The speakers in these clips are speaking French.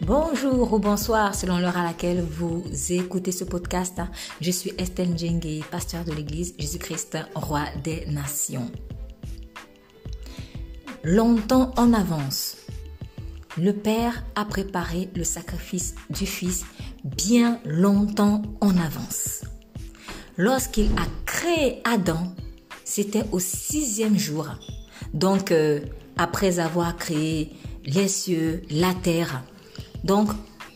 Bonjour ou bonsoir selon l'heure à laquelle vous écoutez ce podcast. Je suis Estelle Njenge, pasteur de l'église Jésus-Christ, roi des nations. Longtemps en avance, le Père a préparé le sacrifice du Fils bien longtemps en avance. Lorsqu'il a créé Adam, c'était au 6e jour. Donc, après avoir créé les cieux, la terre. Donc,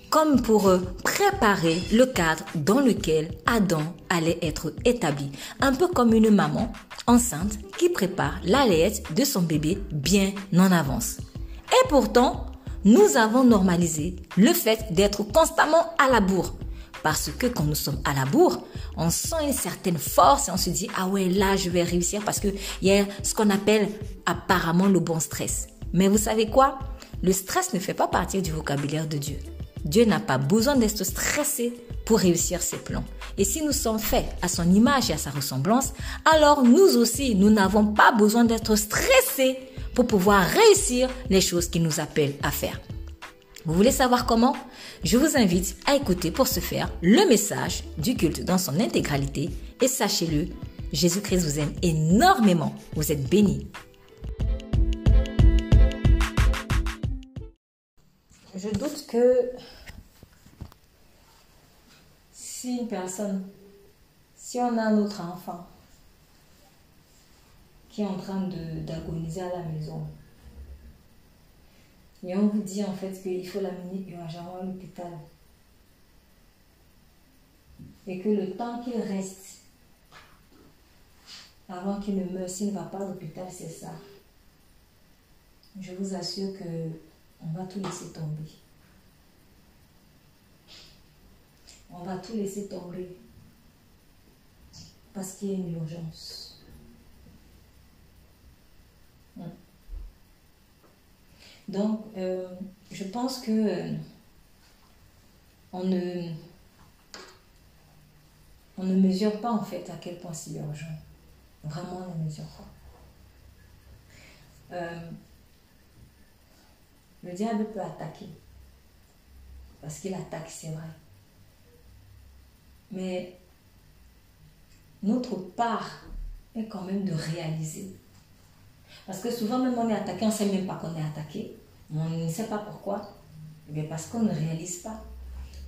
comme pour préparer le cadre dans lequel Adam allait être établi. Un peu comme une maman enceinte qui prépare l'allaitement de son bébé bien en avance. Et pourtant, nous avons normalisé le fait d'être constamment à la bourre. Parce que quand nous sommes à la bourre, on sent une certaine force et on se dit « Ah ouais, là, je vais réussir » parce qu'il y a ce qu'on appelle apparemment le bon stress. Mais vous savez quoi? Le stress ne fait pas partie du vocabulaire de Dieu. Dieu n'a pas besoin d'être stressé pour réussir ses plans. Et si nous sommes faits à son image et à sa ressemblance, alors nous aussi, nous n'avons pas besoin d'être stressés pour pouvoir réussir les choses qu'il nous appelle à faire. Vous voulez savoir comment? Je vous invite à écouter pour ce faire le message du culte dans son intégralité. Et sachez-le, Jésus-Christ vous aime énormément. Vous êtes bénis. Je doute que si on a un autre enfant qui est en train d'agoniser à la maison, et on vous dit en fait qu'il faut l'amener urgemment à l'hôpital, et que le temps qu'il reste avant qu'il ne meure, s'il ne va pas à l'hôpital, c'est ça. Je vous assure que on va tout laisser tomber. On va tout laisser tomber parce qu'il y a une urgence. Donc, je pense que on ne mesure pas en fait à quel point c'est urgent. Vraiment, on ne mesure pas. Le diable peut attaquer. Parce qu'il attaque, c'est vrai. Mais notre part est quand même de réaliser. Parce que souvent, même on est attaqué, on ne sait même pas qu'on est attaqué. On ne sait pas pourquoi. Mais parce qu'on ne réalise pas.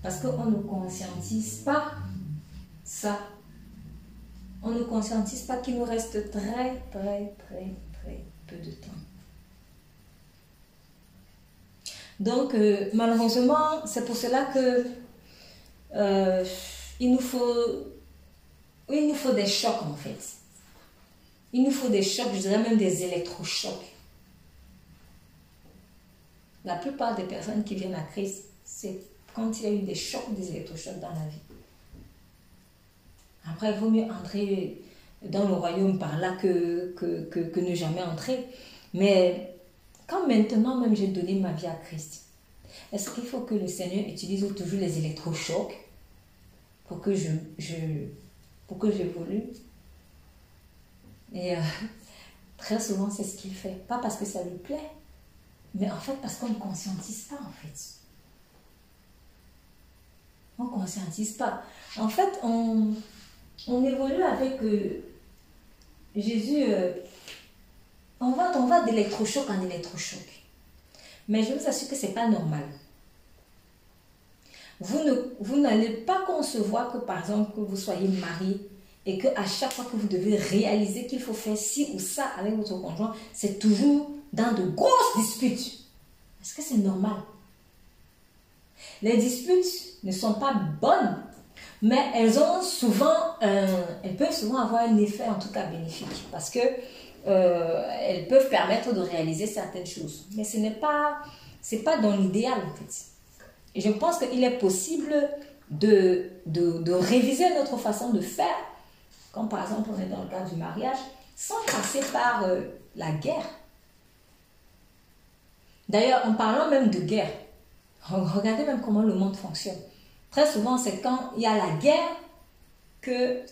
Parce qu'on ne conscientise pas ça. On ne conscientise pas qu'il nous reste très peu de temps. Donc, malheureusement, c'est pour cela que il nous faut des chocs, en fait. Il nous faut des chocs, je dirais même des électrochocs. La plupart des personnes qui viennent à Christ, c'est quand il y a eu des chocs, des électrochocs dans la vie. Après, il vaut mieux entrer dans le royaume par là que ne jamais entrer. Mais quand maintenant même j'ai donné ma vie à Christ, est-ce qu'il faut que le Seigneur utilise toujours les électrochocs pour que j'évolue? Et très souvent, c'est ce qu'il fait. Pas parce que ça lui plaît, mais en fait parce qu'on ne conscientise pas, en fait. On ne conscientise pas. En fait, on évolue avec Jésus. On va d'électrochoc en électrochoc. Mais je vous assure que ce n'est pas normal. Vous n'allez pas concevoir que, par exemple, que vous soyez marié et qu'à chaque fois que vous devez réaliser qu'il faut faire ci ou ça avec votre conjoint, c'est toujours dans de grosses disputes. Est-ce que c'est normal? Les disputes ne sont pas bonnes, mais elles peuvent souvent avoir un effet en tout cas bénéfique parce que elles peuvent permettre de réaliser certaines choses. Mais c'est pas dans l'idéal en fait. Et je pense qu'il est possible de réviser notre façon de faire, comme par exemple on est dans le cadre du mariage, sans passer par la guerre. D'ailleurs, en parlant même de guerre, regardez même comment le monde fonctionne. Très souvent, c'est quand il y a la guerre que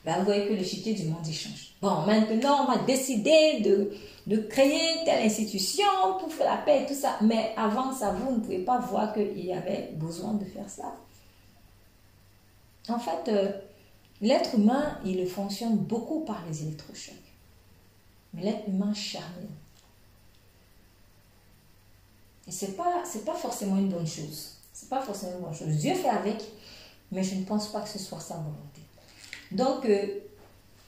Ben, vous voyez que l'échiquier du monde, il change. Bon, maintenant, on va décider de créer telle institution pour faire la paix et tout ça. Mais avant ça, vous ne pouvez pas voir qu'il y avait besoin de faire ça. En fait, l'être humain, il fonctionne beaucoup par les électrochocs. Mais l'être humain charnel. Et c'est pas forcément une bonne chose. C'est pas forcément une bonne chose. Dieu fait avec, mais je ne pense pas que ce soit sa volonté. Donc,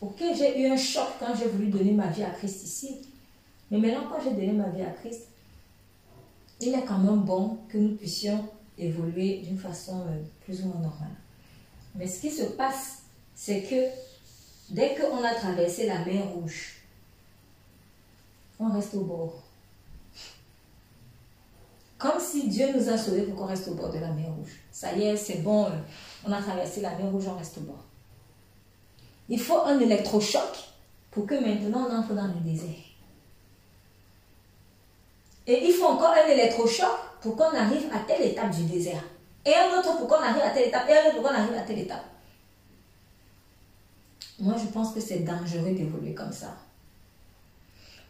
ok, j'ai eu un choc quand j'ai voulu donner ma vie à Christ ici. Mais maintenant, quand j'ai donné ma vie à Christ, il est quand même bon que nous puissions évoluer d'une façon plus ou moins normale. Mais ce qui se passe, c'est que dès qu'on a traversé la mer Rouge, on reste au bord. Comme si Dieu nous a sauvés pour qu'on reste au bord de la mer Rouge. Ça y est, c'est bon, on a traversé la mer Rouge, on reste au bord. Il faut un électrochoc pour que maintenant on entre dans le désert. Et il faut encore un électrochoc pour qu'on arrive à telle étape du désert. Et un autre pour qu'on arrive à telle étape. Et un autre pour qu'on arrive à telle étape. Moi, je pense que c'est dangereux d'évoluer comme ça.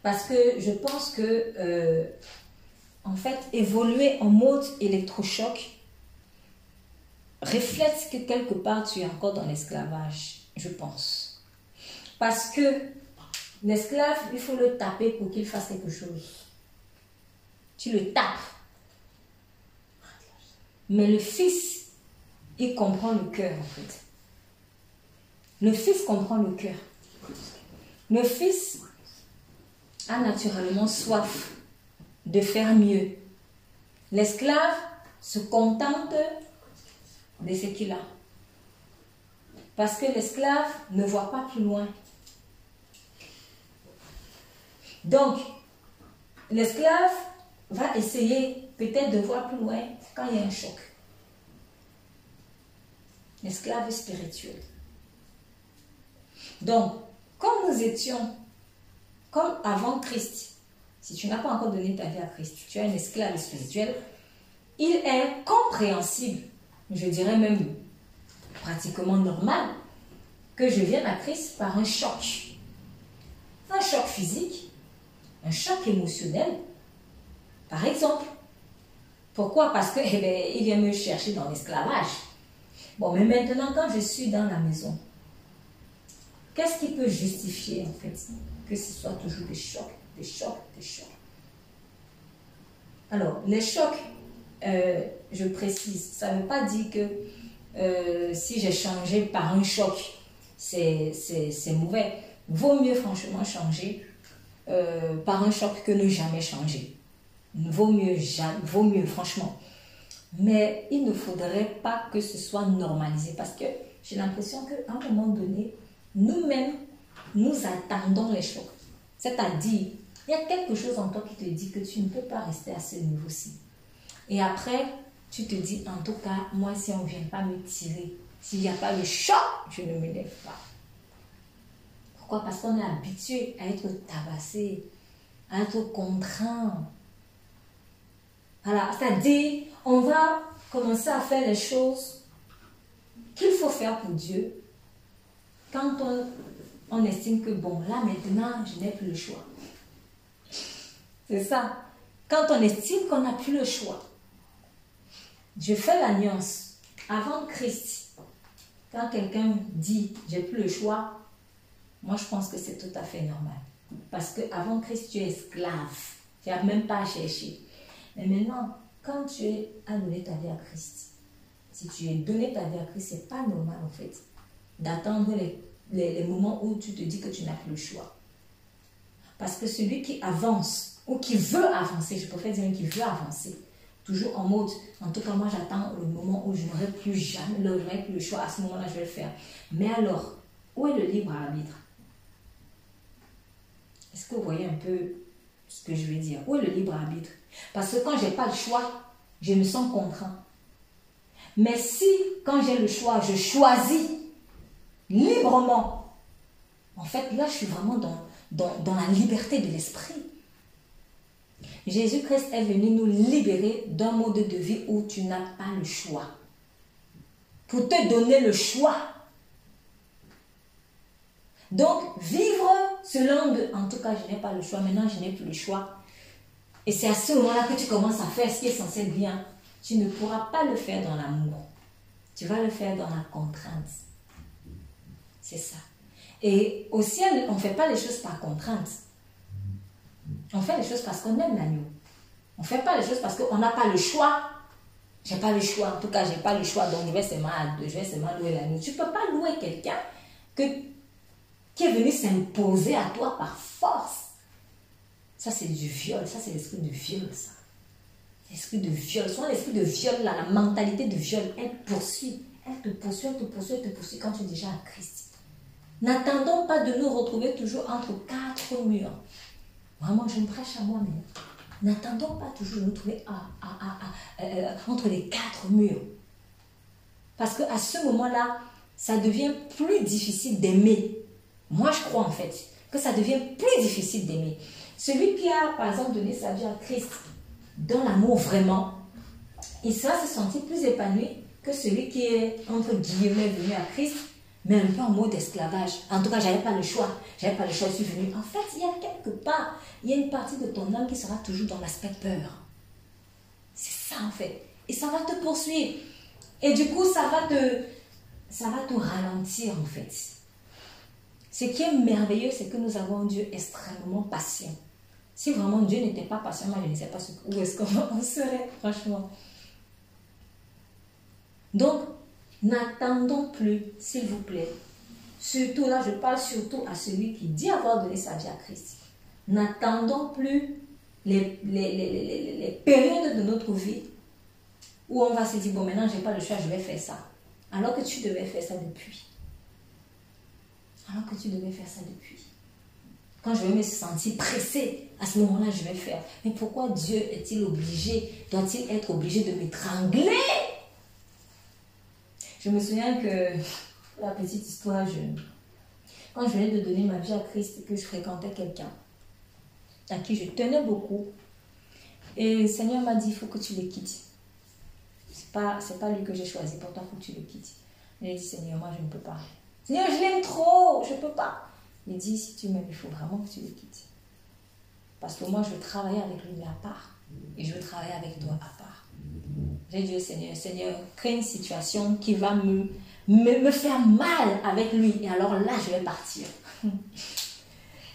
Parce que je pense que, en fait, évoluer en mode électrochoc reflète que quelque part tu es encore dans l'esclavage, je pense. Parce que l'esclave, il faut le taper pour qu'il fasse quelque chose. Tu le tapes. Mais le fils, il comprend le cœur en fait. Le fils comprend le cœur. Le fils a naturellement soif de faire mieux. L'esclave se contente de ce qu'il a. Parce que l'esclave ne voit pas plus loin. Donc, l'esclave va essayer peut-être de voir plus loin quand il y a un choc. L'esclave est spirituel. Donc, comme nous étions, comme avant Christ, si tu n'as pas encore donné ta vie à Christ, tu es un esclave spirituel, il est compréhensible, je dirais même pratiquement normal, que je vienne à Christ par un choc. Un choc physique, un choc émotionnel, par exemple. Pourquoi? Parce que, il vient me chercher dans l'esclavage. Bon, mais maintenant, quand je suis dans la maison, qu'est-ce qui peut justifier, en fait, que ce soit toujours des chocs, des chocs, des chocs? Alors, les chocs, je précise, ça ne veut pas dire que si j'ai changé par un choc, c'est mauvais. Vaut mieux, franchement, changer par un choc que ne jamais changer. Vaut mieux, franchement. Mais il ne faudrait pas que ce soit normalisé parce que j'ai l'impression qu'à un moment donné, nous-mêmes, nous attendons les chocs. C'est-à-dire, il y a quelque chose en toi qui te dit que tu ne peux pas rester à ce niveau-ci. Et après, tu te dis, en tout cas, moi, si on ne vient pas me tirer, s'il n'y a pas le choc, je ne me lève pas. Pourquoi? Parce qu'on est habitué à être tabassé, à être contraint. Voilà, c'est-à-dire, on va commencer à faire les choses qu'il faut faire pour Dieu quand on estime que, bon, là maintenant, je n'ai plus le choix. C'est ça. Quand on estime qu'on n'a plus le choix. Je fais la nuance. Avant Christ, quand quelqu'un dit, j'ai plus le choix, moi je pense que c'est tout à fait normal. Parce qu'avant Christ, tu es esclave. Tu n'as même pas à chercher. Mais maintenant, quand tu as donné ta vie à Christ, si tu as donné ta vie à Christ, c'est pas normal en fait d'attendre les moments où tu te dis que tu n'as plus le choix. Parce que celui qui avance, ou qui veut avancer, je préfère dire qui veut avancer, toujours en mode, en tout cas moi j'attends le moment où je n'aurai plus jamais, j'aurai plus le choix, à ce moment-là je vais le faire. Mais alors, où est le libre arbitre? Est-ce que vous voyez un peu ce que je veux dire? Où est le libre arbitre? Parce que quand je n'ai pas le choix, je me sens contraint. Mais si, quand j'ai le choix, je choisis librement, en fait, là, je suis vraiment dans la liberté de l'esprit. Jésus-Christ est venu nous libérer d'un mode de vie où tu n'as pas le choix. Pour te donner le choix. Donc, vivre selon en tout cas, je n'ai pas le choix, maintenant je n'ai plus le choix. Et c'est à ce moment-là que tu commences à faire ce qui est censé être bien. Tu ne pourras pas le faire dans l'amour. Tu vas le faire dans la contrainte. C'est ça. Et au ciel, on ne fait pas les choses par contrainte. On fait les choses parce qu'on aime l'agneau. On ne fait pas les choses parce qu'on n'a pas le choix. J'ai pas le choix. En tout cas, j'ai pas le choix. Donc, je vais seulement louer l'agneau. Tu ne peux pas louer quelqu'un qui est venu s'imposer à toi par force. Ça, c'est du viol. Ça, c'est l'esprit de viol, ça. L'esprit de viol. Soit l'esprit de viol, là, la mentalité de viol, elle poursuit. Elle te poursuit, elle te poursuit, elle te poursuit quand tu es déjà à Christ. N'attendons pas de nous retrouver toujours entre quatre murs. Vraiment, je me prêche à moi-même. N'attendons pas toujours de nous trouver entre les quatre murs. Parce qu'à ce moment-là, ça devient plus difficile d'aimer. Moi, je crois en fait que ça devient plus difficile d'aimer. Celui qui a, par exemple, donné sa vie à Christ, dans l'amour vraiment, il va se sentir plus épanoui que celui qui est, entre guillemets, venu à Christ, mais un peu en mode esclavage. En tout cas, j'avais pas le choix. J'avais pas le choix, je suis venu. En fait, il y a quelque part, il y a une partie de ton âme qui sera toujours dans l'aspect peur. C'est ça, en fait. Et ça va te poursuivre. Et du coup, ça va te ralentir, en fait. Ce qui est merveilleux, c'est que nous avons un Dieu extrêmement patient. Si vraiment Dieu n'était pas patient, moi, je ne sais pas où est-ce qu'on serait, franchement. Donc, n'attendons plus, s'il vous plaît. Surtout, là, je parle surtout à celui qui dit avoir donné sa vie à Christ. N'attendons plus les périodes de notre vie où on va se dire, bon, maintenant, je n'ai pas le choix, je vais faire ça. Alors que tu devais faire ça depuis. Alors que tu devais faire ça depuis. Quand je vais me sentir pressée, à ce moment-là, je vais faire. Mais pourquoi Dieu est-il obligé, doit-il être obligé de m'étrangler? Je me souviens que, la petite histoire, quand je venais de donner ma vie à Christ et que je fréquentais quelqu'un à qui je tenais beaucoup, et le Seigneur m'a dit, il faut que tu le quittes. C'est pas lui que j'ai choisi, pour toi, il faut que tu le quittes. J'ai dit, Seigneur, moi, je ne peux pas. Seigneur, je l'aime trop, je ne peux pas. Il dit, si tu m'aimes, il faut vraiment que tu le quittes. Parce que moi, je veux travailler avec lui à part. Et je veux travailler avec toi à part. J'ai dit au Seigneur, Seigneur, crée une situation qui va me faire mal avec lui. Et alors là, je vais partir.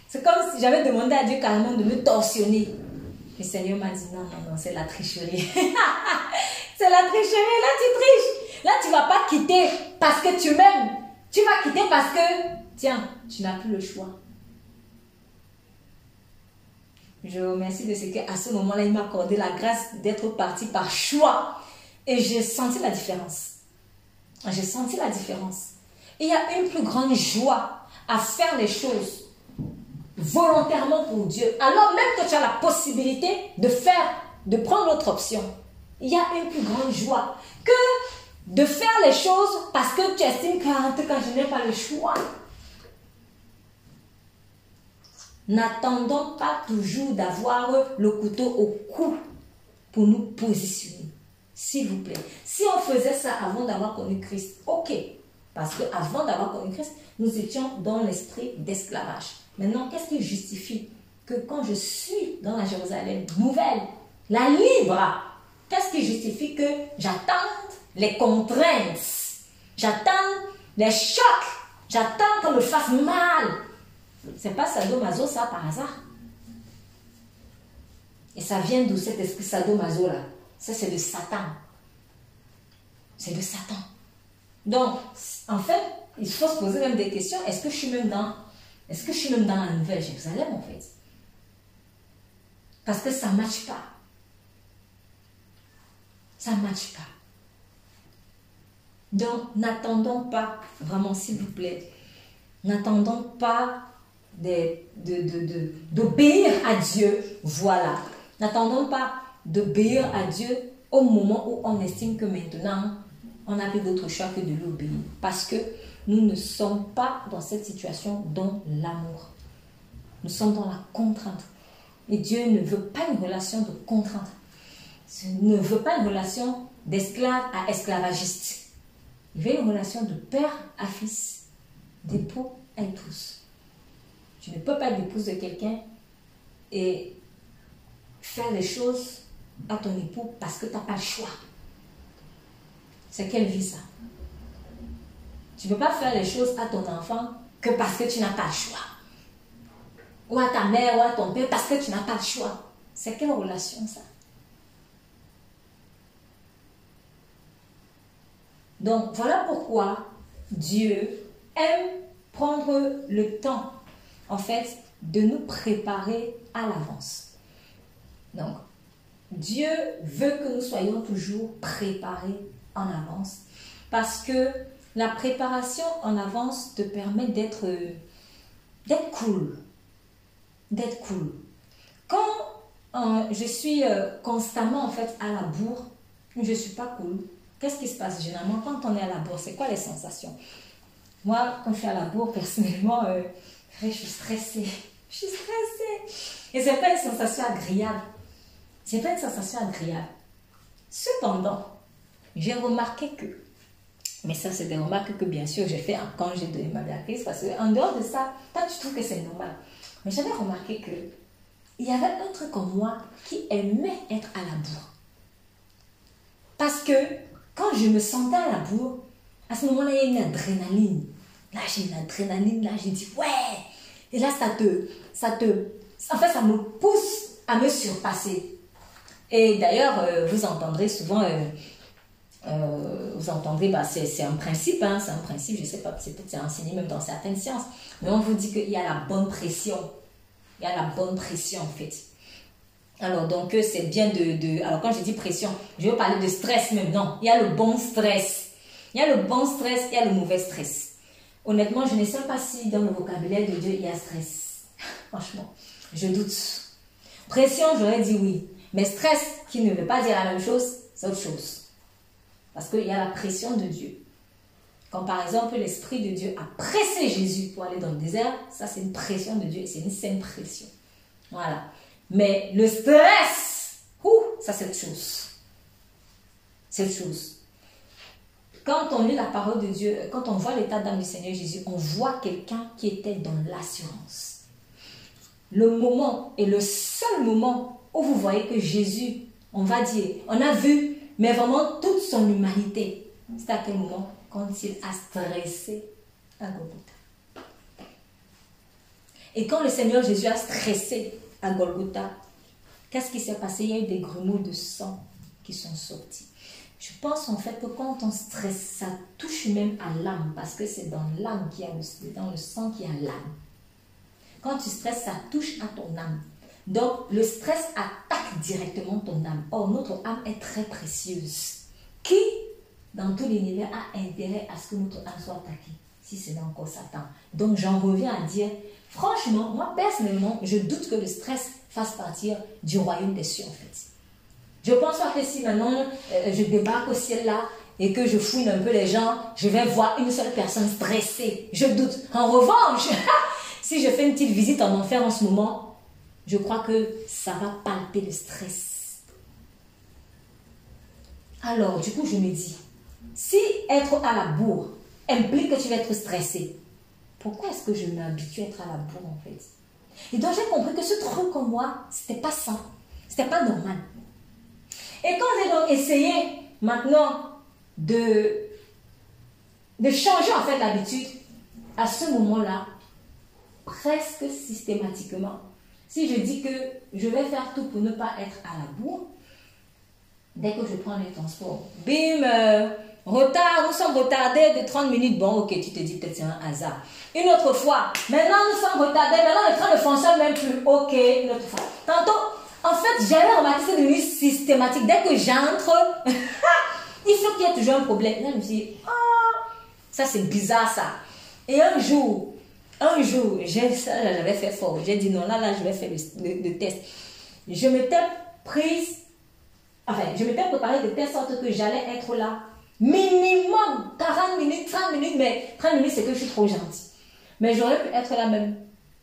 C'est comme si j'avais demandé à Dieu carrément de me torsionner. Le Seigneur m'a dit, non, non, non, c'est la tricherie. C'est la tricherie, là tu triches. Là, tu ne vas pas quitter parce que tu m'aimes. Tu vas quitter parce que, tiens, tu n'as plus le choix. Je remercie de ce qu'à ce moment-là, il m'a accordé la grâce d'être parti par choix. Et j'ai senti la différence. J'ai senti la différence. Et il y a une plus grande joie à faire les choses volontairement pour Dieu. Alors même que tu as la possibilité de prendre l'autre option. Il y a une plus grande joie que de faire les choses parce que tu estimes qu'en tout cas, je n'ai pas le choix. N'attendons pas toujours d'avoir le couteau au cou pour nous positionner. S'il vous plaît. Si on faisait ça avant d'avoir connu Christ, ok. Parce qu'avant d'avoir connu Christ, nous étions dans l'esprit d'esclavage. Maintenant, qu'est-ce qui justifie que quand je suis dans la Jérusalem nouvelle, la libre, qu'est-ce qui justifie que j'attende les contraintes, j'attends les chocs, j'attends qu'on me fasse mal? C'est pas sadomaso ça par hasard. Et ça vient d'où cet esprit sadomaso là? Ça c'est de Satan. C'est de Satan. Donc, en fait, il faut se poser même des questions. Est-ce que je suis même dans la Nouvelle Jérusalem en fait? Parce que ça ne matche pas. Ça ne matche pas. Donc, n'attendons pas, vraiment s'il vous plaît, n'attendons pas d'obéir à Dieu. Voilà. N'attendons pas d'obéir à Dieu au moment où on estime que maintenant, on n'a plus d'autre choix que de l'obéir. Parce que nous ne sommes pas dans cette situation dans l'amour. Nous sommes dans la contrainte. Et Dieu ne veut pas une relation de contrainte. Il ne veut pas une relation d'esclave à esclavagiste. Il veut une relation de père à fils, d'époux à épouse. Tu ne peux pas être l'épouse de quelqu'un et faire les choses à ton époux parce que tu n'as pas le choix. C'est quelle vie ça? Tu ne peux pas faire les choses à ton enfant que parce que tu n'as pas le choix. Ou à ta mère ou à ton père parce que tu n'as pas le choix. C'est quelle relation ça? Donc voilà pourquoi Dieu aime prendre le temps, en fait, de nous préparer à l'avance. Donc, Dieu veut que nous soyons toujours préparés en avance parce que la préparation en avance te permet d'être cool. D'être cool. Quand je suis constamment en fait à la bourre, je ne suis pas cool. Qu'est-ce qui se passe généralement quand on est à la bourre? C'est quoi les sensations? Moi, quand je suis à la bourre, personnellement, je suis stressée. Je suis stressée. Et ce n'est pas une sensation agréable. Ce n'est pas une sensation agréable. Cependant, j'ai remarqué que, mais ça c'est des remarques que bien sûr j'ai fait quand j'ai donné ma vie à Christ, parce qu'en dehors de ça, toi tu trouves que c'est normal. Mais j'avais remarqué que il y avait un truc en moi qui aimait être à la bourre. Parce que quand je me sentais à la bourre, à ce moment-là, il y a une adrénaline. Là, j'ai une adrénaline, là, j'ai dit ouais. Et là, en fait, ça me pousse à me surpasser. Et d'ailleurs, vous entendrez souvent, bah, c'est un principe, hein, c'est un principe, je ne sais pas, c'est enseigné même dans certaines sciences, mais on vous dit qu'il y a la bonne pression. Il y a la bonne pression, en fait. Alors, donc, c'est bien alors, quand je dis pression, je veux parler de stress même. Non, il y a le bon stress. Il y a le bon stress, il y a le mauvais stress. Honnêtement, je ne sais pas si dans le vocabulaire de Dieu, il y a stress. Franchement, je doute. Pression, j'aurais dit oui. Mais stress, qui ne veut pas dire la même chose, c'est autre chose. Parce qu'il y a la pression de Dieu. Quand par exemple, l'Esprit de Dieu a pressé Jésus pour aller dans le désert, ça c'est une pression de Dieu et c'est une saine pression. Voilà. Mais le stress, ça c'est autre chose. C'est autre chose. Quand on lit la parole de Dieu, quand on voit l'état d'âme du Seigneur Jésus, on voit quelqu'un qui était dans l'assurance. Le moment est le seul moment où vous voyez que Jésus, on va dire, on a vu, mais vraiment toute son humanité. C'est à quel moment? Quand il a stressé à Golgotha. Et quand le Seigneur Jésus a stressé à Golgotha, qu'est-ce qui s'est passé? Il y a eu des grumeaux de sang qui sont sortis. Je pense en fait que quand on stresse, ça touche même à l'âme, parce que c'est dans l'âme qu'il y a dans le sang qu'il y a l'âme. Quand tu stresses, ça touche à ton âme. Donc, le stress attaque directement ton âme. Or, notre âme est très précieuse. Qui, dans tous l'univers, a intérêt à ce que notre âme soit attaquée? Si ce n'est encore Satan. Donc, j'en reviens à dire, franchement, moi, personnellement, je doute que le stress fasse partir du royaume des cieux, en fait. Je pense pas que si maintenant, je débarque au ciel là, et que je fouine un peu les gens, je vais voir une seule personne stressée. Je doute. En revanche, si je fais une petite visite en enfer en ce moment, je crois que ça va palper le stress. Alors, du coup, je me dis, si être à la bourre implique que tu vas être stressé, pourquoi est-ce que je m'habitue à être à la bourre en fait? Et donc, j'ai compris que ce truc en moi, c'était pas ça. C'était pas normal. Et quand j'ai donc essayé maintenant de changer en fait l'habitude, à ce moment-là, presque systématiquement, si je dis que je vais faire tout pour ne pas être à la bourre, dès que je prends les transports, bim, retard, nous sommes retardés de 30 minutes, bon ok, tu te dis peut-être c'est un hasard. Une autre fois, maintenant nous sommes retardés, maintenant le train ne fonctionne même plus, ok, une autre fois. Tantôt, en fait, j'avais remarqué que c'est devenu systématique. Dès que j'entre, il faut qu'il y ait toujours un problème. Là, je me suis dit, ça c'est bizarre ça. Et un jour, j'avais fait fort. J'ai dit non, là, je vais faire le test. Je m'étais préparé de telle sorte que j'allais être là. Minimum 40 minutes, 30 minutes, mais 30 minutes c'est que je suis trop gentille. Mais j'aurais pu être là même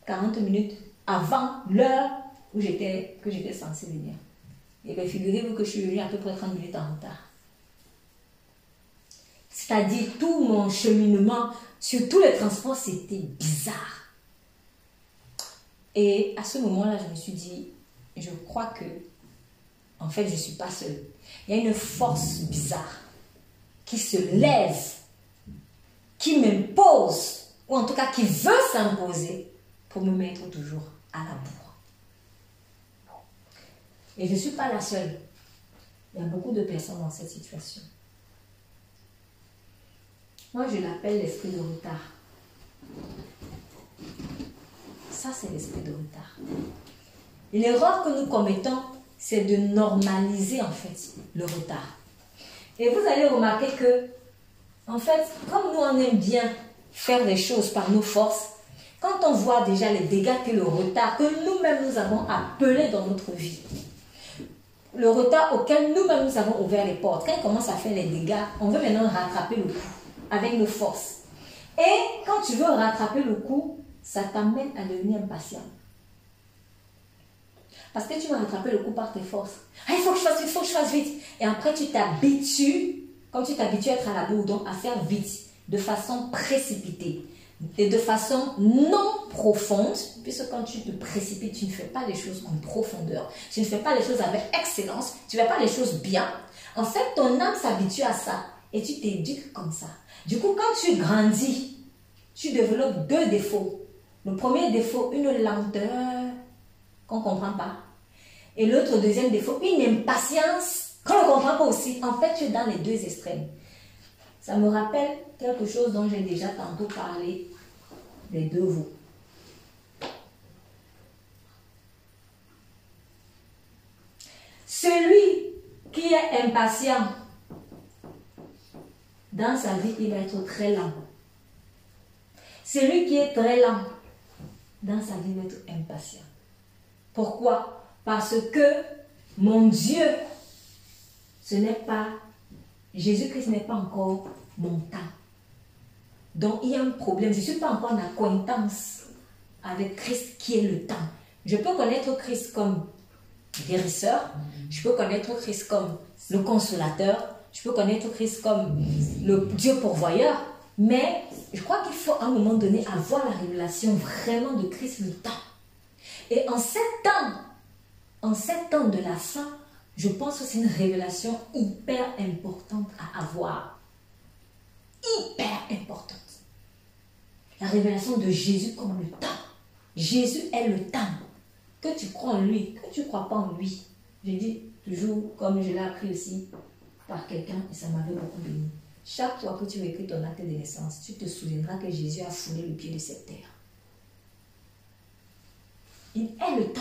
40 minutes avant l'heure que j'étais censée venir. Et bien, figurez-vous que je suis venue à peu près 30 minutes en retard. C'est-à-dire, tout mon cheminement sur tous les transports, c'était bizarre. Et à ce moment-là, je me suis dit, je crois que, en fait, je ne suis pas seule. Il y a une force bizarre qui se lève, qui m'impose, ou en tout cas qui veut s'imposer pour me mettre toujours à la bourre. Et je ne suis pas la seule. Il y a beaucoup de personnes dans cette situation. Moi, je l'appelle l'esprit de retard. Ça, c'est l'esprit de retard. Et l'erreur que nous commettons, c'est de normaliser, en fait, le retard. Et vous allez remarquer que, en fait, comme nous, on aime bien faire les choses par nos forces, quand on voit déjà les dégâts que le retard que nous-mêmes nous avons appelé dans notre vie, le retard auquel nous-mêmes nous avons ouvert les portes, quand on commence à faire les dégâts, on veut maintenant rattraper le coup avec nos forces. Et quand tu veux rattraper le coup, ça t'amène à devenir impatient. Parce que tu vas rattraper le coup par tes forces. Ah, il faut que je fasse vite, il faut que je fasse vite. Et après, tu t'habitues, comme tu t'habitues à être à la bourre, donc à faire vite, de façon précipitée. Et de façon non profonde, puisque quand tu te précipites, tu ne fais pas les choses en profondeur. Tu ne fais pas les choses avec excellence. Tu ne fais pas les choses bien. En fait, ton âme s'habitue à ça. Et tu t'éduques comme ça. Du coup, quand tu grandis, tu développes deux défauts. Le premier défaut, une lenteur qu'on ne comprend pas. Et l'autre, deuxième défaut, une impatience qu'on ne comprend pas aussi. En fait, tu es dans les deux extrêmes. Ça me rappelle quelque chose dont j'ai déjà tantôt parlé, des deux veaux. Celui qui est impatient, dans sa vie, il va être très lent. Celui qui est très lent, dans sa vie, il va être impatient. Pourquoi? Parce que mon Dieu, ce n'est pas, Jésus-Christ n'est pas encore mon temps. Donc il y a un problème. Je ne suis pas encore en acquaintance avec Christ qui est le temps. Je peux connaître Christ comme guérisseur, je peux connaître Christ comme le consolateur, je peux connaître Christ comme le Dieu pourvoyeur, mais je crois qu'il faut à un moment donné avoir la révélation vraiment de Christ le temps. Et en 7 ans de la fin, je pense que c'est une révélation hyper importante à avoir. Hyper importante. La révélation de Jésus comme le temps. Jésus est le temps. Que tu crois en lui, que tu ne crois pas en lui. Je dis toujours, comme je l'ai appris aussi par quelqu'un, et ça m'avait beaucoup béni. Chaque fois que tu écris ton acte de naissance, tu te souviendras que Jésus a foulé le pied de cette terre. Il est le temps.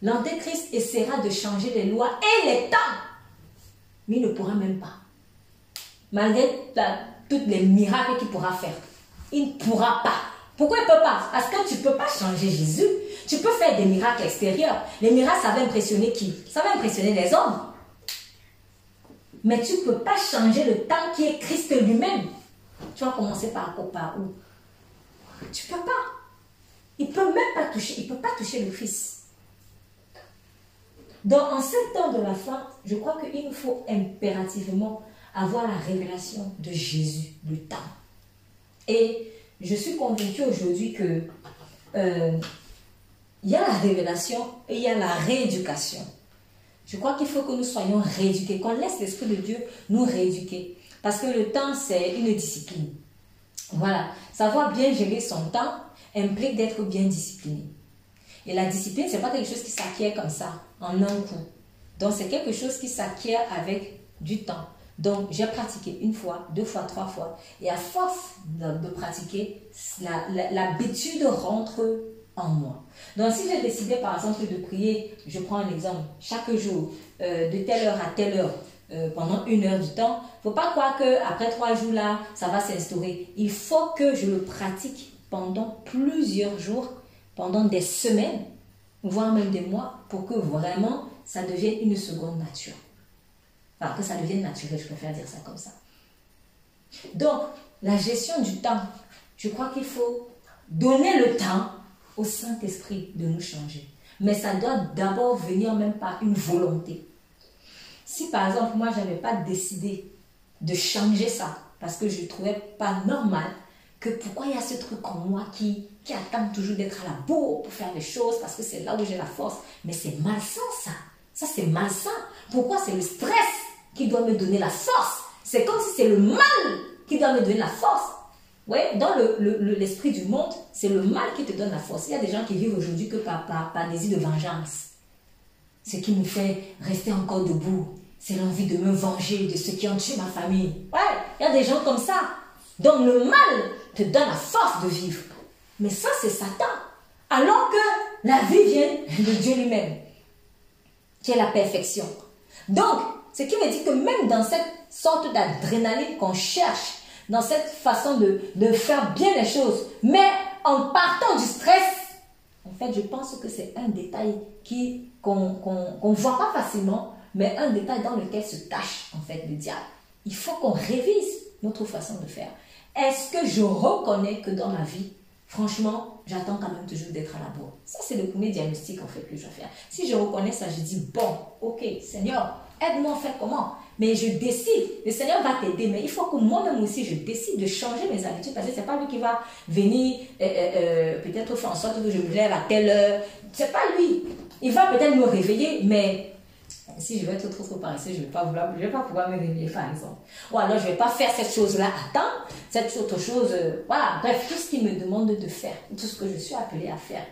L'Antéchrist essaiera de changer les lois et les temps. Mais il ne pourra même pas. Malgré tous les miracles qu'il pourra faire. Il ne pourra pas. Pourquoi il ne peut pas? Parce que tu ne peux pas changer Jésus. Tu peux faire des miracles extérieurs. Les miracles, ça va impressionner qui? Ça va impressionner les hommes. Mais tu ne peux pas changer le temps qui est Christ lui-même. Tu vas commencer par où? Tu ne peux pas. Il ne peut même pas toucher. Il ne peut pas toucher le Fils. Donc, en 7 ans de la fin, je crois qu'il nous faut impérativement avoir la révélation de Jésus, le temps. Et je suis convaincue aujourd'hui que il y a la révélation et il y a la rééducation. Je crois qu'il faut que nous soyons rééduqués, qu'on laisse l'Esprit de Dieu nous rééduquer. Parce que le temps, c'est une discipline. Voilà. Savoir bien gérer son temps implique d'être bien discipliné. Et la discipline, ce n'est pas quelque chose qui s'acquiert comme ça, en un coup. Donc, c'est quelque chose qui s'acquiert avec du temps. Donc, j'ai pratiqué 1 fois, 2 fois, 3 fois. Et à force de pratiquer, l'habitude rentre en moi. Donc, si j'ai décidé, par exemple, de prier, je prends un exemple, chaque jour, de telle heure à telle heure, pendant 1 heure du temps, il ne faut pas croire qu'après 3 jours là, ça va s'instaurer. Il faut que je le pratique pendant plusieurs jours, pendant des semaines, voire même des mois, pour que vraiment ça devienne une seconde nature. Enfin, que ça devienne naturel, je préfère dire ça comme ça. Donc, la gestion du temps, je crois qu'il faut donner le temps au Saint-Esprit de nous changer. Mais ça doit d'abord venir même par une volonté. Si par exemple, moi, je n'avais pas décidé de changer ça, parce que je ne trouvais pas normal que pourquoi il y a ce truc en moi qui attend toujours d'être à la bourre pour faire les choses parce que c'est là où j'ai la force. Mais c'est malsain ça. Ça c'est malsain. Pourquoi c'est le stress qui doit me donner la force? C'est comme si c'est le mal qui doit me donner la force. Ouais, dans l'esprit du monde, c'est le mal qui te donne la force. Il y a des gens qui vivent aujourd'hui que par désir de vengeance. Ce qui me fait rester encore debout, c'est l'envie de me venger de ceux qui ont tué ma famille. Ouais, il y a des gens comme ça. Donc le mal te donne la force de vivre. Mais ça, c'est Satan. Alors que la vie vient de Dieu lui-même, qui est la perfection. Donc, ce qui me dit que même dans cette sorte d'adrénaline qu'on cherche, dans cette façon de faire bien les choses, mais en partant du stress, en fait, je pense que c'est un détail qu'on ne voit pas facilement, mais un détail dans lequel se cache, en fait, le diable. Il faut qu'on révise notre façon de faire. Est-ce que je reconnais que dans ma vie, franchement, j'attends quand même toujours d'être à la bourre? Ça, c'est le premier diagnostic, en fait, que je dois faire. Si je reconnais ça, je dis, bon, ok, Seigneur, aide-moi à faire comment? Mais je décide, le Seigneur va t'aider, mais il faut que moi-même aussi, je décide de changer mes habitudes, parce que ce n'est pas lui qui va venir, peut-être faire en sorte que je me lève à telle heure. Ce n'est pas lui. Il va peut-être me réveiller, mais si je vais être trop paresseux, je ne vais pas pouvoir me réveiller, par exemple. Ou alors, je ne vais pas faire cette chose-là à temps, cette autre chose, voilà. Bref, tout ce qu'il me demande de faire, tout ce que je suis appelée à faire,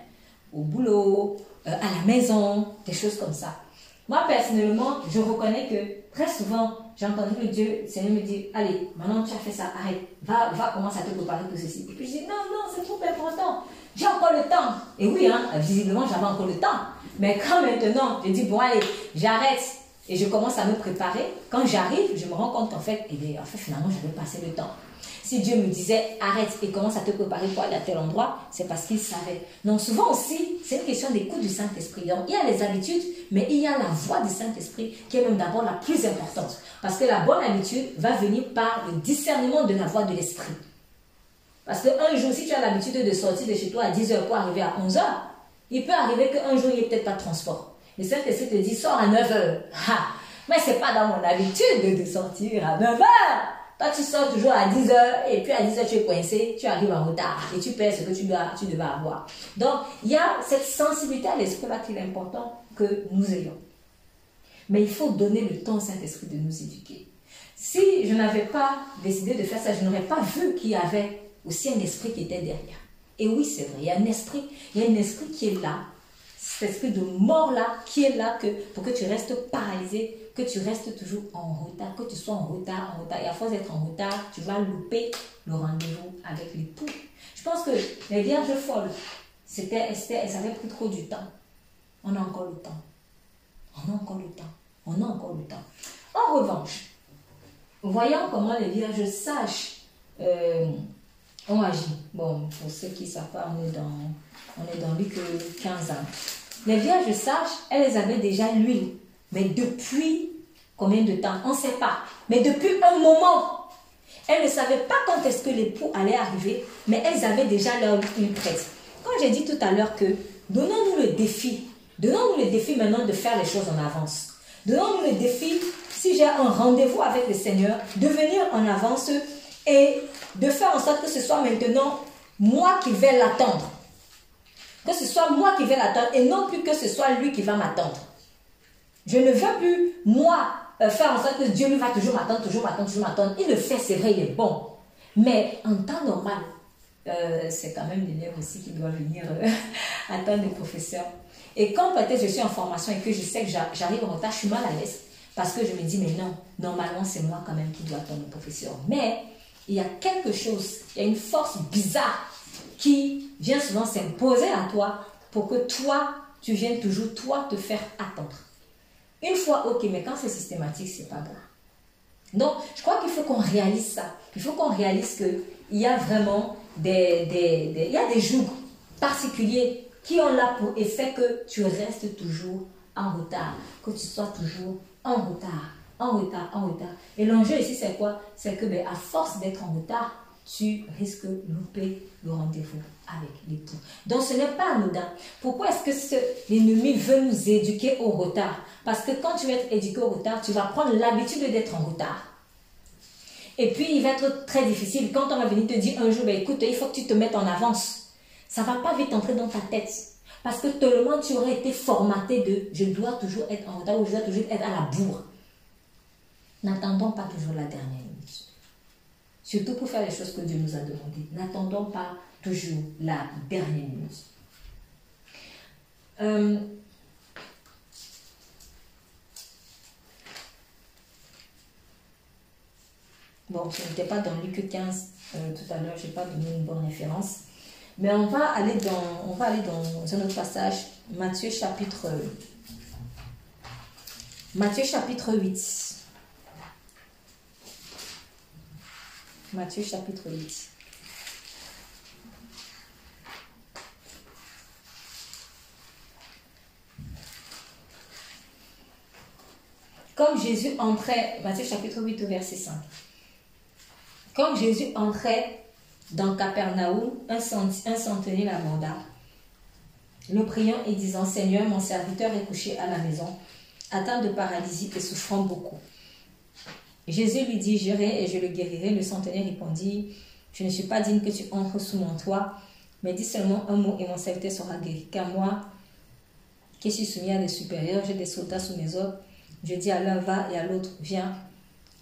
au boulot, à la maison, des choses comme ça. Moi, personnellement, je reconnais que très souvent, j'ai entendu que le Seigneur me dit, allez, maintenant tu as fait ça, arrête, va commencer à te préparer pour ceci. Et puis je dis, non, c'est trop important, j'ai encore le temps. Et oui, hein, visiblement, j'avais encore le temps. Mais quand maintenant, je dis, bon, allez, j'arrête et je commence à me préparer, quand j'arrive, je me rends compte qu'en fait, finalement, j'avais passé le temps. Si Dieu me disait, arrête et commence à te préparer pour aller à tel endroit, c'est parce qu'il savait. Donc souvent aussi, c'est une question d'écoute du Saint-Esprit. Donc il y a les habitudes, mais il y a la voix du Saint-Esprit qui est même d'abord la plus importante. Parce que la bonne habitude va venir par le discernement de la voix de l'Esprit. Parce qu'un jour, si tu as l'habitude de sortir de chez toi à 10 h pour arriver à 11 h, il peut arriver qu'un jour, il n'y ait peut-être pas de transport. Le Saint-Esprit te dit, sors à 9 h. Mais ce n'est pas dans mon habitude de sortir à 9 h. Toi, tu sors toujours à 10 h et puis à 10 h, tu es coincé, tu arrives en retard et tu perds ce que tu devais avoir. Donc, il y a cette sensibilité à l'esprit-là qu'il est important que nous ayons. Mais il faut donner le temps au Saint-Esprit de nous éduquer. Si je n'avais pas décidé de faire ça, je n'aurais pas vu qu'il y avait aussi un esprit qui était derrière. Et oui, c'est vrai, il y a un esprit qui est là, cet esprit de mort-là, qui est là pour que tu restes paralysé, que tu restes toujours en retard, que tu sois en retard. Et à force d'être en retard, tu vas louper le rendez-vous avec l'époux. Je pense que les vierges folles, elles avaient pris trop du temps. On a encore le temps. On a encore le temps. En revanche, voyons comment les vierges sages ont agi. Bon, pour ceux qui ne savent pas, on est dans Luc 15 ans. Les vierges sages, elles avaient déjà l'huile. Mais depuis combien de temps? On ne sait pas. Mais depuis un moment, elles ne savaient pas quand est-ce que l'époux allait arriver, mais elles avaient déjà leur huile prête. Quand j'ai dit tout à l'heure que donnons-nous le défi maintenant de faire les choses en avance. Donnons-nous le défi, si j'ai un rendez-vous avec le Seigneur, de venir en avance et de faire en sorte que ce soit maintenant moi qui vais l'attendre. Que ce soit moi qui vais l'attendre et non plus que ce soit lui qui va m'attendre. Je ne veux plus, moi, faire en sorte que Dieu lui va toujours m'attendre. Il le fait, c'est vrai, il est bon. Mais en temps normal, c'est quand même l'élève aussi qui doit venir attendre le professeur. Et quand peut-être je suis en formation et que je sais que j'arrive en retard, je suis mal à l'aise. Parce que je me dis, mais non, normalement, c'est moi quand même qui dois attendre le professeur. Mais il y a quelque chose, il y a une force bizarre qui vient souvent s'imposer à toi pour que toi, tu viennes toujours, toi, te faire attendre. Une fois, ok, mais quand c'est systématique, c'est pas grave. Donc, je crois qu'il faut qu'on réalise ça. Il faut qu'on réalise qu'il y a vraiment il y a des jours particuliers qui ont là pour effet que tu restes toujours en retard, que tu sois toujours en retard. Et l'enjeu ici, c'est quoi? C'est que à force d'être en retard, tu risques de louper le rendez-vous avec l'époux. Donc ce n'est pas anodin. Pourquoi est-ce que l'ennemi veut nous éduquer au retard? Parce que quand tu vas être éduqué au retard, tu vas prendre l'habitude d'être en retard. Et puis, il va être très difficile. Quand on va venir te dire un jour, ben, écoute, il faut que tu te mettes en avance. Ça ne va pas vite entrer dans ta tête. Parce que tellement tu aurais été formaté de je dois toujours être en retard ou je dois toujours être à la bourre. N'attendons pas toujours la dernière minute. Surtout pour faire les choses que Dieu nous a demandées. N'attendons pas toujours la dernière minute. Bon, je n'étais pas dans Luc 15 tout à l'heure, je n'ai pas donné une bonne référence. Mais on va aller dans un autre passage, Matthieu chapitre 8. Matthieu chapitre 8. Comme Jésus entrait, Matthieu chapitre 8 au verset 5. Comme Jésus entrait dans Capernaum, un centenier l'aborda, le priant et disant, Seigneur, mon serviteur est couché à la maison, atteint de paralysie et souffrant beaucoup. Jésus lui dit, j'irai et je le guérirai. Le centenier répondit, je ne suis pas digne que tu entres sous mon toit, mais dis seulement un mot et mon serviteur sera guéri. Car moi, qui suis soumis à des supérieurs, j'ai des soldats sous mes ordres. Je dis à l'un va et à l'autre viens,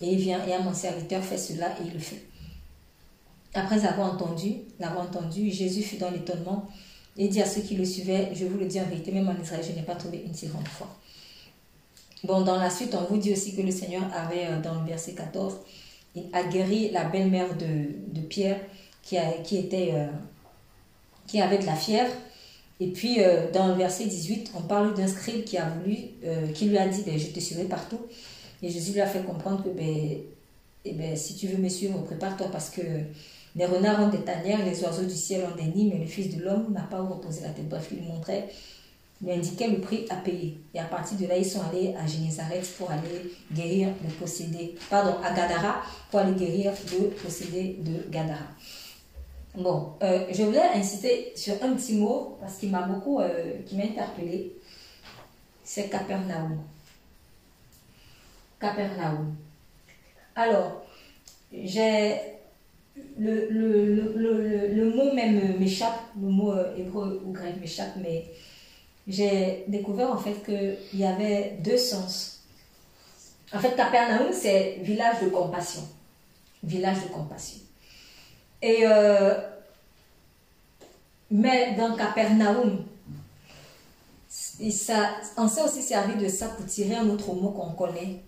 et il vient, et à mon serviteur fais cela et il le fait. Après l'avoir entendu, Jésus fut dans l'étonnement et dit à ceux qui le suivaient, je vous le dis en vérité, même en Israël, je n'ai pas trouvé une si grande foi. Bon, dans la suite, on vous dit aussi que le Seigneur avait, dans le verset 14, il a guéri la belle-mère de Pierre qui avait de la fièvre. Et puis, dans le verset 18, on parle d'un scribe qui lui a dit, je te suivrai partout. Et Jésus lui a fait comprendre que, si tu veux me suivre, prépare-toi parce que les renards ont des tanières, les oiseaux du ciel ont des nids, mais le Fils de l'homme n'a pas où reposer la tête. Bref, il lui indiquait le prix à payer. Et à partir de là, ils sont allés à Génézareth pour aller guérir le possédé. À Gadara, pour aller guérir le possédé de Gadara. Bon, je voulais insister sur un petit mot, parce qu'il m'a interpellé. C'est Capernaum. Capernaum. Alors, le mot même m'échappe, le mot hébreu ou grec m'échappe, mais j'ai découvert en fait qu'il y avait deux sens. En fait, Capernaum, c'est village de compassion. Village de compassion. Et mais dans Capernaum, on s'est aussi servi de ça pour tirer un autre mot qu'on connaît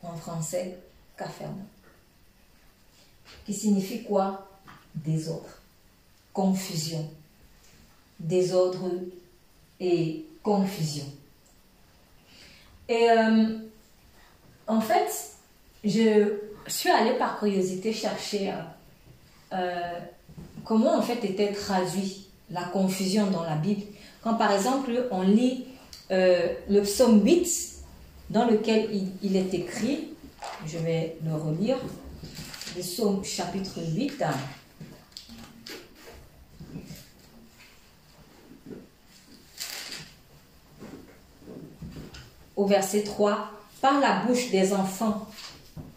en français, Capharnaüm, qui signifie quoi? Désordre, confusion, désordre et confusion. Et en fait, je suis allée par curiosité chercher comment en fait était traduit la confusion dans la Bible. Quand par exemple on lit le psaume 8 dans lequel il est écrit, je vais le relire, le psaume chapitre 8. Au verset 3, par la bouche des enfants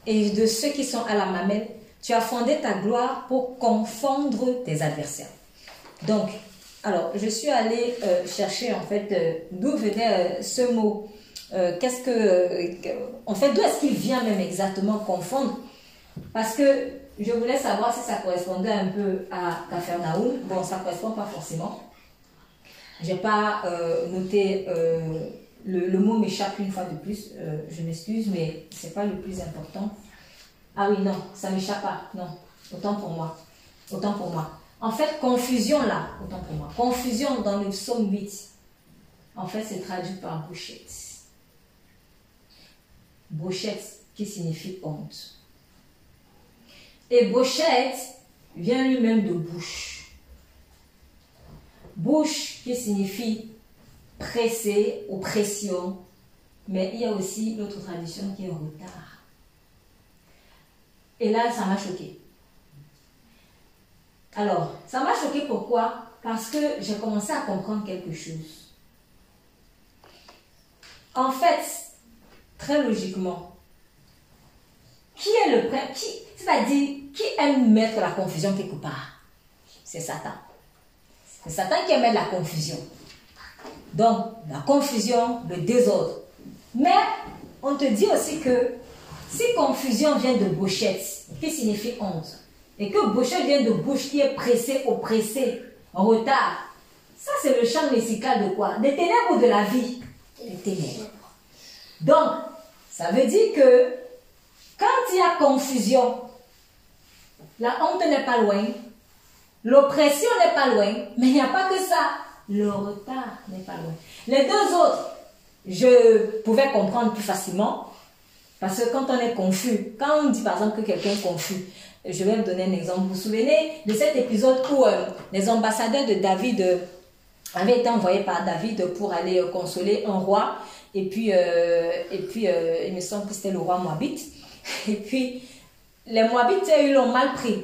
et de ceux qui sont à la mamelle, tu as fondé ta gloire pour confondre tes adversaires. Donc, alors, je suis allée chercher en fait d'où venait ce mot. En fait, d'où est-ce qu'il vient même exactement confondre? Parce que je voulais savoir si ça correspondait un peu à Capharnaüm. Bon, ça ne correspond pas forcément. Je n'ai pas noté, le mot m'échappe une fois de plus. Je m'excuse, mais ce n'est pas le plus important. Ah oui, non, ça ne m'échappe pas. Non, autant pour moi. Autant pour moi. En fait, confusion là, autant pour moi. Confusion dans le psaume 8. En fait, c'est traduit par bouchette. Bouchette qui signifie honte. Et bouchette vient lui-même de bouche. Bouche qui signifie presser ou pression. Mais il y a aussi l'autre traduction qui est retard. Et là, ça m'a choqué. Alors, ça m'a choqué pourquoi? Parce que j'ai commencé à comprendre quelque chose. En fait, très logiquement, qui est le prince, c'est-à-dire qui aime mettre la confusion quelque part? C'est Satan. C'est Satan qui aime mettre la confusion. Donc, la confusion, le désordre. Mais, on te dit aussi que si confusion vient de bouchette, qui signifie honte, et que bouchette vient de bouche qui est pressée, oppressée, en retard, ça c'est le champ lexical de quoi? Des ténèbres ou de la vie? Des ténèbres. Donc, ça veut dire que quand il y a confusion, la honte n'est pas loin, l'oppression n'est pas loin, mais il n'y a pas que ça. Le retard n'est pas loin. Les deux autres, je pouvais comprendre plus facilement, parce que quand on est confus, quand on dit par exemple que quelqu'un est confus, je vais vous donner un exemple. Vous vous souvenez de cet épisode où les ambassadeurs de David avaient été envoyés par David pour aller consoler un roi, et puis il me semble que c'était le roi Moabite, et puis les Moabites, ils l'ont mal pris.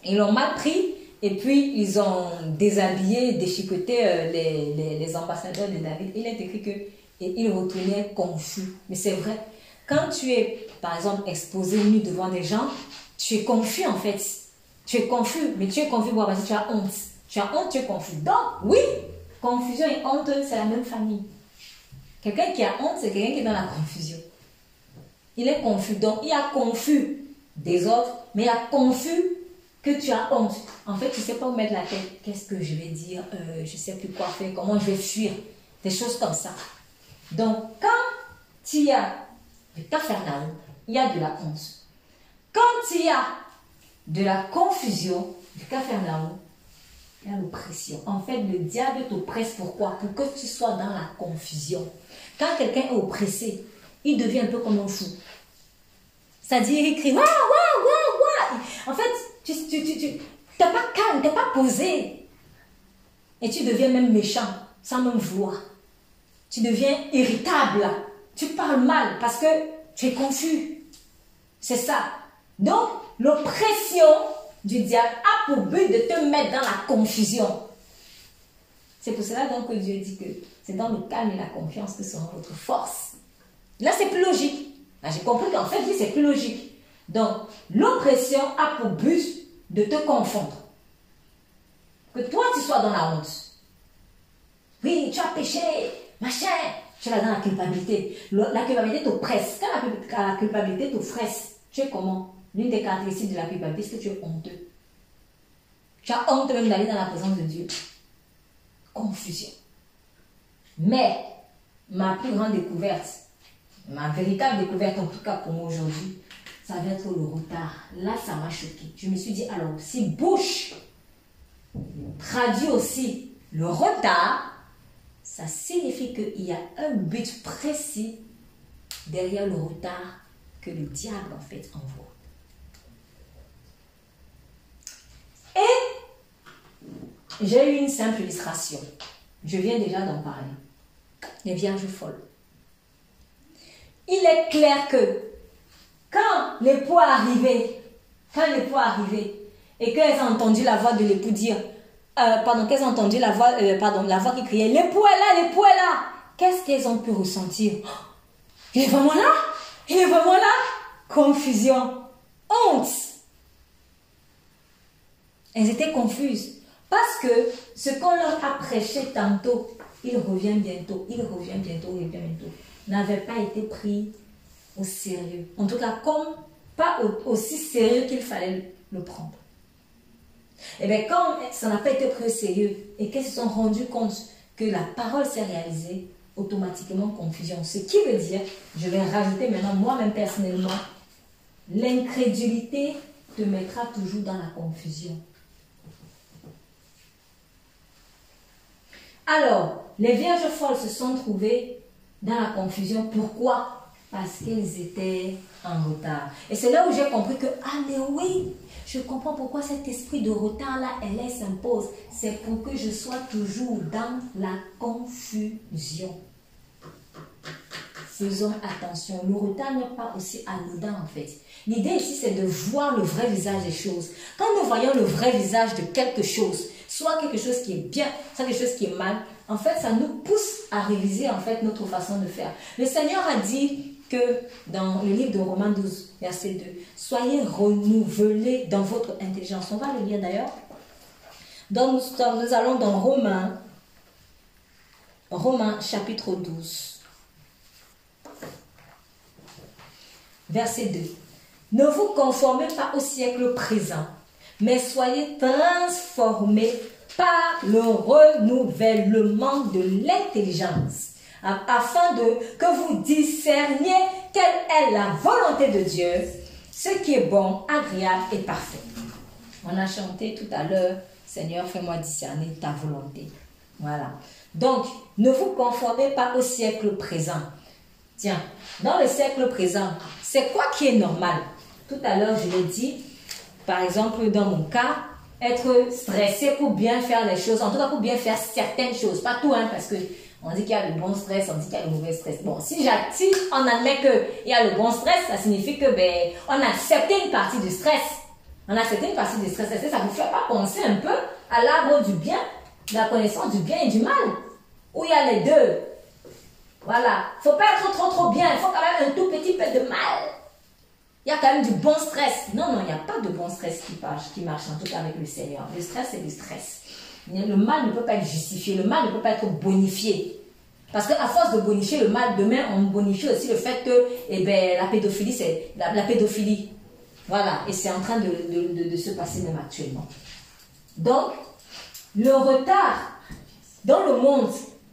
Ils l'ont mal pris, et puis ils ont déshabillé, déchiqueté les ambassadeurs de David. Il est écrit qu'ils retournaient confus. Mais c'est vrai, quand tu es, par exemple, exposé nu devant des gens, tu es confus en fait. Tu es confus, mais tu es confus parce que tu as honte. Tu as honte, tu es confus. Donc, oui, confusion et honte, c'est la même famille. Quelqu'un qui a honte, c'est quelqu'un qui est dans la confusion. Il est confus. Donc, il y a confus des autres, mais il y a confus que tu as honte. En fait, tu ne sais pas où mettre la tête. Qu'est-ce que je vais dire? Je ne sais plus quoi faire. Comment je vais fuir? Des choses comme ça. Donc, quand il y a le Capharnaüm, il y a de la honte. Quand il y a de la confusion, du Capharnaüm, il y a l'oppression. En fait, le diable t'oppresse. Pourquoi? Pour que tu sois dans la confusion. Quand quelqu'un est oppressé, il devient un peu comme un fou. C'est-à-dire, il crie, waouh, waouh, waouh, waouh. En fait, tu n'es pas calme, tu n'es pas posé. Et tu deviens même méchant, sans même vouloir. Tu deviens irritable. Tu parles mal parce que tu es confus. C'est ça. Donc, l'oppression du diable a pour but de te mettre dans la confusion. C'est pour cela donc que Dieu dit que c'est dans le calme et la confiance que sera votre force. Là, c'est plus logique. Là, j'ai compris qu'en fait, c'est plus logique. Donc, l'oppression a pour but de te confondre. Que toi, tu sois dans la honte. Oui, tu as péché, machin. Tu es là dans la culpabilité. La culpabilité t'oppresse. Quand la culpabilité t'oppresse, tu es comment? L'une des caractéristiques de la culpabilité, c'est que tu es honteux. Tu as honte même d'aller dans la présence de Dieu. Confusion. Mais, ma plus grande découverte, ma véritable découverte, en tout cas pour moi aujourd'hui, ça va être le retard. Là, ça m'a choqué. Je me suis dit, alors, si Bush traduit aussi le retard, ça signifie qu'il y a un but précis derrière le retard que le diable, en fait, envoie. Et j'ai eu une simple illustration. Je viens déjà d'en parler. Les vierges folles. Il est clair que quand l'époux est arrivé, et qu'elles ont entendu la voix de l'époux dire, qu'elles ont entendu la voix qui criait, l'époux est là, qu'est-ce qu'elles ont pu ressentir? Oh, il est vraiment là, confusion, honte. Elles étaient confuses parce que ce qu'on leur a prêché tantôt, il revient bientôt, n'avait pas été pris au sérieux. En tout cas, pas aussi sérieux qu'il fallait le prendre. Et bien, quand ça n'a pas été pris au sérieux et qu'elles se sont rendues compte que la parole s'est réalisée, automatiquement confusion. Ce qui veut dire, je vais rajouter maintenant moi-même personnellement, l'incrédulité te mettra toujours dans la confusion. Alors, les vierges folles se sont trouvées dans la confusion. Pourquoi? Parce qu'elles étaient en retard. Et c'est là où j'ai compris que, ah mais oui, je comprends pourquoi cet esprit de retard-là, elle s'impose. C'est pour que je sois toujours dans la confusion. Faisons attention. Le retard n'est pas aussi anodin en fait. L'idée ici, c'est de voir le vrai visage des choses. Quand nous voyons le vrai visage de quelque chose, soit quelque chose qui est bien, soit quelque chose qui est mal, en fait, ça nous pousse à réviser en fait notre façon de faire. Le Seigneur a dit que dans le livre de Romains 12, verset 2, soyez renouvelés dans votre intelligence. On va le lire d'ailleurs. Donc nous allons dans Romains chapitre 12, verset 2. Ne vous conformez pas au siècle présent, mais soyez transformés par le renouvellement de l'intelligence, afin que vous discerniez quelle est la volonté de Dieu, ce qui est bon, agréable et parfait. On a chanté tout à l'heure, Seigneur, fais-moi discerner ta volonté. Voilà. Donc, ne vous conformez pas au siècle présent. Tiens, dans le siècle présent, c'est quoi qui est normal? Tout à l'heure, je l'ai dit, par exemple, dans mon cas, être stressé pour bien faire les choses, en tout cas pour bien faire certaines choses, pas tout, hein, parce que on dit qu'il y a le bon stress, on dit qu'il y a le mauvais stress. Bon, si on admet qu'il y a le bon stress, ça signifie que on a accepté une partie du stress. On a accepté une partie du stress. Est-ce que ça vous fait pas penser un peu à l'arbre du bien, de la connaissance du bien et du mal, où il y a les deux? Voilà. Il ne faut pas être trop bien, il faut quand même un tout petit peu de mal. Il y a quand même du bon stress. Non, il n'y a pas de bon stress qui marche en tout cas avec le Seigneur. Le stress, c'est du stress. Le mal ne peut pas être justifié, le mal ne peut pas être bonifié. Parce qu'à force de bonifier le mal, demain, on bonifie aussi le fait que la pédophilie, c'est la pédophilie. Voilà, et c'est en train de se passer même actuellement. Donc, le retard dans le monde,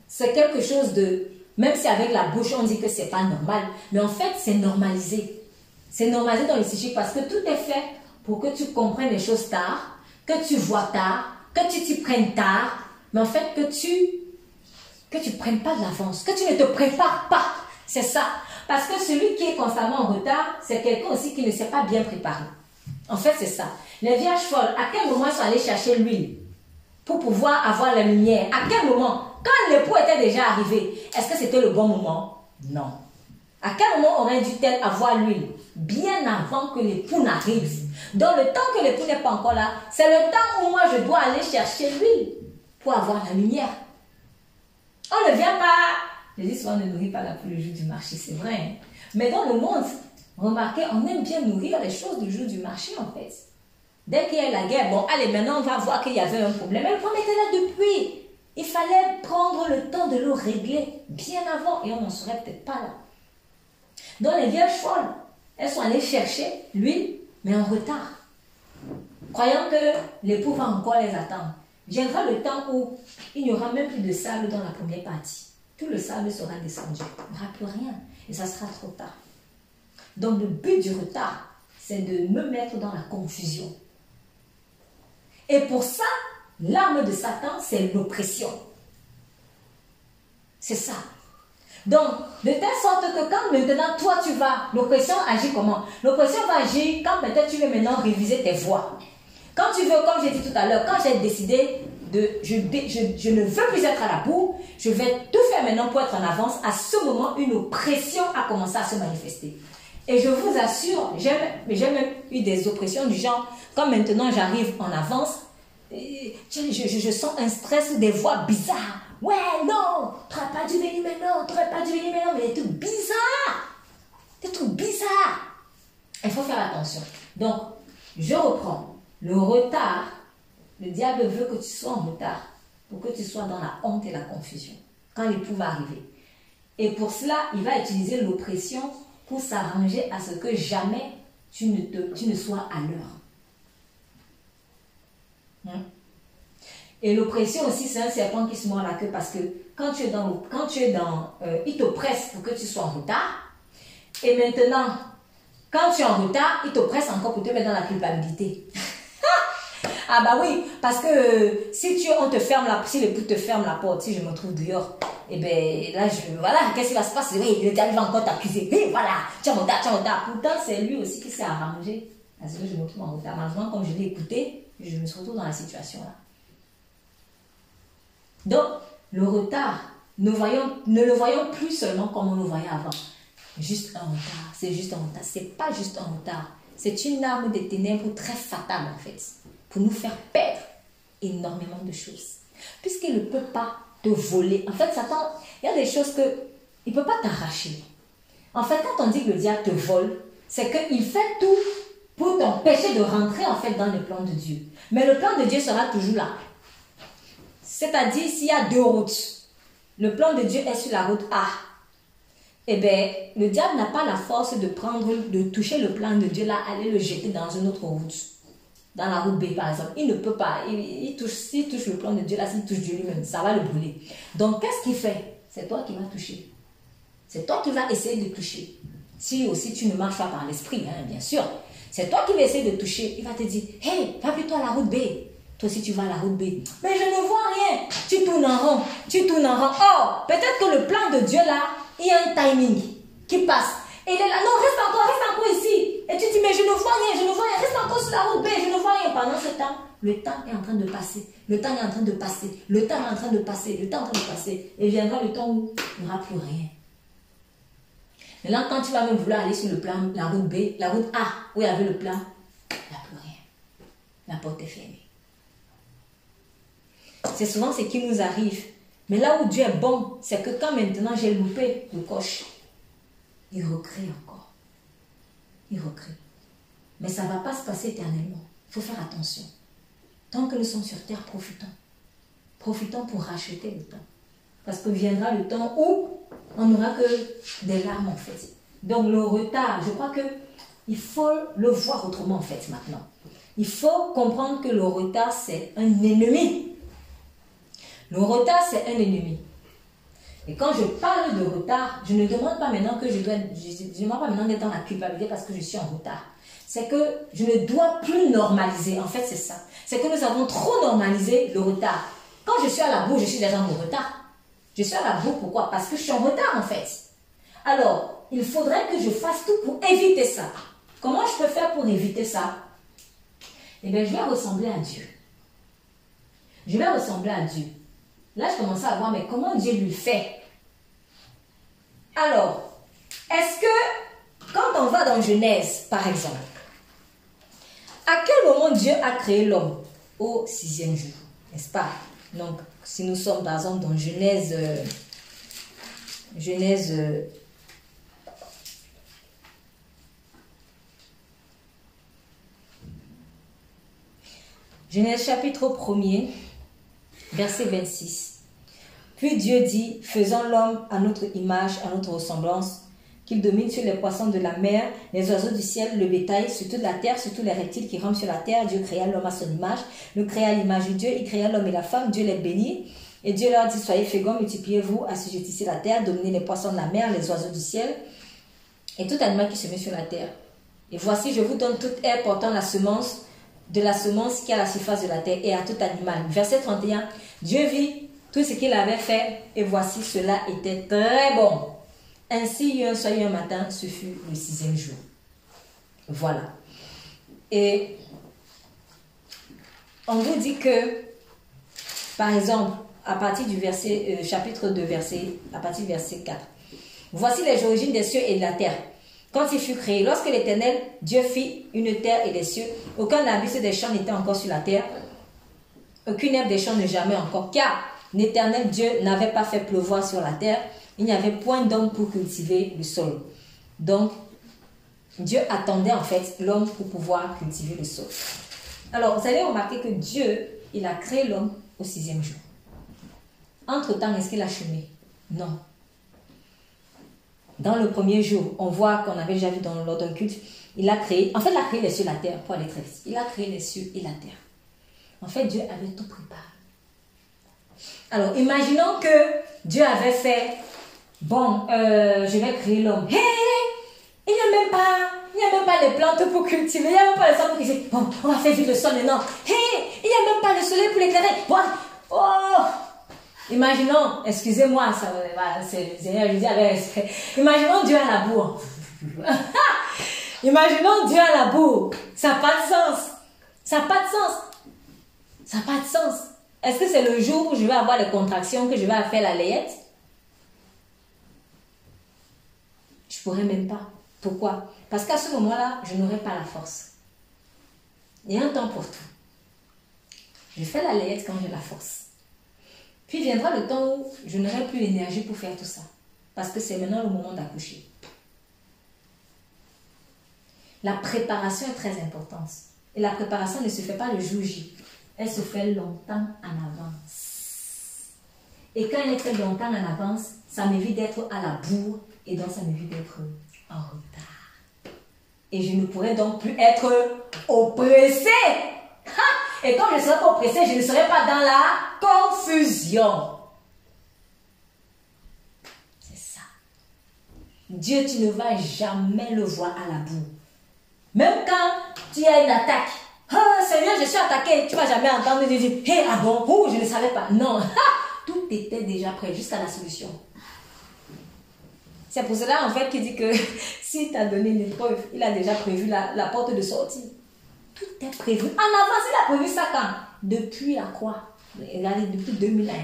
c'est quelque chose de... Même si avec la bouche, on dit que c'est pas normal, mais en fait, c'est normalisé. C'est normalisé dans le psychique parce que tout est fait pour que tu comprennes les choses tard, que tu vois tard, que tu t'y prennes tard, mais en fait que tu prennes pas de l'avance, que tu ne te prépares pas. C'est ça. Parce que celui qui est constamment en retard, c'est quelqu'un aussi qui ne s'est pas bien préparé. En fait, c'est ça. Les vierges folles, à quel moment ils sont allés chercher l'huile pour pouvoir avoir la lumière? À quel moment? Quand l'époux était déjà arrivé, est-ce que c'était le bon moment? Non. À quel moment aurait-elle avoir l'huile? Bien avant que l'époux n'arrive. Dans le temps que l'époux n'est pas encore là, c'est le temps où moi je dois aller chercher l'huile pour avoir la lumière. On ne vient pas, je dis souvent, on ne nourrit pas la poule le jour du marché, c'est vrai. Hein? Mais dans le monde, remarquez, on aime bien nourrir les choses du jour du marché en fait. Dès qu'il y a la guerre, bon, allez, maintenant on va voir qu'il y avait un problème. Mais le problème était là depuis. Il fallait prendre le temps de le régler bien avant et on n'en serait peut-être pas là. Dans les vierges folles, elles sont allées chercher l'huile, mais en retard. Croyant que l'époux va encore les attendre. Viendra le temps où il n'y aura même plus de sable dans la première partie. Tout le sable sera descendu. Il n'y aura plus rien. Et ça sera trop tard. Donc le but du retard, c'est de me mettre dans la confusion. Et pour ça, l'arme de Satan, c'est l'oppression. C'est ça. Donc, de telle sorte que quand maintenant toi tu vas, l'oppression agit comment? L'oppression va agir quand maintenant tu veux maintenant réviser tes voies. Quand tu veux, comme j'ai dit tout à l'heure, quand j'ai décidé je ne veux plus être à la bourre, je vais tout faire maintenant pour être en avance, à ce moment, une oppression a commencé à se manifester. Et je vous assure, j'ai même eu des oppressions du genre, quand maintenant j'arrive en avance, je sens un stress, des voix bizarres. Ouais, non, tu n'aurais pas dû venir maintenant, tu n'aurais pas dû venir maintenant, mais des trucs bizarres. Des trucs bizarres. Il faut faire attention. Donc, je reprends. Le retard, le diable veut que tu sois en retard pour que tu sois dans la honte et la confusion quand l'époux va arriver. Et pour cela, il va utiliser l'oppression pour s'arranger à ce que jamais tu ne sois à l'heure. Et l'oppression aussi, c'est un serpent qui se mord la queue parce que quand tu es dans, il te presse pour que tu sois en retard. Et maintenant, quand tu es en retard, il te presse encore pour te mettre dans la culpabilité. Ah bah oui, parce que si l'époux te ferme la porte, si je me trouve dehors, et bien là, voilà, qu'est-ce qui va se passer? Oui, le diable va encore t'accuser. Oui, voilà, tu es en retard. Pourtant, c'est lui aussi qui s'est arrangé à ce que je me trouve en retard. Maintenant, comme je l'ai écouté, je me retrouve dans la situation là. Donc, le retard, ne le voyons plus seulement comme on le voyait avant. Juste un retard, c'est juste un retard. C'est pas juste un retard. C'est une arme des ténèbres très fatale en fait. Pour nous faire perdre énormément de choses. Puisqu'il ne peut pas te voler. En fait, Satan, il y a des choses qu'il ne peut pas t'arracher. En fait, quand on dit que le diable te vole, c'est qu'il fait tout pour t'empêcher de rentrer en fait dans le plan de Dieu. Mais le plan de Dieu sera toujours là. C'est-à-dire, s'il y a deux routes, le plan de Dieu est sur la route A. Eh bien, le diable n'a pas la force de toucher le plan de Dieu là, aller le jeter dans une autre route. Dans la route B, par exemple. Il ne peut pas. S'il touche le plan de Dieu là, s'il touche Dieu lui-même, ça va le brûler. Donc, qu'est-ce qu'il fait? C'est toi qui vas toucher. C'est toi qui vas essayer de toucher. Si aussi tu ne marches pas par l'esprit, hein, bien sûr. C'est toi qui vas essayer de toucher. Il va te dire, hey, va plutôt à la route B. Toi aussi, tu vas à la route B. Mais je ne vois rien. Tu tournes en rond. Tu tournes en rond. Oh, peut-être que le plan de Dieu là, il y a un timing qui passe. Et il est là, non, reste encore ici. Et tu dis, mais je ne vois rien, reste encore sur la route B, je ne vois rien. Pendant ce temps, le temps est en train de passer. Le temps est en train de passer. Le temps est en train de passer. Le temps est en train de passer. Et viendra le temps où il n'y aura plus rien. Maintenant, quand tu vas même vouloir aller sur le plan, la route B, la route A, où il y avait le plan, il n'y a plus rien. La porte est fermée. C'est souvent ce qui nous arrive. Mais là où Dieu est bon, c'est que quand maintenant j'ai loupé le coche, il recrée encore. Il recrée. Mais ça ne va pas se passer éternellement. Il faut faire attention. Tant que nous sommes sur terre, profitons. Profitons pour racheter le temps. Parce que viendra le temps où on n'aura que des larmes en fait. Donc le retard, je crois qu'il faut le voir autrement en fait maintenant. Il faut comprendre que le retard c'est un ennemi. Le retard c'est un ennemi. Et quand je parle de retard, je ne demande pas maintenant que je ne demande pas maintenant d'être dans la culpabilité parce que je suis en retard. C'est que je ne dois plus normaliser. En fait, c'est ça. C'est que nous avons trop normalisé le retard. Quand je suis à la bourre, je suis déjà en retard. Je suis à la bourre, pourquoi? Parce que je suis en retard, en fait. Alors, il faudrait que je fasse tout pour éviter ça. Comment je peux faire pour éviter ça? Eh bien, je vais ressembler à Dieu. Je vais ressembler à Dieu. Là, je commence à voir, mais comment Dieu lui fait? Alors, est-ce que, quand on va dans Genèse, par exemple, à quel moment Dieu a créé l'homme? Au 6e jour, n'est-ce pas? Donc, si nous sommes, par exemple, dans Genèse 1er, chapitre 1er, verset 26. Puis Dieu dit, faisons l'homme à notre image, à notre ressemblance, qu'il domine sur les poissons de la mer, les oiseaux du ciel, le bétail, sur toute la terre, sur tous les reptiles qui rampent sur la terre. Dieu créa l'homme à son image, le créa à l'image de Dieu, il créa l'homme et la femme, Dieu les bénit. Et Dieu leur dit, soyez féconds, multipliez-vous, assujettissez la terre, dominez les poissons de la mer, les oiseaux du ciel, et tout animal qui se met sur la terre. Et voici, je vous donne toute herbe portant la semence, de la semence qui est à la surface de la terre, et à tout animal. Verset 31, Dieu vit tout ce qu'il avait fait, et voici, cela était très bon. Ainsi, il y a eu un soir et un matin, ce fut le 6e jour. Voilà. Et on vous dit que, par exemple, à partir du verset, chapitre 2, à partir du verset 4. Voici les origines des cieux et de la terre. Quand il fut créé, lorsque l'Éternel, Dieu fit une terre et des cieux, aucun arbuste des champs n'était encore sur la terre, aucune herbe des champs ne jamais encore, car l'Éternel Dieu n'avait pas fait pleuvoir sur la terre, il n'y avait point d'homme pour cultiver le sol. Donc, Dieu attendait en fait l'homme pour pouvoir cultiver le sol. Alors, vous allez remarquer que Dieu, il a créé l'homme au 6e jour. Entre-temps, est-ce qu'il a chômé? Non. Dans le premier jour, on voit qu'on avait déjà vu lors d'un culte, il a créé les cieux et la terre, pour aller très vite. Il a créé les cieux et la terre. En fait, Dieu avait tout préparé. Alors, imaginons que Dieu avait fait, bon, je vais créer l'homme. Hé, il n'y a même pas les plantes pour cultiver, il n'y a même pas les arbres pour cultiver. Bon, on va faire vivre le sol maintenant. Hé, il n'y a même pas le soleil pour l'éclairer. Bon, oh, imaginons, excusez-moi, c'est le Seigneur, je dis avec respect. Imaginons Dieu à la bourre. Imaginons Dieu à la bourre. Ça n'a pas de sens. Ça n'a pas de sens. Ça n'a pas de sens. Est-ce que c'est le jour où je vais avoir les contractions, que je vais faire la layette? Je ne pourrais même pas. Pourquoi? Parce qu'à ce moment-là, je n'aurai pas la force. Il y a un temps pour tout. Je fais la layette quand j'ai la force. Puis viendra le temps où je n'aurai plus l'énergie pour faire tout ça. Parce que c'est maintenant le moment d'accoucher. La préparation est très importante. Et la préparation ne se fait pas le jour J. Elle se fait longtemps en avance. Et quand elle est fait longtemps en avance, ça m'évite d'être à la bourre et donc ça m'évite d'être en retard. Et je ne pourrais donc plus être oppressée. Et comme je ne serai pas oppressée, je ne serai pas dans la confusion. C'est ça. Dieu, tu ne vas jamais le voir à la boue. Même quand tu as une attaque. Ah, Seigneur, je suis attaqué. Tu ne vas jamais entendre Dieu dire, hé, ah bon, oh, je ne savais pas. Non, tout était déjà prêt jusqu'à la solution. C'est pour cela, en fait, qu'il dit que s'il t'a donné une épreuve, il a déjà prévu la porte de sortie. Tout est prévu. En avance, il a prévu ça quand? Depuis la quoi? Regardez, depuis 2001.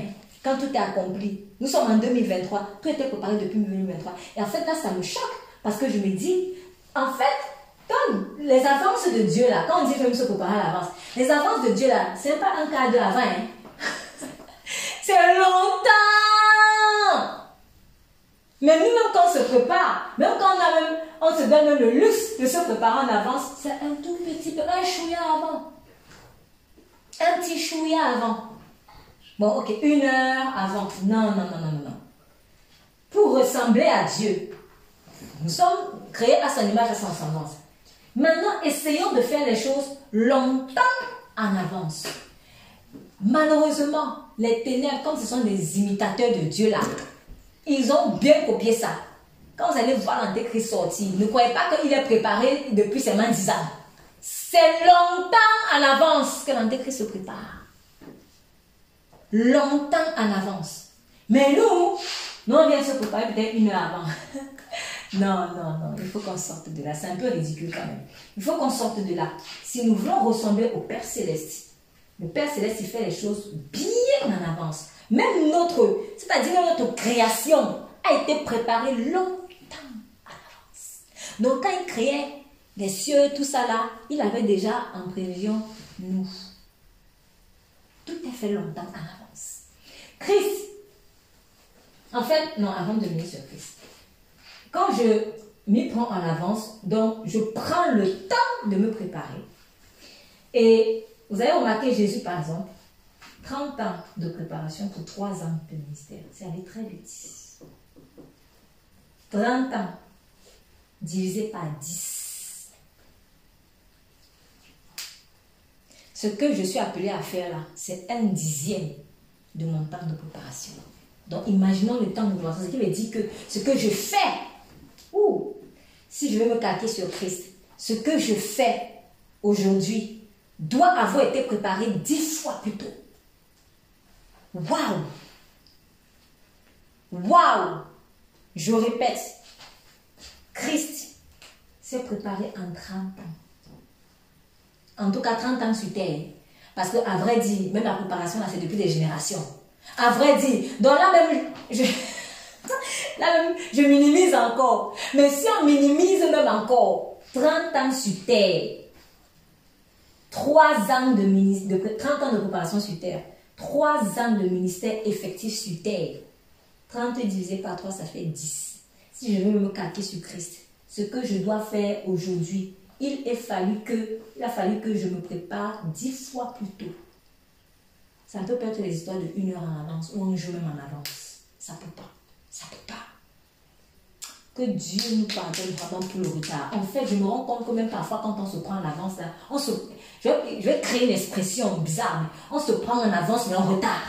Quand tout est accompli. Nous sommes en 2023. Tout était préparé depuis 2023. Et en fait, là, ça me choque. Parce que je me dis, en fait, comme les avances de Dieu, là, quand on dit qu'il faut se préparer à l'avance, les avances de Dieu, là, ce n'est pas un quart d'heure avant. Hein. C'est longtemps. Mais nous-mêmes, quand on se prépare, même quand on se donne même le luxe de se préparer en avance, c'est un tout petit peu, un chouïa avant. Un petit chouïa avant. Bon, ok, 1 heure avant. Non. Pour ressembler à Dieu, nous sommes créés à son image, à son semblance. Maintenant, essayons de faire les choses longtemps en avance. Malheureusement, les ténèbres, comme ce sont des imitateurs de Dieu là, ils ont bien copié ça. Quand vous allez voir l'Antéchrist sortir, ne croyez pas qu'il est préparé depuis seulement 10 ans. C'est longtemps en avance que l'Antéchrist se prépare. Longtemps en avance. Mais nous on vient se préparer peut-être 1 heure avant. Non, il faut qu'on sorte de là. C'est un peu ridicule quand même. Il faut qu'on sorte de là. Si nous voulons ressembler au Père Céleste, le Père Céleste, il fait les choses bien en avance. Même notre création a été préparée longtemps à l'avance. Donc quand il créait les cieux, tout ça là, il avait déjà en prévision nous. Tout est fait longtemps en avance. Christ, en fait, non, avant de venir sur Christ, quand je m'y prends en avance, donc je prends le temps de me préparer. Et vous avez remarqué Jésus par exemple, 30 ans de préparation pour 3 ans de ministère. C'est allé très vite. 30 ans divisé par 10. Ce que je suis appelée à faire là, c'est 1/10 de mon temps de préparation. Donc imaginons le temps de préparation. Ce qui veut dire que ce que je fais, ou si je veux me calquer sur Christ, ce que je fais aujourd'hui doit avoir été préparé 10 fois plus tôt. Waouh! Waouh! Je répète, Christ s'est préparé en 30 ans. En tout cas, 30 ans sur terre. Parce qu'à vrai dire, même la préparation, là, c'est depuis des générations. À vrai dire, donc là même, je minimise encore. Mais si on minimise même encore, 30 ans sur terre, 3 ans de 30 ans de préparation sur terre, 3 ans de ministère effectif sur terre, 30 divisé par 3, ça fait 10. Si je veux me calquer sur Christ, ce que je dois faire aujourd'hui, il a fallu que je me prépare 10 fois plus tôt. Ça peut être les histoires de 1 heure en avance ou un jour même en avance. Ça peut pas. Ça peut pas. Que Dieu nous pardonne vraiment pour le retard. En fait, je me rends compte que même parfois, quand on se prend en avance, là, je vais créer une expression bizarre, mais on se prend en avance, mais en retard.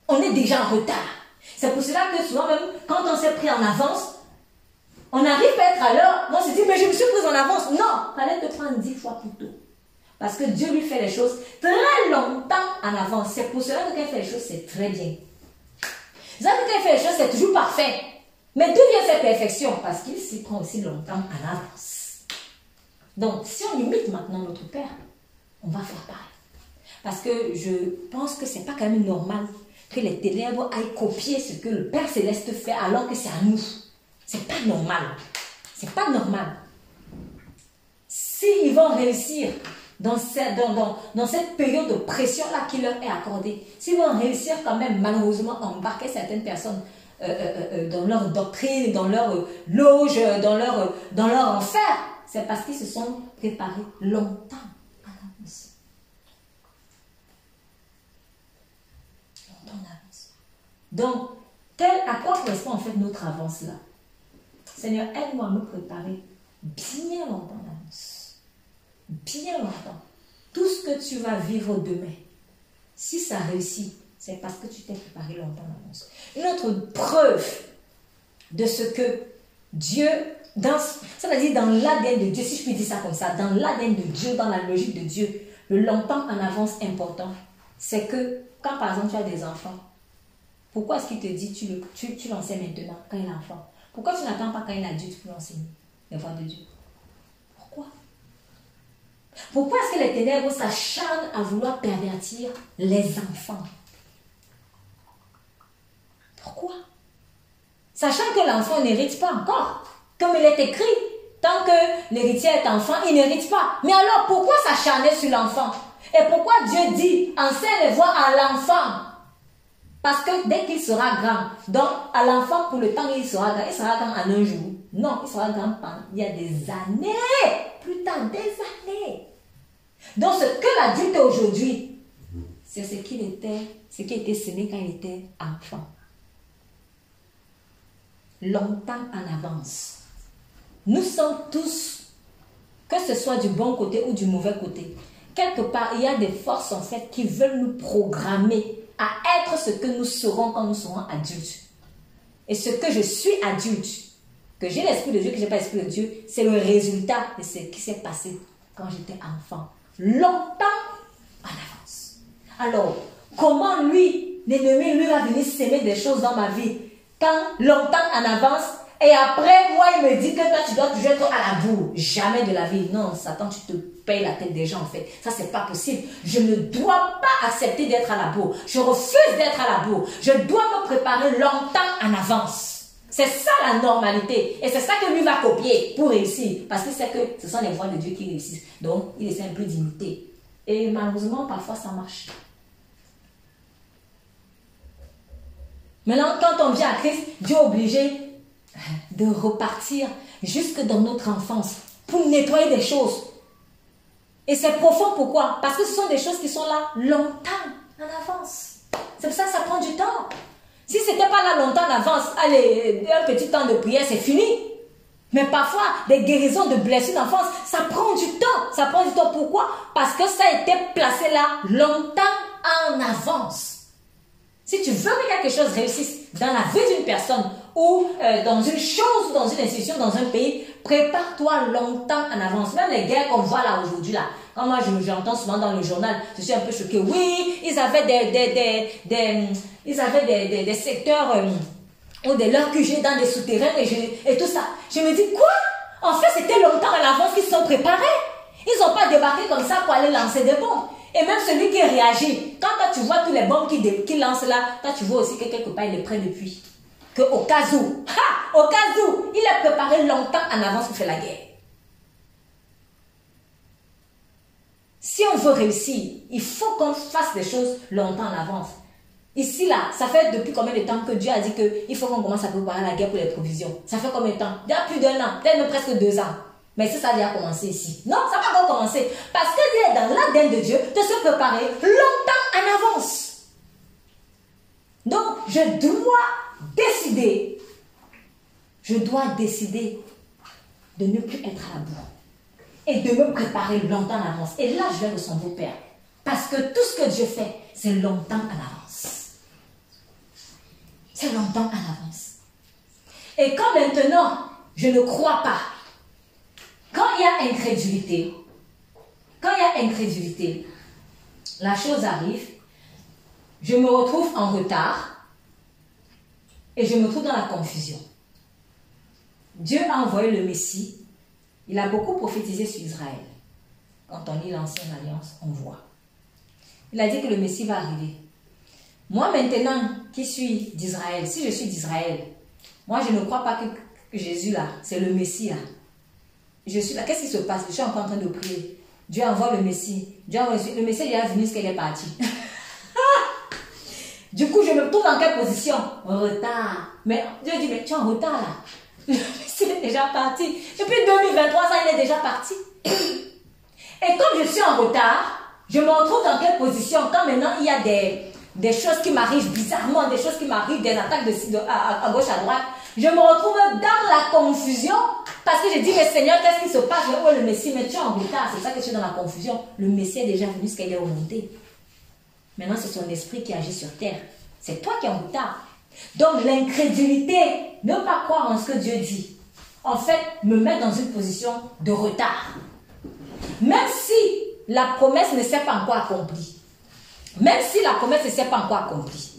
On est déjà en retard. C'est pour cela que souvent, même quand on s'est pris en avance, on arrive à être à l'heure, on se dit, mais je me suis prise en avance. Non, il fallait te prendre 10 fois plus tôt. Parce que Dieu lui fait les choses très longtemps en avance. C'est pour cela que quand il fait les choses, c'est très bien. Vous savez que quand il fait les choses, c'est toujours parfait. Mais d'où vient cette perfection? Parce qu'il s'y prend aussi longtemps en avance. Donc, si on imite maintenant notre Père, on va faire pareil. Parce que je pense que c'est pas quand même normal que les ténèbres aillent copier ce que le Père Céleste fait alors que c'est à nous. C'est pas normal. C'est pas normal. S'ils vont réussir dans cette période de pression-là qui leur est accordée, s'ils vont réussir quand même, malheureusement, à embarquer certaines personnes dans leur doctrine, dans leur loge, dans leur enfer. C'est parce qu'ils se sont préparés longtemps à l'avance. Longtemps en avance. Donc, à quoi correspond en fait notre avance là? Seigneur, aide-moi à me préparer bien longtemps en avance. Bien longtemps. Tout ce que tu vas vivre demain, si ça réussit, c'est parce que tu t'es préparé longtemps en avance. Une autre preuve de ce que Dieu, c'est-à-dire dans l'ADN de Dieu, si je puis dire ça comme ça, dans l'ADN de Dieu, dans la logique de Dieu, le longtemps en avance important, c'est que quand par exemple tu as des enfants, pourquoi est-ce qu'il te dit tu l'enseignes maintenant quand il est enfant? Pourquoi tu n'attends pas quand il est adulte pour l'enseigner, les voies de Dieu? Pourquoi? Pourquoi est-ce que les ténèbres s'acharnent à vouloir pervertir les enfants? Pourquoi? Sachant que l'enfant n'hérite pas encore. Comme il est écrit, tant que l'héritier est enfant, il n'hérite pas. Mais alors, pourquoi s'acharner sur l'enfant? Et pourquoi Dieu dit, enseigne les voies à l'enfant? Parce que dès qu'il sera grand, donc à l'enfant, pour le temps il sera grand en un jour. Non, il sera grand pendant, il y a des années. Plus tard, des années. Donc ce que l'adulte est aujourd'hui, c'est ce qui était semé quand il était enfant. Longtemps en avance. Nous sommes tous, que ce soit du bon côté ou du mauvais côté, quelque part, il y a des forces en fait qui veulent nous programmer à être ce que nous serons quand nous serons adultes. Et ce que je suis adulte, que j'ai l'esprit de Dieu, que je n'ai pas l'esprit de Dieu, c'est le résultat de ce qui s'est passé quand j'étais enfant. Longtemps en avance. Alors, comment lui, l'ennemi, lui va venir s'aimer des choses dans ma vie quand longtemps en avance, et après, moi, il me dit que toi, tu dois toujours être à la bourre. Jamais de la vie. Non, Satan, tu te payes la tête des gens, en fait. Ça, c'est pas possible. Je ne dois pas accepter d'être à la bourre. Je refuse d'être à la bourre. Je dois me préparer longtemps en avance. C'est ça la normalité. Et c'est ça que lui va copier pour réussir. Parce qu'il sait que ce sont les voies de Dieu qui réussissent. Donc, il essaie un peu d'imiter. Et malheureusement, parfois, ça marche. Maintenant, quand on vient à Christ, Dieu est obligé de repartir jusque dans notre enfance pour nettoyer des choses. Et c'est profond, pourquoi? Parce que ce sont des choses qui sont là longtemps en avance. C'est pour ça que ça prend du temps. Si ce n'était pas là longtemps en avance, allez, un petit temps de prière, c'est fini. Mais parfois, des guérisons de blessures d'enfance, ça prend du temps. Ça prend du temps, pourquoi? Parce que ça a été placé là longtemps en avance. Si tu veux que quelque chose réussisse dans la vie d'une personne ou dans une chose, dans une institution, dans un pays, prépare-toi longtemps en avance. Même les guerres qu'on voit là aujourd'hui, là, quand moi j'entends souvent dans le journal, je suis un peu choquée. Oui, ils avaient des secteurs ou de leurs QG dans des souterrains et tout ça. Je me dis quoi? En fait, c'était longtemps en avance qu'ils se sont préparés. Ils n'ont pas débarqué comme ça pour aller lancer des bombes. Et même celui qui réagit, quand toi, tu vois tous les bombes qui lancent là, toi tu vois aussi que quelque part il est prêt depuis. Que au cas où, il est préparé longtemps en avance pour faire la guerre. Si on veut réussir, il faut qu'on fasse des choses longtemps en avance. Ici là, ça fait depuis combien de temps que Dieu a dit qu'il faut qu'on commence à préparer la guerre pour les provisions? Ça fait combien de temps? Il y a plus d'1 an, peut-être même presque 2 ans. Mais ça a déjà commencé ici. Non, ça va pas commencer. Parce que Dieu est dans l'ADN de Dieu de se préparer longtemps en avance. Donc, je dois décider de ne plus être à la bourre. Et de me préparer longtemps en avance. Et là, je vais ressembler au Père. Parce que tout ce que Dieu fait, c'est longtemps en avance. C'est longtemps en avance. Et quand maintenant, je ne crois pas, quand il y a incrédulité, la chose arrive, je me retrouve en retard et je me trouve dans la confusion. Dieu a envoyé le Messie, il a beaucoup prophétisé sur Israël. Quand on lit l'Ancienne Alliance, on voit. Il a dit que le Messie va arriver. Moi maintenant, qui suis d'Israël, si je suis d'Israël, moi je ne crois pas que Jésus là, c'est le Messie là. Je suis là, qu'est-ce qui se passe? Je suis encore en train de prier. Dieu envoie le Messie. Le Messie il est venu, ce qu'elle est partie. Du coup, je me trouve dans quelle position? En retard. Mais Dieu dit, mais tu es en retard là. C'est déjà parti. Depuis 2023, ça, il est déjà parti. Et comme je suis en retard, je me retrouve dans quelle position? Quand maintenant, il y a des choses qui m'arrivent bizarrement, des choses qui m'arrivent, des attaques à gauche, à droite, je me retrouve dans la confusion parce que je dis, mais Seigneur, qu'est-ce qui se passe? Oh, le Messie, mais tu es en retard. C'est ça que je suis dans la confusion. Le Messie est déjà venu jusqu'à il est remonté. Maintenant, c'est son esprit qui agit sur terre. C'est toi qui es en retard. Donc, l'incrédulité, ne pas croire en ce que Dieu dit, en fait, me met dans une position de retard. Même si la promesse ne s'est pas encore accomplie. Même si la promesse ne s'est pas encore accomplie.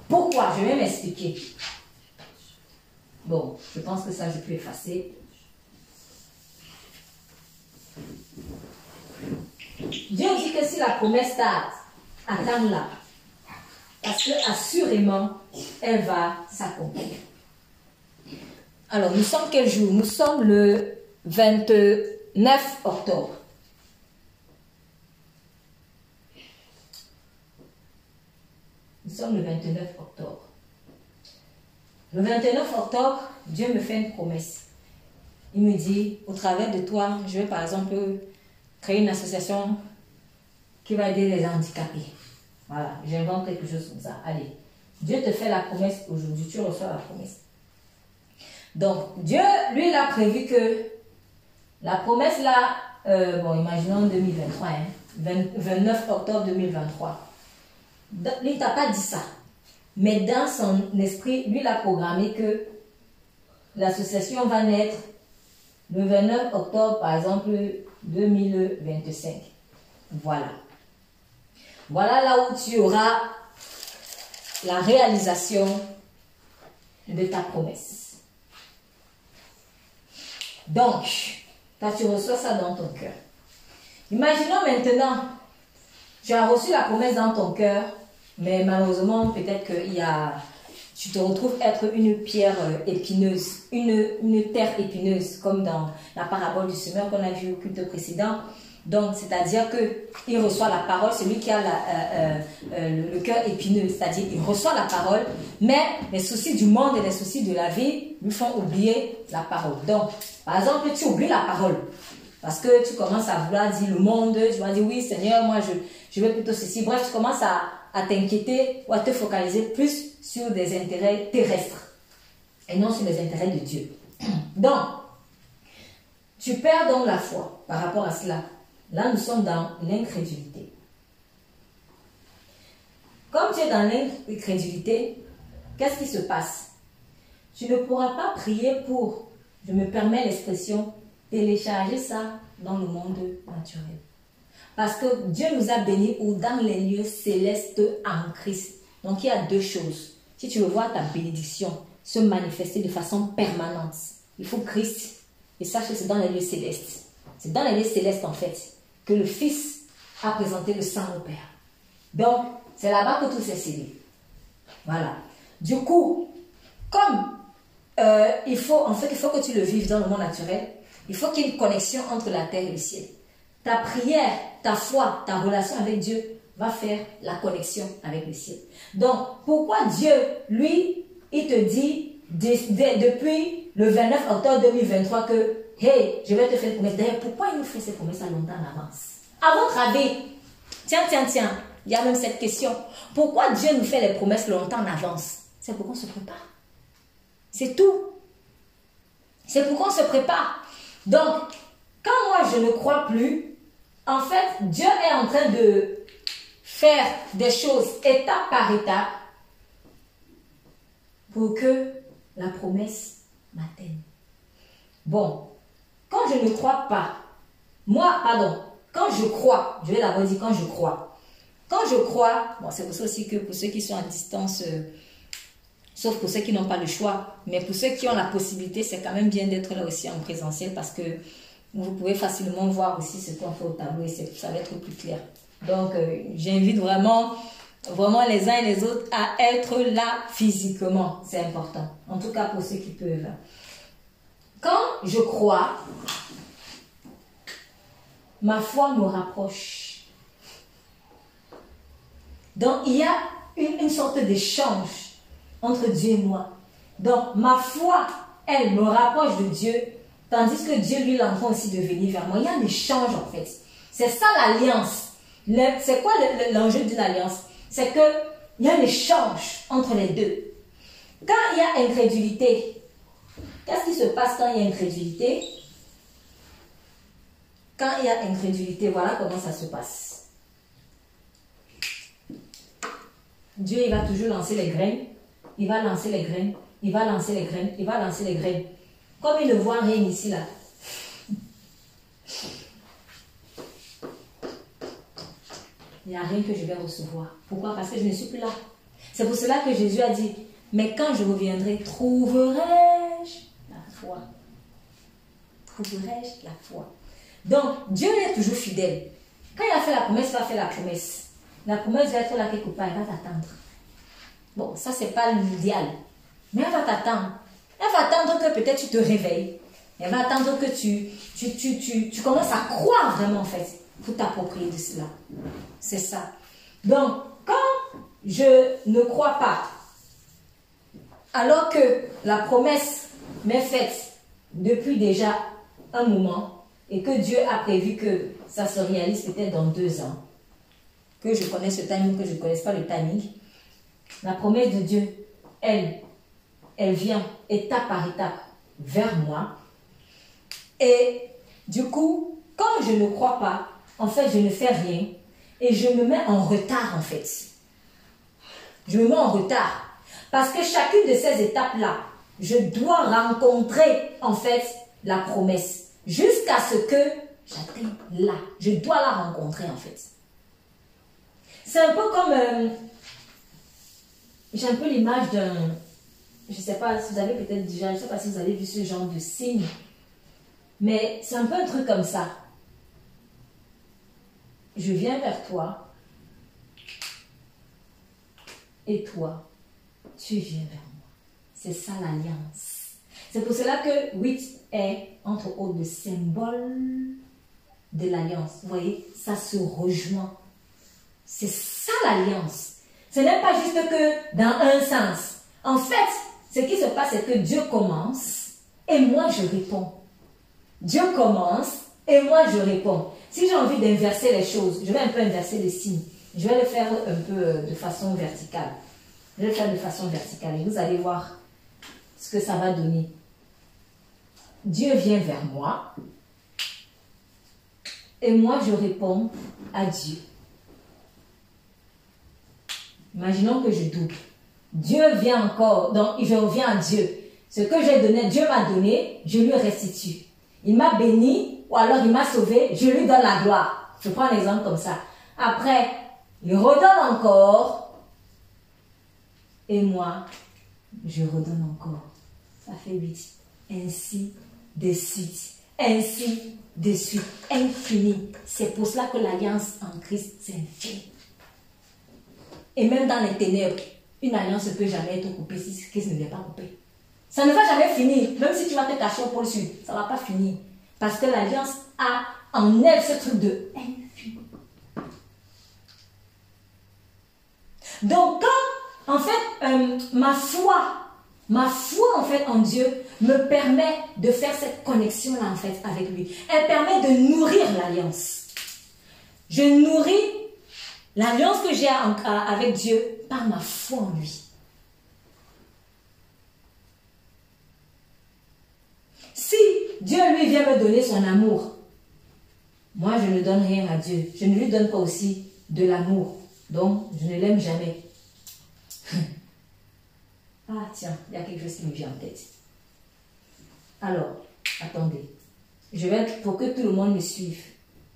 Pourquoi? Je vais m'expliquer. Bon, je pense que ça, je peux effacer. Dieu dit que si la promesse tarde, attends-la. Parce que assurément, elle va s'accomplir. Alors, nous sommes quel jour? Nous sommes le 29 octobre. Nous sommes le 29 octobre. Le 29 octobre, Dieu me fait une promesse. Il me dit, au travers de toi, je vais par exemple créer une association qui va aider les handicapés. Voilà, j'invente quelque chose comme ça. Allez, Dieu te fait la promesse aujourd'hui, tu reçois la promesse. Donc, Dieu, lui, il a prévu que la promesse là, bon, imaginons 2023, 29 octobre 2023. Lui, il t'a pas dit ça. Mais dans son esprit, lui, il a programmé que l'association va naître le 29 octobre, par exemple, 2025. Voilà. Voilà là où tu auras la réalisation de ta promesse. Donc, quand tu reçois ça dans ton cœur. Imaginons maintenant, tu as reçu la promesse dans ton cœur, mais malheureusement, peut-être que tu te retrouves être une pierre épineuse, une terre épineuse, comme dans la parabole du semeur qu'on a vu au culte précédent. Donc, c'est-à-dire qu'il reçoit la parole, celui qui a le cœur épineux, c'est-à-dire il reçoit la parole, mais les soucis du monde et les soucis de la vie lui font oublier la parole. Donc, par exemple, tu oublies la parole, parce que tu commences à vouloir dire le monde, tu vas dire oui Seigneur, moi je veux plutôt ceci. Bref, tu commences à t'inquiéter ou à te focaliser plus sur des intérêts terrestres et non sur les intérêts de Dieu. Donc, tu perds donc la foi par rapport à cela. Là, nous sommes dans l'incrédulité. Comme tu es dans l'incrédulité, qu'est-ce qui se passe? Tu ne pourras pas prier pour, je me permets l'expression, télécharger ça dans le monde naturel. Parce que Dieu nous a bénis ou dans les lieux célestes en Christ. Donc, il y a deux choses. Si tu veux voir ta bénédiction se manifester de façon permanente, il faut Christ. Et sache que c'est dans les lieux célestes. C'est dans les lieux célestes, en fait, que le Fils a présenté le sang au Père. Donc, c'est là-bas que tout s'est scellé. Voilà. Du coup, comme il faut que tu le vives dans le monde naturel, il faut qu'il y ait une connexion entre la terre et le ciel. Ta prière, ta foi, ta relation avec Dieu va faire la connexion avec le ciel. Donc, pourquoi Dieu, lui, il te dit depuis le 29 octobre 2023 que hey, je vais te faire une promesse. D'ailleurs, pourquoi il nous fait ces promesses à longtemps en avance? À votre avis, tiens, il y a même cette question. Pourquoi Dieu nous fait les promesses longtemps en avance? C'est pour qu'on se prépare. C'est tout. C'est pour qu'on se prépare. Donc, quand moi je ne crois plus, en fait, Dieu est en train de faire des choses étape par étape pour que la promesse m'atteigne. Bon, quand je ne crois pas, quand je crois, je vais d'abord dire quand je crois. Quand je crois, bon, c'est pour ça aussi que pour ceux qui sont à distance, sauf pour ceux qui n'ont pas le choix, mais pour ceux qui ont la possibilité, c'est quand même bien d'être là aussi en présentiel parce que vous pouvez facilement voir aussi ce qu'on fait au tableau et ça va être plus clair. Donc, j'invite vraiment les uns et les autres à être là physiquement. C'est important. En tout cas, pour ceux qui peuvent. Quand je crois, ma foi me rapproche. Donc, il y a une sorte d'échange entre Dieu et moi. Donc, ma foi, elle me rapproche de Dieu, tandis que Dieu, lui, l'entend aussi de venir vers moi. Il y a un échange, en fait. C'est ça l'alliance. C'est quoi l'enjeu d'une alliance? C'est qu'il y a un échange entre les deux. Quand il y a incrédulité, qu'est-ce qui se passe quand il y a incrédulité? Quand il y a incrédulité, voilà comment ça se passe. Dieu, il va toujours lancer les graines. Il va lancer les graines. Il va lancer les graines. Il va lancer les graines. Comme il ne voit rien ici, là. Il n'y a rien que je vais recevoir. Pourquoi? Parce que je ne suis plus là. C'est pour cela que Jésus a dit, mais quand je reviendrai, trouverai-je la foi? Trouverai-je la foi? Donc, Dieu est toujours fidèle. Quand il a fait la promesse, il va faire la promesse. La promesse va être là quelque part, elle va t'attendre. Bon, ça, c'est pas l'idéal. Mais elle va t'attendre. Elle va attendre que peut-être tu te réveilles. Elle va attendre que tu commences à croire vraiment, en fait, pour t'approprier de cela. C'est ça. Donc, quand je ne crois pas, alors que la promesse m'est faite depuis déjà un moment, et que Dieu a prévu que ça se réalise peut-être dans 2 ans, que je connaisse le timing, que je ne connaisse pas le timing, la promesse de Dieu, elle vient étape par étape vers moi. Et du coup, quand je ne crois pas, en fait, je ne fais rien et je me mets en retard, en fait. Je me mets en retard. Parce que chacune de ces étapes-là, je dois rencontrer, en fait, la promesse. Jusqu'à ce que j'atteigne là. Je dois la rencontrer, en fait. C'est un peu comme... j'ai un peu l'image d'un... Je ne sais pas si vous avez peut-être déjà... Je ne sais pas si vous avez vu ce genre de signe. Mais c'est un peu un truc comme ça. Je viens vers toi. Et toi, tu viens vers moi. C'est ça l'alliance. C'est pour cela que 8 est, entre autres, le symbole de l'alliance. Vous voyez, ça se rejoint. C'est ça l'alliance. Ce n'est pas juste que dans un sens. En fait, ce qui se passe, c'est que Dieu commence et moi je réponds. Dieu commence et moi je réponds. Si j'ai envie d'inverser les choses, je vais un peu inverser les signes. Je vais le faire un peu de façon verticale. Je vais le faire de façon verticale et vous allez voir ce que ça va donner. Dieu vient vers moi et moi je réponds à Dieu. Imaginons que je double. Dieu vient encore, donc je reviens à Dieu. Ce que j'ai donné, Dieu m'a donné, je lui restitue. Il m'a béni, ou alors il m'a sauvé, je lui donne la gloire. Je prends un exemple comme ça. Après, il redonne encore, et moi, je redonne encore. Ça fait 8. Ainsi de suite. Ainsi de suite. Infini. C'est pour cela que l'alliance en Christ, c'est infini. Et même dans les ténèbres, une alliance ne peut jamais être coupée si Christ ne l'est pas coupé. Ça ne va jamais finir. Même si tu vas te cacher au pôle sud, ça ne va pas finir. Parce que l'alliance a en elle ce truc de infini. Donc quand, en fait, ma foi en fait en Dieu me permet de faire cette connexion-là en fait avec lui. Elle permet de nourrir l'alliance. Je nourris l'alliance que j'ai avec Dieu par ma foi en lui. Si Dieu lui vient me donner son amour, moi je ne donne rien à Dieu. Je ne lui donne pas aussi de l'amour. Donc je ne l'aime jamais. Ah tiens, il y a quelque chose qui me vient en tête. Alors, attendez. Je vais, pour que tout le monde me suive,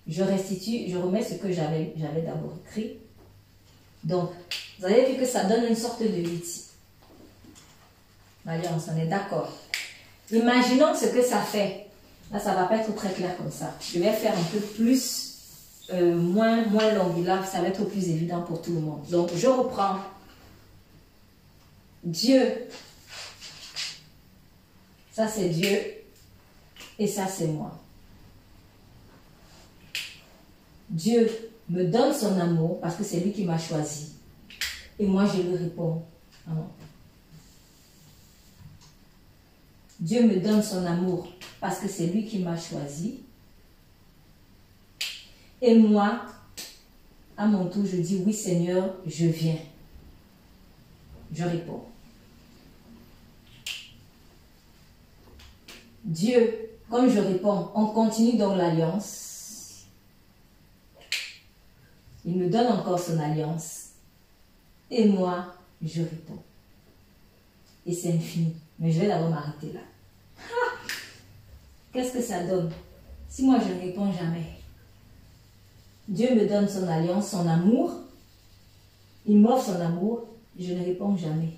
je restitue, je remets ce que j'avais d'abord écrit. Donc, vous avez vu que ça donne une sorte de 8. Allez, on s'en est d'accord. Imaginons ce que ça fait. Là, ça ne va pas être très clair comme ça. Je vais faire un peu plus, moins long. Là, ça va être plus évident pour tout le monde. Donc, je reprends. Dieu. Ça, c'est Dieu. Et ça, c'est moi. Dieu me donne son amour parce que c'est lui qui m'a choisi. Et moi, je lui réponds, non. Dieu me donne son amour parce que c'est lui qui m'a choisi. Et moi, à mon tour, je dis, oui Seigneur, je viens. Je réponds. Dieu, comme je réponds, on continue dans l'alliance. Il me donne encore son alliance. Et moi, je réponds. Et c'est infini. Mais je vais d'abord m'arrêter là. Qu'est-ce que ça donne si moi je ne réponds jamais? Dieu me donne son alliance, son amour. Il m'offre son amour. Je ne réponds jamais.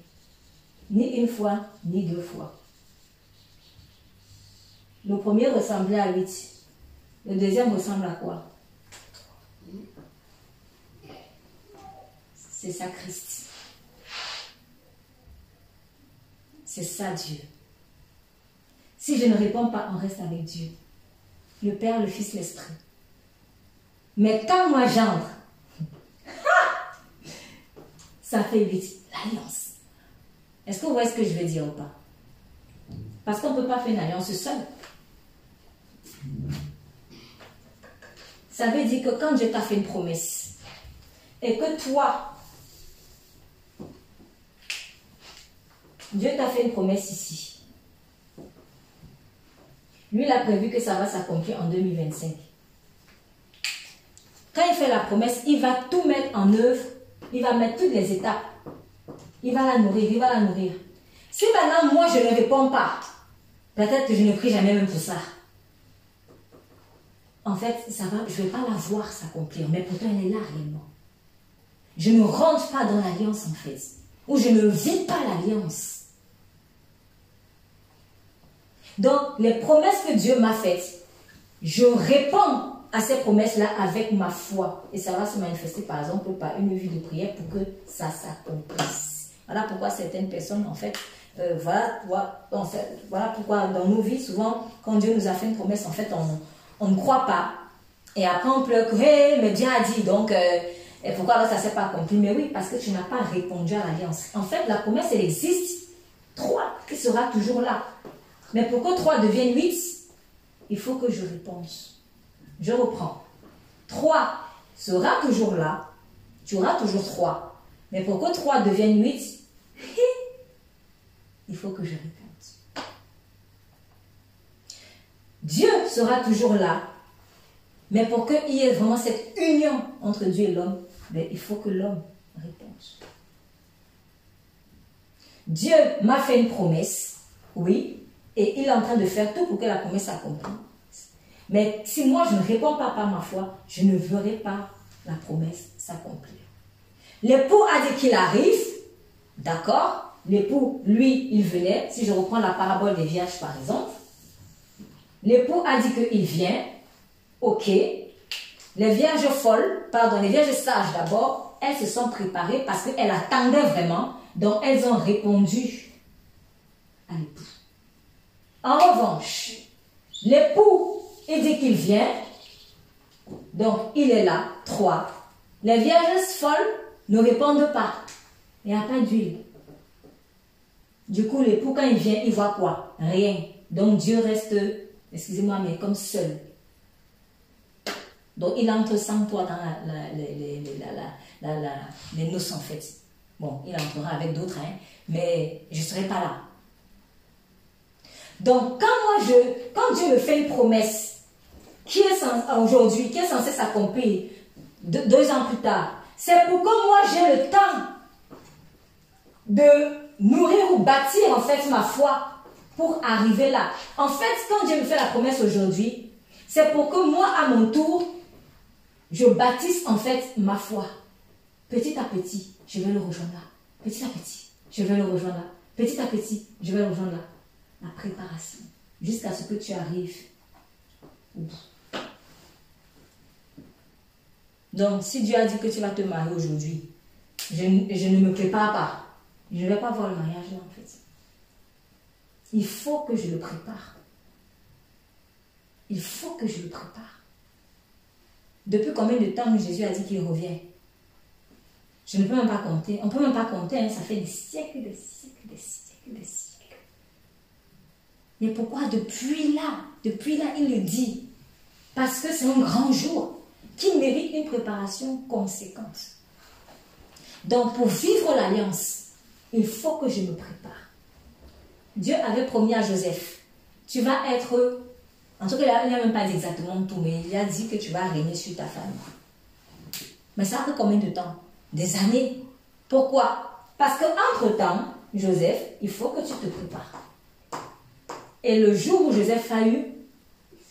Ni une fois, ni deux fois. Le premier ressemblait à 8. Le deuxième ressemble à quoi? C'est ça Christ. C'est ça Dieu. Si je ne réponds pas, on reste avec Dieu. Le Père, le Fils, l'Esprit. Mais quand moi j'entre, ça fait 8. L'alliance. Est-ce que vous voyez ce que je veux dire ou pas? Parce qu'on ne peut pas faire une alliance seul. Ça veut dire que quand Dieu t'a fait une promesse et que toi, Dieu t'a fait une promesse ici. Lui, il a prévu que ça va s'accomplir en 2025. Quand il fait la promesse, il va tout mettre en œuvre. Il va mettre toutes les étapes. Il va la nourrir, il va la nourrir. Si maintenant, moi, je ne réponds pas, peut-être que je ne prie jamais même pour ça. En fait, ça va, je ne vais pas la voir s'accomplir, mais pourtant, elle est là réellement. Je ne rentre pas dans l'alliance, en fait. Ou je ne vis pas l'alliance. Donc, les promesses que Dieu m'a faites, je réponds à ces promesses-là avec ma foi. Et ça va se manifester, par exemple, par une vie de prière pour que ça s'accomplisse. Voilà pourquoi certaines personnes, en fait, voilà pourquoi dans nos vies, souvent, quand Dieu nous a fait une promesse, en fait, on ne croit pas. Et après, on pleure que, hey, mais Dieu a dit, donc, et pourquoi alors ça ne s'est pas accompli? Mais oui, parce que tu n'as pas répondu à l'alliance. En fait, la promesse, elle existe. 3, qui sera toujours là. Mais pour que 3 devienne 8, il faut que je réponde. Je reprends. 3 sera toujours là. Tu auras toujours 3. Mais pour que 3 devienne 8, il faut que je réponde. Dieu sera toujours là. Mais pour qu'il y ait vraiment cette union entre Dieu et l'homme, il faut que l'homme réponde. Dieu m'a fait une promesse, oui, et il est en train de faire tout pour que la promesse s'accomplisse. Mais si moi je ne réponds pas par ma foi, je ne verrai pas la promesse s'accomplir. L'époux a dit qu'il arrive, d'accord? L'époux, lui, il venait. Si je reprends la parabole des vierges par exemple, l'époux a dit qu'il vient, ok. Les vierges folles, pardon, les vierges sages d'abord, elles se sont préparées parce qu'elles attendaient vraiment, donc elles ont répondu à l'époux. En revanche, l'époux, il dit qu'il vient, donc il est là, 3. Les vierges folles ne répondent pas. Il n'y a pas d'huile. Du coup, l'époux, quand il vient, il voit quoi? Rien. Donc Dieu reste, excusez-moi, mais comme seul. Donc il entre sans toi dans les noces en fait. Bon, il entrera avec d'autres, hein, mais je ne serai pas là. Donc quand Dieu me fait une promesse qui est aujourd'hui, qui est censée s'accomplir 2 ans plus tard, c'est pour que moi j'ai le temps de nourrir ou bâtir en fait ma foi pour arriver là. En fait, quand Dieu me fait la promesse aujourd'hui, c'est pour que moi à mon tour, je bâtisse en fait ma foi. Petit à petit, je vais le rejoindre là. Petit à petit, je vais le rejoindre là. Petit à petit, je vais le rejoindre là. La préparation, jusqu'à ce que tu arrives au bout. Donc, si Dieu a dit que tu vas te marier aujourd'hui, je ne me prépare pas. Je ne vais pas voir le mariage là en fait. Il faut que je le prépare. Il faut que je le prépare. Depuis combien de temps Jésus a dit qu'il revient? Je ne peux même pas compter. On ne peut même pas compter, hein, ça fait des siècles, des siècles, des siècles, des siècles. Mais pourquoi depuis là, il le dit? Parce que c'est un grand jour qui mérite une préparation conséquente. Donc, pour vivre l'alliance, il faut que je me prépare. Dieu avait promis à Joseph, tu vas être, en tout cas, il n'a même pas dit exactement tout, mais il a dit que tu vas régner sur ta famille. Mais ça a pris combien de temps? Des années. Pourquoi? Parce qu'entre-temps, Joseph, il faut que tu te prépares. Et le jour où Joseph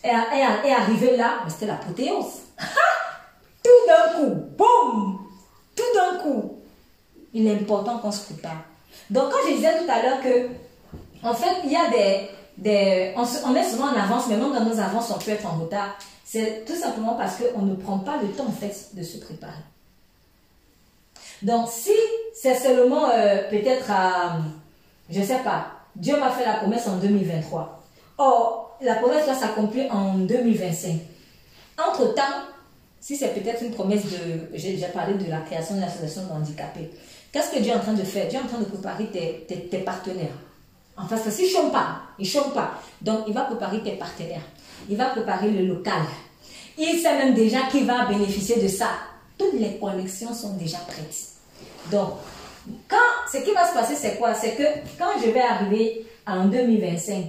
est arrivé là, c'était l'apothéose. Tout d'un coup, boum! Tout d'un coup. Il est important qu'on se prépare. Donc, quand je disais tout à l'heure que, en fait, il y a on est souvent en avance, mais même dans nos avances, on peut être en retard. C'est tout simplement parce qu'on ne prend pas le temps, en fait, de se préparer. Donc, si c'est seulement peut-être à, je ne sais pas, Dieu m'a fait la promesse en 2023. Or, la promesse va s'accomplir en 2025. Entre-temps, si c'est peut-être une promesse de, j'ai déjà parlé de la création de l'association d'handicapés. Qu'est-ce que Dieu est en train de faire? Dieu est en train de préparer tes partenaires. En fait, parce que s'il ne chôme pas, il ne chôme pas. Donc, il va préparer tes partenaires. Il va préparer le local. Il sait même déjà qui va bénéficier de ça. Toutes les connexions sont déjà prêtes. Donc, ce qui va se passer, c'est quoi? C'est que quand je vais arriver en 2025,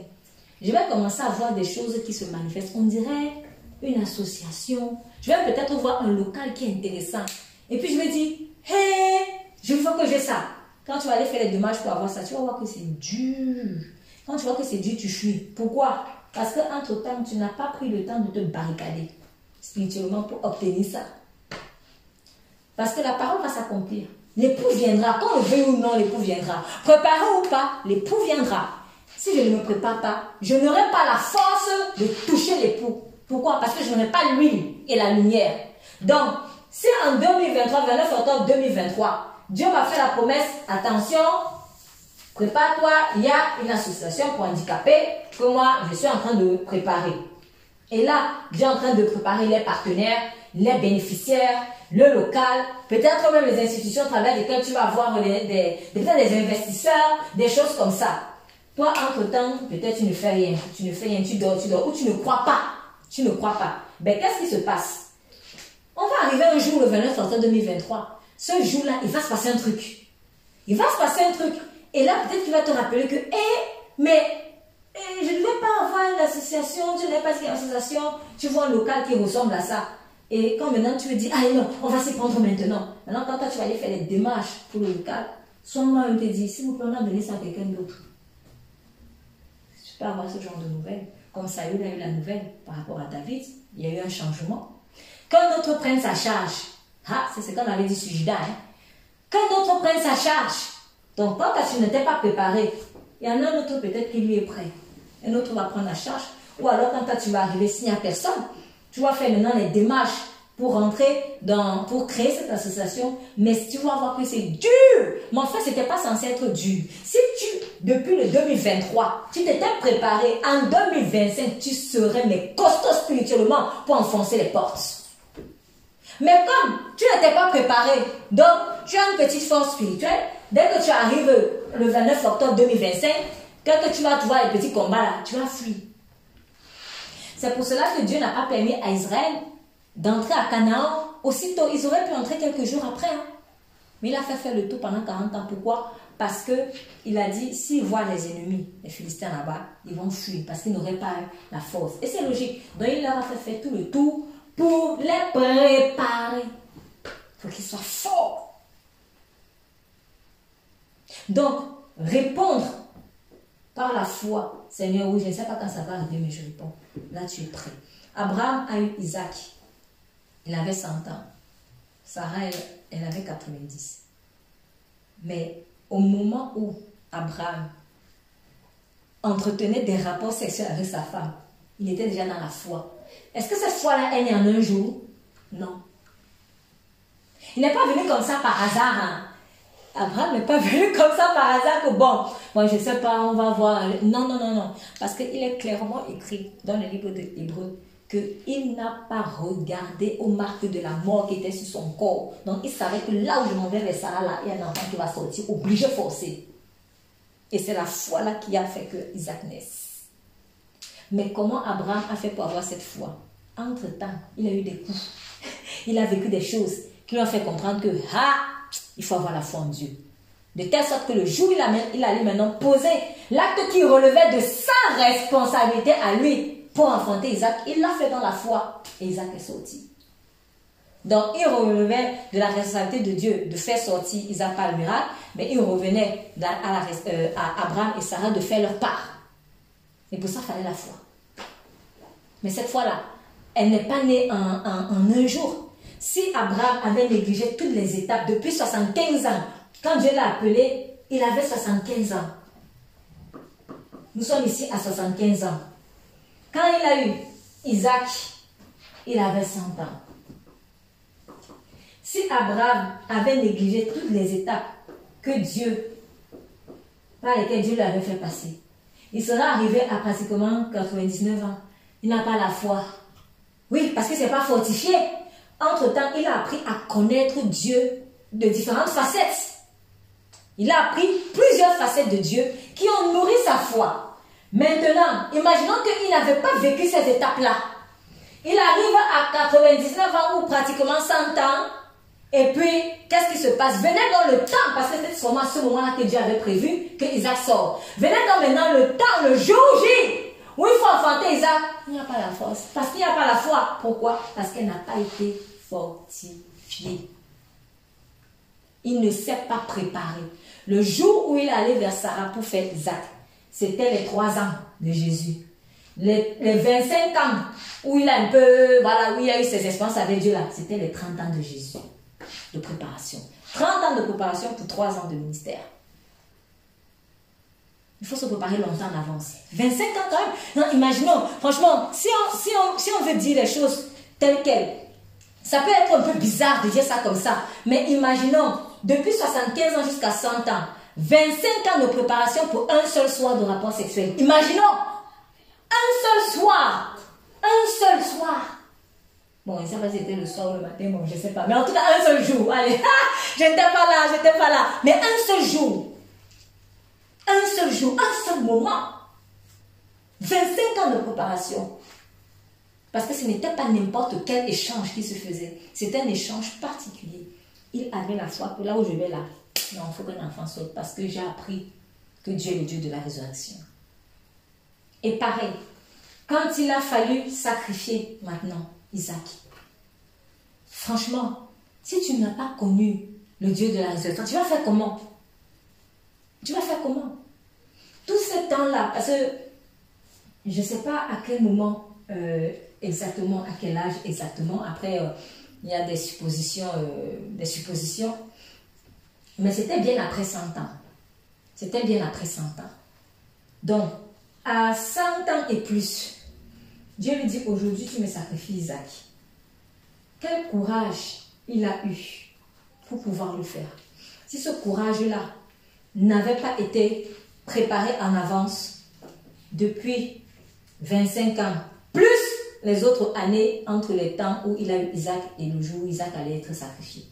je vais commencer à voir des choses qui se manifestent. On dirait une association. Je vais peut-être voir un local qui est intéressant. Et puis, je me dis, hey, je veux que j'ai ça. Quand tu vas aller faire les démarches pour avoir ça, tu vas voir que c'est dur. Quand tu vois que c'est dur, tu fuis. Pourquoi? Parce qu'entre-temps, tu n'as pas pris le temps de te barricader spirituellement pour obtenir ça. Parce que la parole va s'accomplir. L'époux viendra. Qu'on le veuille ou non, l'époux viendra. Préparé ou pas, l'époux viendra. Si je ne me prépare pas, je n'aurai pas la force de toucher l'époux. Pourquoi? Parce que je n'aurai pas l'huile et la lumière. Donc, si en 2023, 29 octobre 2023, Dieu m'a fait la promesse, attention, prépare-toi, il y a une association pour handicapés que moi, je suis en train de préparer. Et là, Dieu est en train de préparer les partenaires, les bénéficiaires, le local, peut-être même les institutions à travers lesquelles tu vas avoir peut-être des investisseurs, des choses comme ça. Toi, entre-temps, peut-être tu ne fais rien, tu dors, ou tu ne crois pas. Tu ne crois pas. Ben, qu'est-ce qui se passe? On va arriver un jour, le 29 octobre 2023. Ce jour-là, il va se passer un truc. Il va se passer un truc. Et là, peut-être tu vas te rappeler que, je ne vais pas avoir une association, je n'ai pas une association. Tu vois un local qui ressemble à ça. Et quand maintenant tu me dis, ah non, on va s'y prendre maintenant. Maintenant, quand toi, tu vas aller faire les démarches pour le local, soit-moi, on te dit, s'il vous plaît, on a donné ça à quelqu'un d'autre. Tu peux avoir ce genre de nouvelles. Comme Saül a eu la nouvelle par rapport à David, il y a eu un changement. Qu'un autre prenne sa charge. Ah, c'est ce qu'on avait dit sur Judas. Hein? Qu'un autre prenne sa charge. Donc, quand tu ne t'es pas préparé, il y en a un autre peut-être qui lui est prêt. Un autre va prendre la charge. Ou alors, quand toi, tu vas arriver, s'il n'y a personne, tu vas faire maintenant les démarches pour rentrer pour créer cette association. Mais tu vas voir que c'est dur. Mais en fait, ce n'était pas censé être dur. Si depuis le 2023, tu t'étais préparé, en 2025, tu serais costaud spirituellement pour enfoncer les portes. Mais comme tu n'étais pas préparé, donc tu as une petite force spirituelle, dès que tu arrives le 29 octobre 2025, quand tu vas voir les petits combats là, tu vas fuir. C'est pour cela que Dieu n'a pas permis à Israël d'entrer à Canaan aussitôt. Ils auraient pu entrer quelques jours après. Hein. Mais il a fait faire le tour pendant 40 ans. Pourquoi? Parce qu'il a dit, s'ils voient les ennemis, les Philistins là-bas, ils vont fuir parce qu'ils n'auraient pas la force. Et c'est logique. Donc il leur a fait faire tout le tour pour les préparer. Il faut qu'ils soient forts. Donc, répondre par la foi. Seigneur, oui, je ne sais pas quand ça va arriver, mais je réponds. Là, tu es prêt. Abraham a eu Isaac. Il avait 100 ans. Sarah, elle avait 90. Mais au moment où Abraham entretenait des rapports sexuels avec sa femme, il était déjà dans la foi. Est-ce que cette foi-là est née en un jour? Non. Il n'est pas venu comme ça par hasard. Hein? Abraham n'est pas venu comme ça par hasard que bon, je ne sais pas, on va voir. Non. Parce qu'il est clairement écrit dans le livre de Hébreux qu'il n'a pas regardé aux marques de la mort qui étaient sur son corps. Donc, il savait que là où je m'en vais vers Sarah, là, il y a un enfant qui va sortir, obligé, forcé. Et c'est la foi là qui a fait que Isaac naisse. Mais comment Abraham a fait pour avoir cette foi? Entre-temps, il a eu des coups. Il a vécu des choses qui lui ont fait comprendre que, il faut avoir la foi en Dieu. De telle sorte que le jour où il allait maintenant poser l'acte qui relevait de sa responsabilité à lui pour enfanter Isaac, il l'a fait dans la foi et Isaac est sorti. Donc il relevait de la responsabilité de Dieu de faire sortir Isaac par le miracle, mais il revenait à Abraham et Sarah de faire leur part. Et pour ça, il fallait la foi. Mais cette fois-là, elle n'est pas née en un jour. Si Abraham avait négligé toutes les étapes depuis 75 ans, quand Dieu l'a appelé, il avait 75 ans. Nous sommes ici à 75 ans. Quand il a eu Isaac, il avait 100 ans. Si Abraham avait négligé toutes les étapes par lesquelles Dieu lui avait fait passer, il serait arrivé à pratiquement 99 ans. Il n'a pas la foi. Oui, parce que ce n'est pas fortifié. Entre-temps, il a appris à connaître Dieu de différentes facettes. Il a appris plusieurs facettes de Dieu qui ont nourri sa foi. Maintenant, imaginons qu'il n'avait pas vécu ces étapes-là. Il arrive à 99 ans ou pratiquement 100 ans. Et puis, qu'est-ce qui se passe? Venez dans le temps, parce que c'est sûrement à ce moment-là que Dieu avait prévu que Isaac sort. Venez dans maintenant le temps, le jour J, où il faut enfanter Isaac. Il n'y a pas la force. Parce qu'il n'y a pas la foi. Pourquoi? Parce qu'elle n'a pas été fortifiée. Il ne s'est pas préparé. Le jour où il allait vers Sarah pour faire Isaac, c'était les 3 ans de Jésus. Les 25 ans où il a un peu, voilà, où il a eu ses expériences avec Dieu là, c'était les 30 ans de Jésus, de préparation. 30 ans de préparation pour 3 ans de ministère. Il faut se préparer longtemps en avance. 25 ans quand même. Non, imaginons, franchement, si on veut dire les choses telles quelles, ça peut être un peu bizarre de dire ça comme ça, mais imaginons, depuis 75 ans jusqu'à 100 ans, 25 ans de préparation pour un seul soir de rapport sexuel. Imaginons, un seul soir. Un seul soir. Bon, je ne sais pas si c'était le soir ou le matin, bon, je ne sais pas. Mais en tout cas, un seul jour. Allez, je n'étais pas là. Mais un seul jour. Un seul jour, un seul moment. 25 ans de préparation. Parce que ce n'était pas n'importe quel échange qui se faisait. C'était un échange particulier. Il avait la foi que là où je vais là, non, il faut qu'un enfant sorte parce que j'ai appris que Dieu est le Dieu de la résurrection. Et pareil, quand il a fallu sacrifier maintenant Isaac, franchement, si tu n'as pas connu le Dieu de la résurrection, tu vas faire comment? Tu vas faire comment? Tout ce temps-là, parce que je ne sais pas à quel moment exactement, à quel âge exactement, après il y a des suppositions, mais c'était bien après 100 ans. C'était bien après 100 ans. Donc, à 100 ans et plus, Dieu lui dit, aujourd'hui tu me sacrifies Isaac. Quel courage il a eu pour pouvoir le faire. Si ce courage-là n'avait pas été préparé en avance depuis 25 ans, plus les autres années entre les temps où il a eu Isaac et le jour où Isaac allait être sacrifié.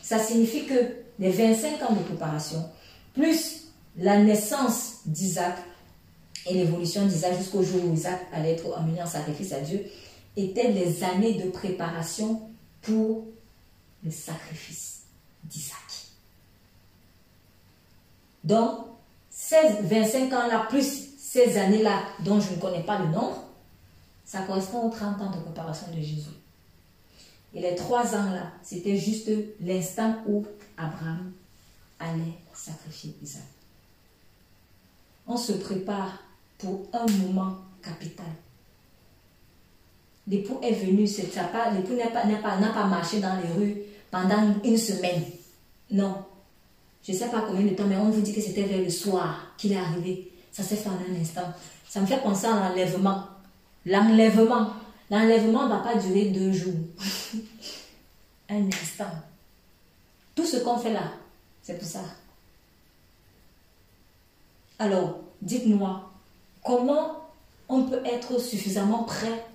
Ça signifie que les 25 ans de préparation, plus la naissance d'Isaac et l'évolution d'Isaac jusqu'au jour où Isaac allait être amené en sacrifice à Dieu, étaient les années de préparation pour le sacrifice d'Isaac. Donc, ces 25 ans-là, plus ces années-là, dont je ne connais pas le nombre, ça correspond aux 30 ans de préparation de Jésus. Et les 3 ans-là, c'était juste l'instant où Abraham allait sacrifier Isaac. On se prépare pour un moment capital. L'époux est venu, l'époux n'a pas marché dans les rues pendant une semaine. Non. Je ne sais pas combien de temps, mais on vous dit que c'était vers le soir qu'il est arrivé. Ça s'est fait en un instant. Ça me fait penser à l'enlèvement. L'enlèvement ne va pas durer 2 jours. Un instant. Tout ce qu'on fait là, c'est pour ça. Alors, dites-moi, comment on peut être suffisamment prêt?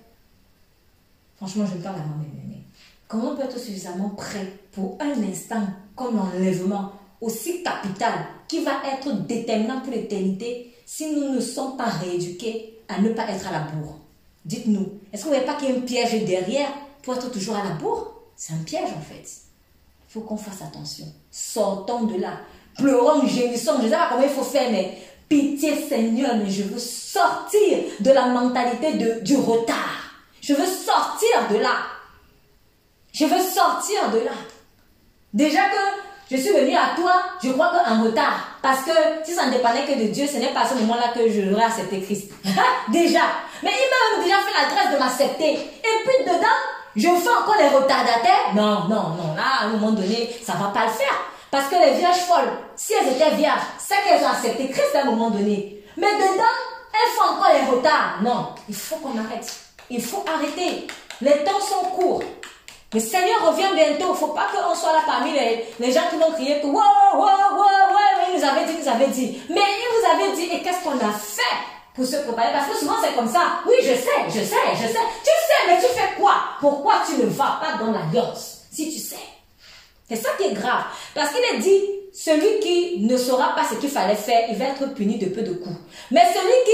Franchement, je ne parle à moi-même. Comment on peut être suffisamment prêt pour un instant comme l'enlèvement aussi capital qui va être déterminant pour l'éternité si nous ne sommes pas rééduqués à ne pas être à la bourre? Dites-nous, est-ce que vous ne voyez pas qu'il y a un piège derrière pour être toujours à la bourre? C'est un piège en fait. Il faut qu'on fasse attention. Sortons de là. Pleurons, gémissons. Je ne sais pas comment il faut faire, mais pitié Seigneur, mais je veux sortir de la mentalité du retard. Je veux sortir de là. Je veux sortir de là. Déjà que je suis venue à toi, je crois qu'en retard. Parce que si ça ne dépendait que de Dieu, ce n'est pas à ce moment-là que je l'aurais accepté Christ. Déjà. Mais il m'a déjà fait la grâce de m'accepter. Et puis dedans, je fais encore les retardataires. Non, non, non. Là, à un moment donné, ça ne va pas le faire. Parce que les vierges folles, si elles étaient vierges, c'est qu'elles ont accepté Christ à un moment donné. Mais dedans, elles font encore les retards. Non, il faut qu'on arrête. Il faut arrêter. Les temps sont courts. Le Seigneur revient bientôt. Il ne faut pas qu'on soit là parmi les gens qui vont crier que wow, wow, wow, wow, il nous avait dit, il nous avait dit. Mais il vous avait dit, et qu'est-ce qu'on a fait pour se préparer? Parce que souvent c'est comme ça. Oui, je sais. Tu sais, mais tu fais quoi? Pourquoi tu ne vas pas dans l'alliance si tu sais? C'est ça qui est grave. Parce qu'il est dit, celui qui ne saura pas ce qu'il fallait faire, il va être puni de peu de coups. Mais celui qui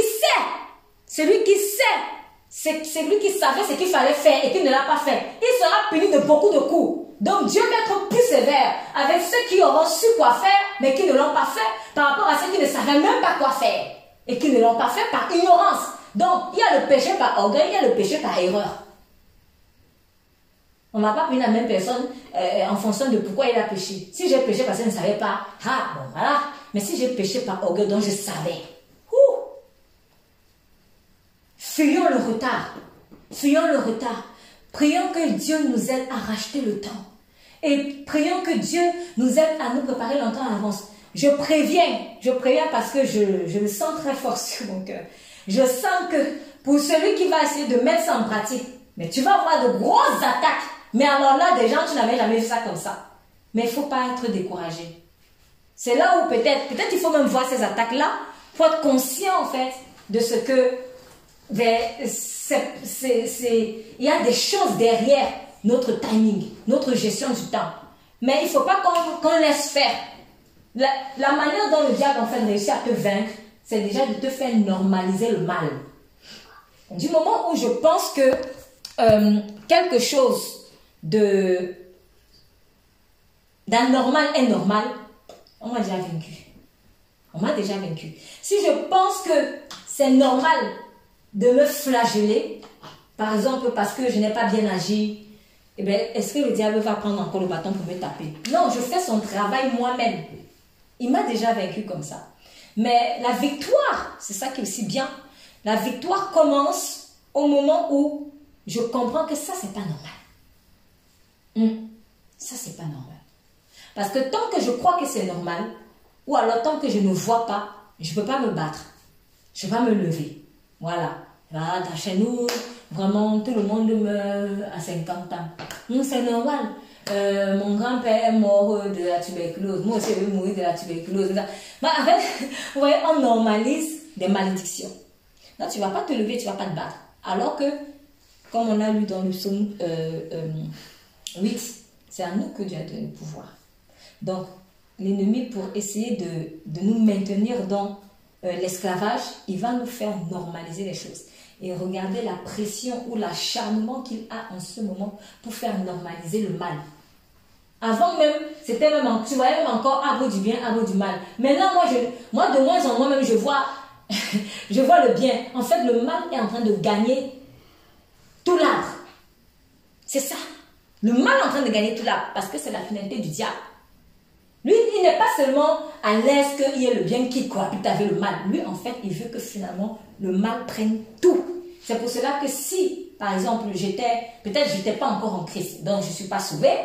celui qui savait ce qu'il fallait faire et qui ne l'a pas fait, il sera puni de beaucoup de coups. Donc Dieu va être plus sévère avec ceux qui auront su quoi faire, mais qui ne l'ont pas fait, par rapport à ceux qui ne savaient même pas quoi faire et qui ne l'ont pas fait par ignorance. Donc il y a le péché par orgueil, il y a le péché par erreur. On n'a pas pris la même personne en fonction de pourquoi il a péché. Si j'ai péché parce que je ne savais pas, ah bon voilà. Mais si j'ai péché par orgueil, donc je savais. Fuyons le retard. Fuyons le retard. Prions que Dieu nous aide à racheter le temps. Et prions que Dieu nous aide à nous préparer longtemps à l'avance. Je préviens parce que je le sens très fort sur mon cœur. Je sens que pour celui qui va essayer de mettre ça en pratique, mais tu vas avoir de grosses attaques. Mais alors là, des gens, tu n'avais jamais vu ça comme ça. Mais il ne faut pas être découragé. C'est là où peut-être il faut même voir ces attaques-là pour être conscient en fait de ce que il y a des choses derrière notre timing, notre gestion du temps. Mais il ne faut pas qu'on laisse faire. La manière dont le diable en fait réussit à te vaincre, c'est déjà de te faire normaliser le mal. Du moment où je pense que quelque chose d'anormal est normal, on m'a déjà vaincu. On m'a déjà vaincu. Si je pense que c'est normal de me flageller, par exemple parce que je n'ai pas bien agi, eh bien, est-ce que le diable va prendre encore le bâton pour me taper? Non, je fais son travail moi-même. Il m'a déjà vaincu comme ça. Mais la victoire, c'est ça qui est aussi bien. La victoire commence au moment où je comprends que ça, c'est pas normal. Ça, c'est pas normal. Parce que tant que je crois que c'est normal, ou alors tant que je ne vois pas, je ne peux pas me battre. Je ne vais pas me lever. Voilà. Là, chez nous, vraiment, tout le monde meurt à 50 ans. C'est normal. Mon grand-père est mort de la tuberculose. Moi aussi, je vais mourir de la tuberculose. Mais en fait, vous voyez, on normalise des malédictions. Là, tu ne vas pas te lever, tu ne vas pas te battre. Alors que, comme on a lu dans le psaume 8, c'est à nous que Dieu a donné le pouvoir. Donc, l'ennemi, pour essayer de nous maintenir dans l'esclavage, il va nous faire normaliser les choses. Et regardez la pression ou l'acharnement qu'il a en ce moment pour faire normaliser le mal. Avant même, c'était même, tu voyais même encore arbre du bien, arbre du mal. Maintenant, moi de moins en moins même, je vois le bien. En fait, le mal est en train de gagner tout l'arbre. C'est ça. Le mal est en train de gagner tout l'arbre parce que c'est la finalité du diable. Lui, il n'est pas seulement à l'aise qu'il y ait le bien qui cohabite avec le mal. Lui, en fait, il veut que finalement, le mal prenne tout. C'est pour cela que si, par exemple, peut-être je n'étais pas encore en Christ, donc je ne suis pas sauvée,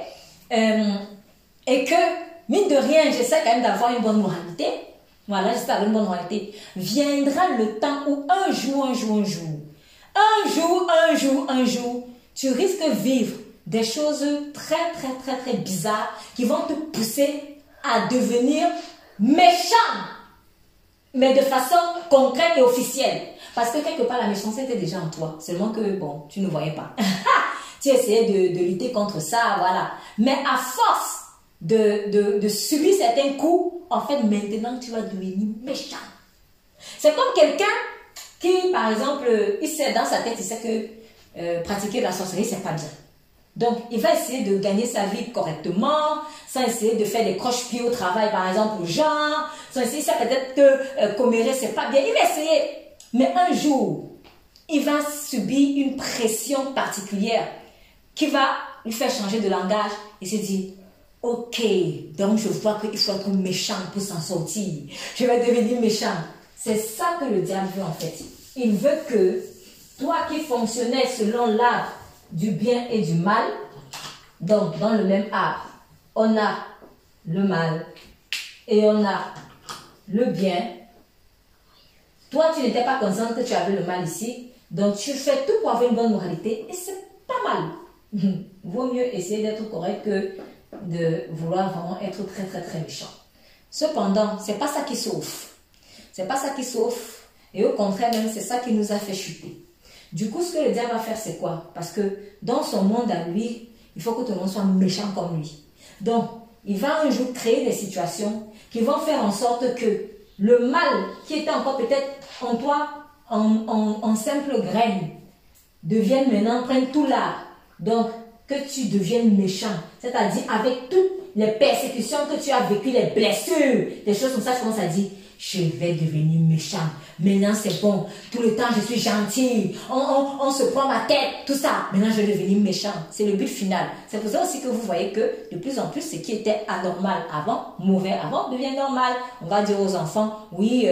et que, mine de rien, j'essaie quand même d'avoir une bonne moralité, voilà, j'essaie d'avoir une bonne moralité, viendra le temps où un jour, tu risques de vivre des choses très, très, très, très bizarres qui vont te pousser à devenir méchant, mais de façon concrète et officielle. Parce que quelque part, la méchanceté était déjà en toi. Seulement que, bon, tu ne voyais pas. Tu essayais de lutter contre ça, voilà. Mais à force de subir certains coups, en fait, maintenant, tu vas devenir méchant. C'est comme quelqu'un qui, par exemple, il sait dans sa tête, il sait que pratiquer la sorcellerie, c'est pas bien. Donc, il va essayer de gagner sa vie correctement, sans essayer de faire des croche-pieds au travail, par exemple, aux gens, sans essayer, ça peut-être que commérer, c'est pas bien. Il va essayer. Mais un jour, il va subir une pression particulière qui va lui faire changer de langage et se dire, ok, donc je vois qu'il faut être méchant pour s'en sortir. Je vais devenir méchant. C'est ça que le diable veut en fait. Il veut que toi qui fonctionnais selon l'arbre du bien et du mal, donc dans le même arbre, on a le mal et on a le bien. Toi, tu n'étais pas consciente que tu avais le mal ici, donc tu fais tout pour avoir une bonne moralité et c'est pas mal. Vaut mieux essayer d'être correct que de vouloir vraiment être très très très méchant. Cependant, c'est pas ça qui sauve. C'est pas ça qui sauve. Et au contraire même, c'est ça qui nous a fait chuter. Du coup, ce que le diable va faire, c'est quoi? Parce que dans son monde à lui, il faut que tout le monde soit méchant comme lui. Donc, il va un jour créer des situations qui vont faire en sorte que le mal qui était encore peut-être en toi, en simple graine, devienne maintenant, prenne tout l'arbre. Donc, que tu deviennes méchant. C'est-à-dire, avec toutes les persécutions que tu as vécues, les blessures, des choses comme ça, tu commences à dire, je vais devenir méchant. Maintenant, c'est bon. Tout le temps, je suis gentil. On se prend ma tête, tout ça. Maintenant, je vais devenir méchant. C'est le but final. C'est pour ça aussi que vous voyez que, de plus en plus, ce qui était anormal avant, mauvais avant, devient normal. On va dire aux enfants, oui,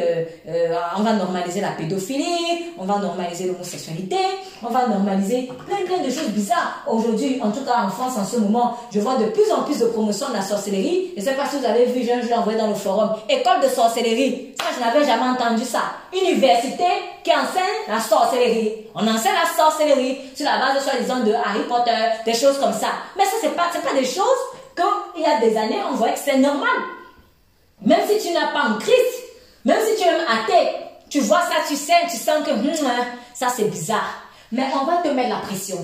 on va normaliser la pédophilie, on va normaliser l'homosexualité, on va normaliser plein de choses bizarres. Aujourd'hui, en tout cas en France, en ce moment, je vois de plus en plus de promotions de la sorcellerie. Je ne sais pas si vous avez vu, je l'ai envoyé dans le forum, école de sorcellerie. Ça, je n'avais jamais entendu ça. Université qui enseigne la sorcellerie. On enseigne la sorcellerie sur la base, soi-disant, de Harry Potter, des choses comme ça. Mais ça, c'est pas des choses qu'il y a des années, on voyait que c'est normal. Même si tu n'as pas en Christ, même si tu es athée, tu vois ça, tu sens que ça, c'est bizarre. Mais on va te mettre la pression.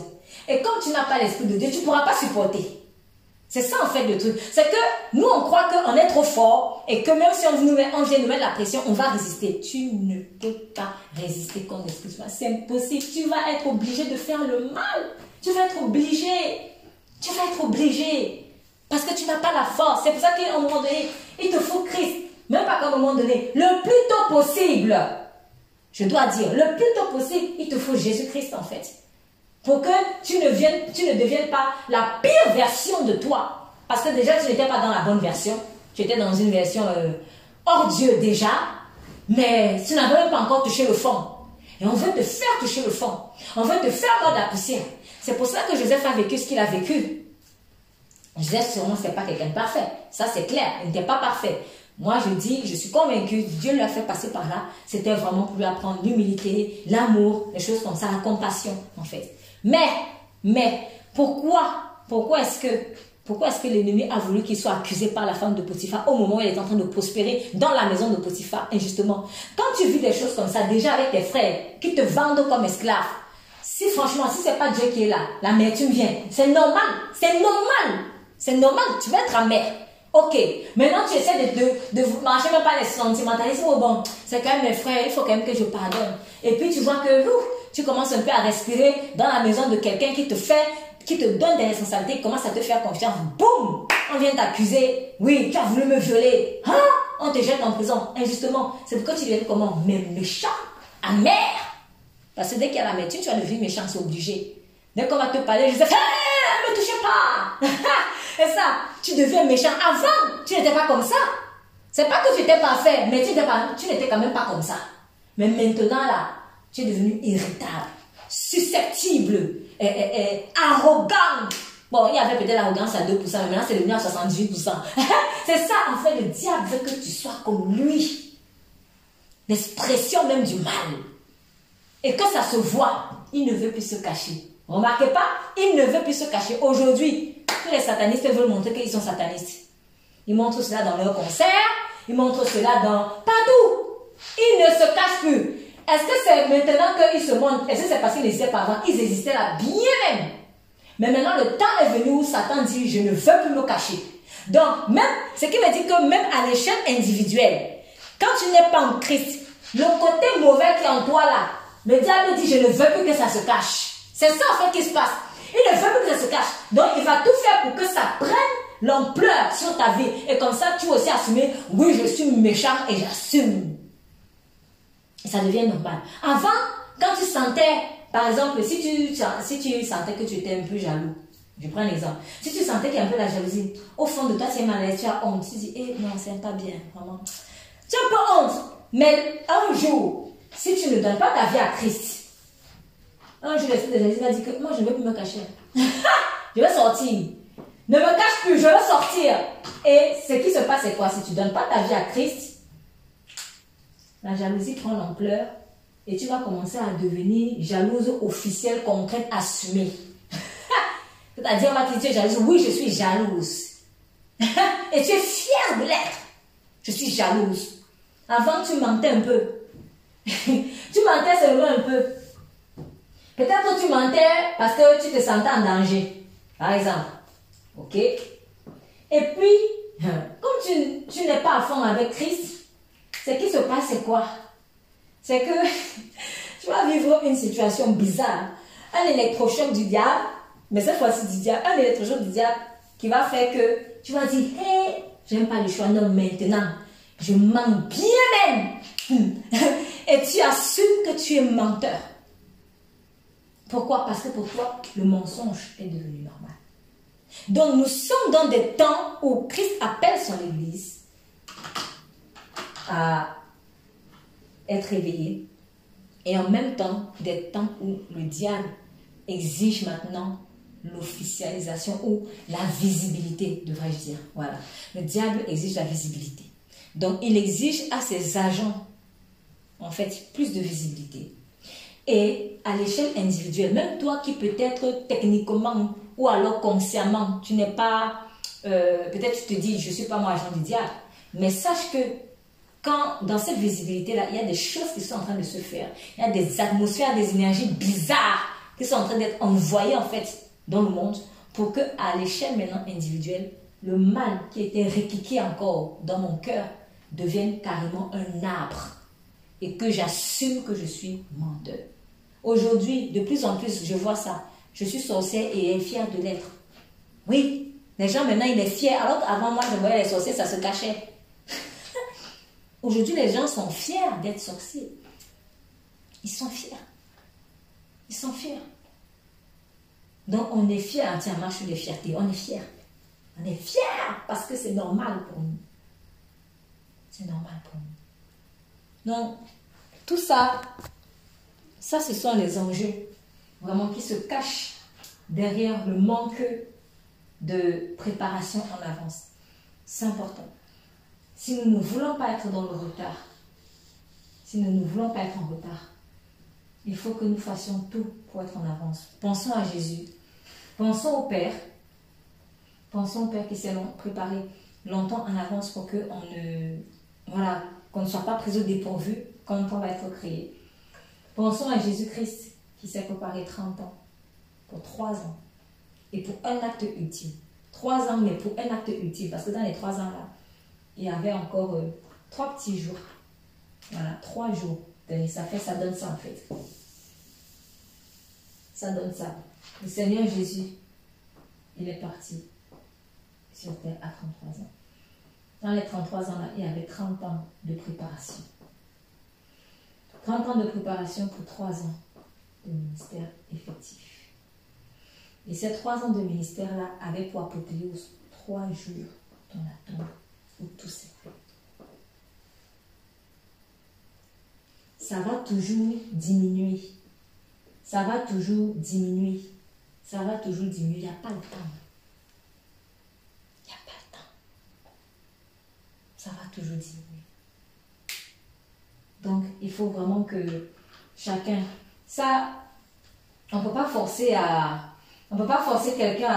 Et comme tu n'as pas l'Esprit de Dieu, tu ne pourras pas supporter. C'est ça en fait le truc. C'est que nous on croit qu'on est trop fort et que même si on vient nous mettre la pression, on va résister. Tu ne peux pas résister contre l'Esprit. C'est impossible. Tu vas être obligé de faire le mal. Tu vas être obligé. Tu vas être obligé. Parce que tu n'as pas la force. C'est pour ça qu'à un moment donné, il te faut Christ. Même pas qu'à un moment donné. Le plus tôt possible. Je dois dire, le plus tôt possible, il te faut Jésus-Christ en fait. Pour que tu ne deviennes pas la pire version de toi. Parce que déjà, tu n'étais pas dans la bonne version. Tu étais dans une version hors Dieu déjà. Mais tu n'avais même pas encore touché le fond. Et on veut te faire toucher le fond. On veut te faire mordre la poussière. C'est pour ça que Joseph a vécu ce qu'il a vécu. Joseph, sûrement, ce n'est pas quelqu'un de parfait. Ça, c'est clair. Il n'était pas parfait. Moi, je dis, je suis convaincue, Dieu lui a fait passer par là. C'était vraiment pour lui apprendre l'humilité, l'amour, des choses comme ça, la compassion, en fait. Mais, pourquoi est-ce que l'ennemi a voulu qu'il soit accusé par la femme de Potiphar au moment où il est en train de prospérer dans la maison de Potiphar, injustement? Quand tu vis des choses comme ça, déjà avec tes frères qui te vendent comme esclave, si franchement, si c'est pas Dieu qui est là, l'amertume vient. C'est normal, tu vas être amer. Ok, maintenant tu essaies de marcher même pas les sentimentalismes. Oh bon, c'est quand même mes frères, il faut quand même que je pardonne. Et puis tu vois que tu commences un peu à respirer dans la maison de quelqu'un qui te donne des responsabilités, qui commence à te faire confiance. Boum, on vient t'accuser. Oui, tu as voulu me violer. Hein? On te jette en prison, injustement. C'est pourquoi tu deviens comment? Mais méchant, amer. Parce que dès qu'il y a l'amertume, tu vas devenir méchant, c'est obligé. Dès qu'on va te parler, je dis, ne me touchez pas. Et ça, tu deviens méchant. Avant, tu n'étais pas comme ça. C'est pas que tu étais parfait, mais tu n'étais quand même pas comme ça. Mais maintenant, là, tu es devenu irritable, susceptible, arrogant. Bon, il y avait peut-être l'arrogance à 2%, mais maintenant, c'est devenu à 78%. C'est ça, en fait, le diable veut que tu sois comme lui. L'expression même du mal. Et que ça se voit, il ne veut plus se cacher. Remarquez pas, il ne veut plus se cacher. Aujourd'hui, tous les satanistes veulent montrer qu'ils sont satanistes. Ils montrent cela dans leurs concerts, ils montrent cela dans partout. Ils ne se cachent plus. Est-ce que c'est maintenant qu'ils se montrent? Est-ce que c'est parce qu'ils existaient par avant? Ils existaient là bien même. Mais maintenant, le temps est venu où Satan dit, je ne veux plus me cacher. Donc, même, ce qui veut dire que même à l'échelle individuelle, quand tu n'es pas en Christ, le côté mauvais qui est en toi là, le diable dit, je ne veux plus que ça se cache. C'est ça en fait qui se passe. Il ne veut plus que ça se cache. Donc, il va tout faire pour que ça prenne l'ampleur sur ta vie. Et comme ça, tu vas aussi assumer, oui, je suis méchant et j'assume. Et ça devient normal. Avant, quand tu sentais, par exemple, si tu sentais que tu étais un peu jaloux, je prends un exemple. Si tu sentais qu'il y a un peu la jalousie, au fond de toi, tu es mal à l'aise, tu as honte. Tu dis, eh, non, c'est pas bien, vraiment. Tu as un peu honte. Mais un jour, si tu ne donnes pas ta vie à Christ, un jour, l'esprit de Jésus va dire que moi, je ne veux plus me cacher. Je vais sortir. Ne me cache plus, je veux sortir. Et ce qui se passe, c'est quoi? Si tu ne donnes pas ta vie à Christ, la jalousie prend l'ampleur et tu vas commencer à devenir jalouse officielle, concrète, assumée. C'est-à-dire, on va te dire, tu es jalouse. Oui, je suis jalouse. Et tu es fière de l'être. Je suis jalouse. Avant, tu mentais un peu. Tu mentais seulement un peu. Peut-être que tu mentais parce que tu te sentais en danger. Par exemple. Ok? Et puis, comme tu n'es pas à fond avec Christ, ce qui se passe, c'est quoi? C'est que tu vas vivre une situation bizarre. Un électrochoc du diable, mais cette fois-ci du diable, un électrochoc du diable qui va faire que tu vas dire, hé, j'aime pas le choix, non, maintenant, je mens bien même. Et tu assumes que tu es menteur. Pourquoi? Parce que pour toi, le mensonge est devenu normal. Donc, nous sommes dans des temps où Christ appelle son Église à être éveillé et en même temps des temps où le diable exige maintenant l'officialisation ou la visibilité, devrais-je dire. Voilà. Le diable exige la visibilité. Donc, il exige à ses agents, en fait, plus de visibilité. Et à l'échelle individuelle, même toi qui peut-être techniquement ou alors consciemment, tu n'es pas, peut-être tu te dis, je ne suis pas moi agent du diable, mais sache que quand dans cette visibilité-là, il y a des choses qui sont en train de se faire, il y a des atmosphères, des énergies bizarres qui sont en train d'être envoyées en fait dans le monde pour que à l'échelle maintenant individuelle, le mal qui était requiqué encore dans mon cœur devienne carrément un arbre et que j'assume que je suis menteur. Aujourd'hui, de plus en plus, je vois ça. Je suis sorcière et elle est fière de l'être. Oui, les gens maintenant, ils sont fiers. Alors qu'avant, moi, je voyais les sorciers, ça se cachait. Aujourd'hui, les gens sont fiers d'être sorciers. Ils sont fiers. Ils sont fiers. Donc, on est fiers. Tiens, marche de fierté. On est fiers. On est fiers parce que c'est normal pour nous. C'est normal pour nous. Donc, tout ça, ce sont les enjeux vraiment qui se cachent derrière le manque de préparation en avance. C'est important. Si nous ne voulons pas être dans le retard, si nous ne voulons pas être en retard, il faut que nous fassions tout pour être en avance. Pensons à Jésus. Pensons au Père. Pensons au Père qui s'est préparé longtemps en avance pour qu'on ne soit pas pris au dépourvu quand on va être créé. Pensons à Jésus-Christ qui s'est préparé 30 ans pour 3 ans et pour un acte utile. 3 ans, mais pour un acte utile, parce que dans les 3 ans-là, il y avait encore 3 petits jours. Voilà, 3 jours. Ça donne ça en fait. Ça donne ça. Le Seigneur Jésus, il est parti sur terre à 33 ans. Dans les 33 ans-là, il y avait 30 ans de préparation. 30 ans de préparation pour 3 ans de ministère effectif. Et ces 3 ans de ministère-là avaient pour apothéose 3 jours dans la tombe où tout s'est fait. Ça va toujours diminuer. Ça va toujours diminuer. Ça va toujours diminuer. Il n'y a pas le temps. Il n'y a pas le temps. Ça va toujours diminuer. Donc, il faut vraiment que chacun... Ça, on ne peut pas forcer quelqu'un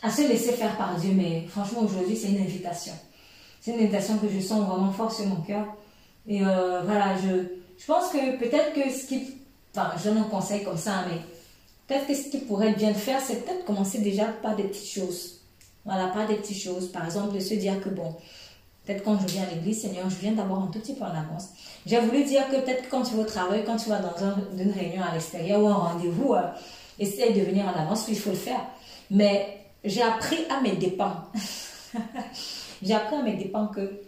à se laisser faire par Dieu, mais franchement, aujourd'hui, c'est une invitation. C'est une invitation que je sens vraiment fort sur mon cœur. Et voilà, je pense que peut-être que ce qui... Enfin, je donne un conseil comme ça, mais peut-être que ce qui pourrait être bien de faire, c'est peut-être commencer déjà par des petites choses. Voilà, par des petites choses. Par exemple, de se dire que bon, peut-être quand je viens à l'église, Seigneur, je viens d'abord un tout petit peu en avance. J'ai voulu dire que peut-être quand tu vas au travail, quand tu vas dans une réunion à l'extérieur ou un rendez-vous, essaye de venir en avance, il faut le faire. Mais j'ai appris à mes dépens. J'ai appris à mes dépens que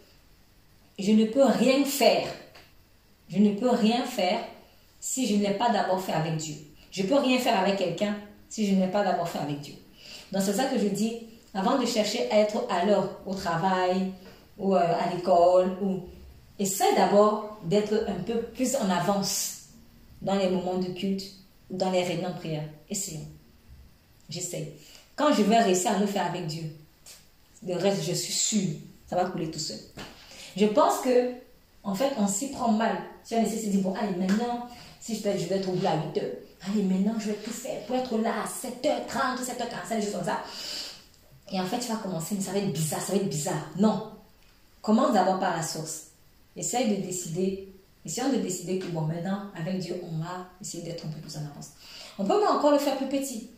je ne peux rien faire. Je ne peux rien faire si je ne l'ai pas d'abord fait avec Dieu. Je ne peux rien faire avec quelqu'un si je ne l'ai pas d'abord fait avec Dieu. Donc c'est ça que je dis, avant de chercher à être à l'heure au travail ou à l'école, essaie d'abord d'être un peu plus en avance dans les moments de culte ou dans les réunions de prière. Essayons. J'essaie. Quand je vais réussir à le faire avec Dieu, le reste, je suis sûre, ça va couler tout seul. Je pense que, en fait, on s'y prend mal. Si on essaie de se dire, bon, allez, maintenant, si je vais être au bout à 8 heures, allez, maintenant, je vais tout faire pour être là à 7h30, 7h45, des choses comme ça. Et en fait, tu vas commencer, mais ça va être bizarre, ça va être bizarre. Non. Commence d'abord par la source. Essaye de décider, essayons de décider que, bon, maintenant, avec Dieu, on va essayer d'être un peu plus en avance. On peut même encore le faire plus petit.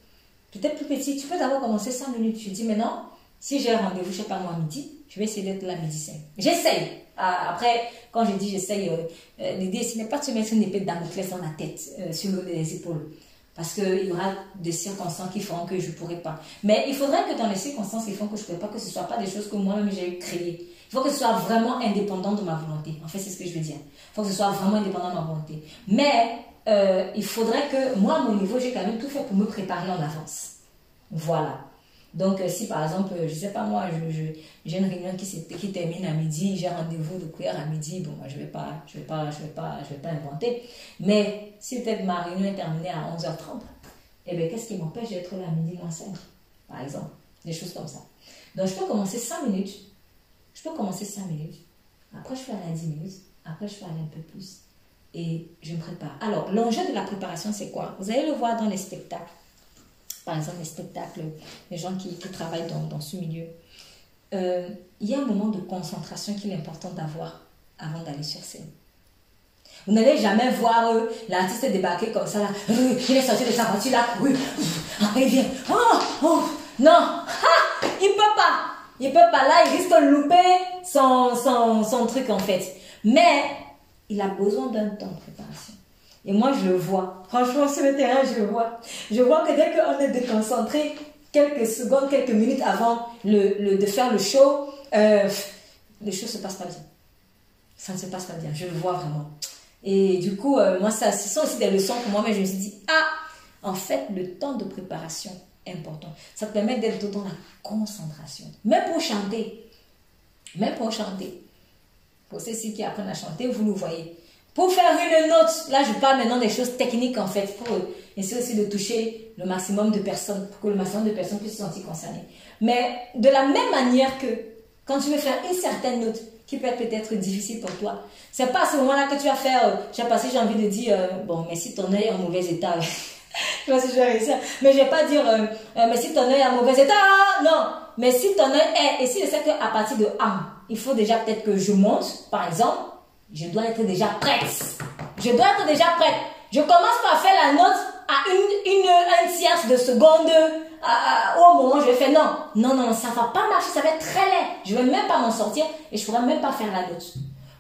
Peut-être plus petit. Tu peux d'abord commencer 5 minutes. Je dis, maintenant, si j'ai un rendez-vous, je ne sais pas moi, à midi, je vais essayer d'être là à midi 5. J'essaye. Après, quand je dis j'essaye, l'idée, ce n'est pas de se mettre une épée de Damoclès dans la tête, sur les épaules. Parce qu'il y aura des circonstances qui feront que je ne pourrai pas. Mais il faudrait que dans les circonstances qui font que je ne pourrai pas, que ce ne soit pas des choses que moi-même j'ai créées. Il faut que ce soit vraiment indépendant de ma volonté. En fait, c'est ce que je veux dire. Il faut que ce soit vraiment indépendant de ma volonté. Mais il faudrait que, moi, à mon niveau, j'ai quand même tout fait pour me préparer en avance. Voilà. Donc, si par exemple, je ne sais pas moi, j'ai une réunion qui termine à midi, j'ai rendez-vous de prière à midi, bon, moi, je vais pas inventer. Mais si peut-être ma réunion est terminée à 11h30, eh bien, qu'est-ce qui m'empêche d'être là à midi moins 5, par exemple? Des choses comme ça. Donc, je peux commencer 5 minutes. Après, je peux aller à 10 minutes. Après, je peux aller un peu plus. Et je me prépare. Alors, l'enjeu de la préparation, c'est quoi? Vous allez le voir dans les spectacles. Par exemple, les spectacles, les gens qui travaillent dans ce milieu. Il y a un moment de concentration qu'il est important d'avoir avant d'aller sur scène. Vous n'allez jamais voir l'artiste débarquer comme ça, là. Il est sorti de sa voiture, là. Oui. Il vient. Non. Il peut pas. Il peut pas. Là, il risque de louper son truc, en fait. Mais il a besoin d'un temps de préparation. Et moi, je le vois. Franchement, sur le terrain, je le vois. Je vois que dès qu'on est déconcentré, quelques secondes, quelques minutes avant de faire le show ne se passe pas bien. Ça ne se passe pas bien. Je le vois vraiment. Et du coup, moi, ce sont aussi des leçons pour moi, mais je me suis dit, en fait, le temps de préparation est important. Ça te permet d'être dans la concentration. Même pour chanter. Pour ceux-ci qui apprennent à chanter, vous le voyez. Pour faire une note, là je parle maintenant des choses techniques en fait, pour essayer aussi de toucher le maximum de personnes, pour que le maximum de personnes puissent se sentir concernées. Mais de la même manière que quand tu veux faire une certaine note qui peut être peut-être difficile pour toi, c'est pas à ce moment-là que tu vas faire, j'ai envie de dire, bon, mais si ton œil est en mauvais état, je sais pas si je vais réussir, mais je vais pas dire, mais si ton œil est en mauvais état, non, mais si ton œil est, et si je sais qu'à partir de 1, il faut déjà peut-être que je monte, par exemple, je dois être déjà prête. Je commence par faire la note à un tiers de seconde au moment où je vais faire non, ça va pas marcher, ça va être très laid. Je vais même pas m'en sortir et je pourrai même pas faire la note.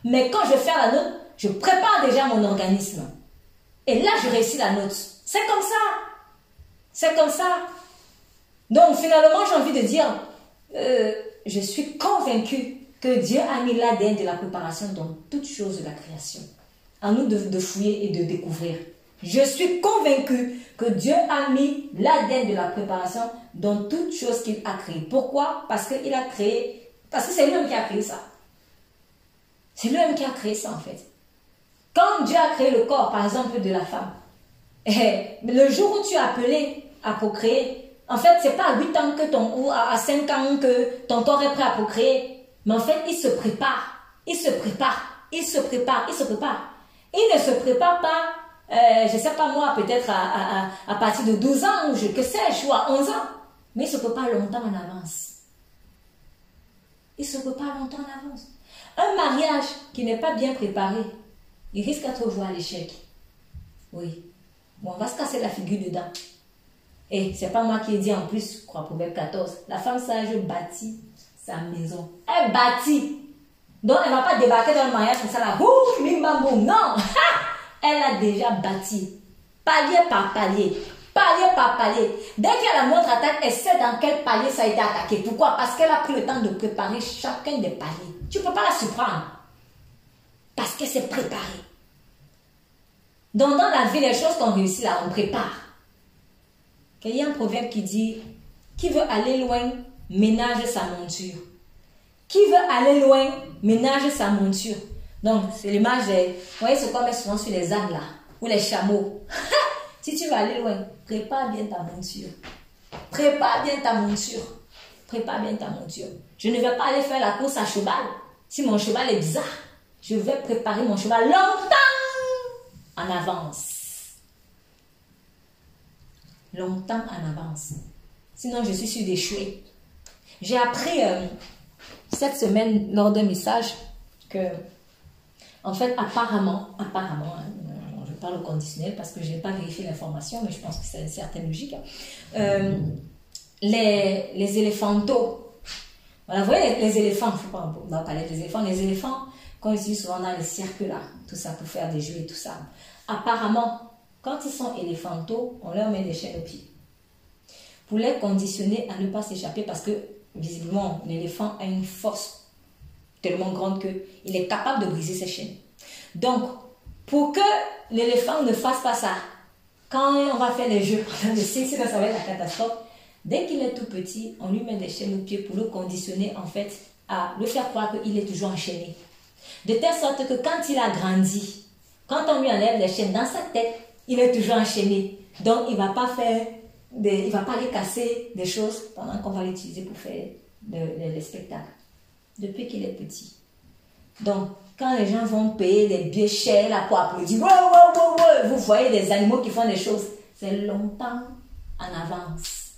Mais quand je vais faire la note, je prépare déjà mon organisme. Et là, je réussis la note. C'est comme ça. Donc, finalement, j'ai envie de dire, je suis convaincue que Dieu a mis l'ADN de la préparation dans toutes choses de la création. À nous de fouiller et de découvrir. Je suis convaincue que Dieu a mis l'ADN de la préparation dans toutes choses qu'il a créées. Pourquoi? Parce que c'est lui-même qui a créé ça. C'est lui-même qui a créé ça en fait. Quand Dieu a créé le corps, par exemple, de la femme, le jour où tu es appelé à procréer, en fait, c'est pas à 8 ans ou à 5 ans que ton corps est prêt à procréer. Mais en fait, il se prépare. Il ne se prépare pas, je ne sais pas moi, peut-être à partir de 12 ans, ou que sais-je, ou à 11 ans. Mais il se prépare longtemps en avance. Un mariage qui n'est pas bien préparé il risque d'être joué à l'échec. Oui. Bon, on va se casser la figure dedans. Et c'est pas moi qui ai dit en plus, quoi, Proverbe 14. La femme sage bâtit sa maison. Elle bâtit. Donc, elle ne va pas débarquer dans le mariage comme ça là. Ouh, bim bam boum. Non. Elle a déjà bâti. Palier par palier. Palier par palier. Dès qu'il y a la montre attaque, elle sait dans quel palier ça a été attaqué. Pourquoi? Parce qu'elle a pris le temps de préparer chacun des paliers. Tu ne peux pas la surprendre. Parce qu'elle s'est préparée. Donc, dans la vie, les choses qu'on réussit là, on prépare. Il y a un proverbe qui dit, qui veut aller loin, ménage sa monture. Qui veut aller loin, ménage sa monture. Donc, c'est l'image, vous voyez ce qu'on met souvent sur les ânes là, ou les chameaux. Si tu veux aller loin, prépare bien ta monture. Prépare bien ta monture. Prépare bien ta monture. Je ne vais pas aller faire la course à cheval. Si mon cheval est bizarre, je vais préparer mon cheval longtemps en avance. Longtemps en avance. Sinon, je suis sûre d'échouer. J'ai appris cette semaine lors d'un message que, en fait, apparemment, je parle au conditionnel parce que je n'ai pas vérifié l'information, mais je pense que c'est une certaine logique. Les éléphantaux, voilà, vous voyez les éléphants, on va parler des éléphants, les éléphants, qu'on utilise souvent dans les cirques là, tout ça pour faire des jeux et tout ça. Apparemment, quand ils sont éléphantaux, on leur met des chaînes aux pieds pour les conditionner à ne pas s'échapper parce que, visiblement, l'éléphant a une force tellement grande qu'il est capable de briser ses chaînes. Donc, pour que l'éléphant ne fasse pas ça, quand on va faire les jeux, sinon ça va être la catastrophe, dès qu'il est tout petit, on lui met des chaînes aux pieds pour le conditionner en fait à le faire croire qu'il est toujours enchaîné. De telle sorte que quand il a grandi, quand on lui enlève les chaînes dans sa tête, il est toujours enchaîné. Donc, il ne va pas faire, il va pas aller casser des choses pendant qu'on va l'utiliser pour faire des spectacles. Depuis qu'il est petit. Donc, quand les gens vont payer des billets chers là pour applaudir, vous voyez des animaux qui font des choses, c'est longtemps en avance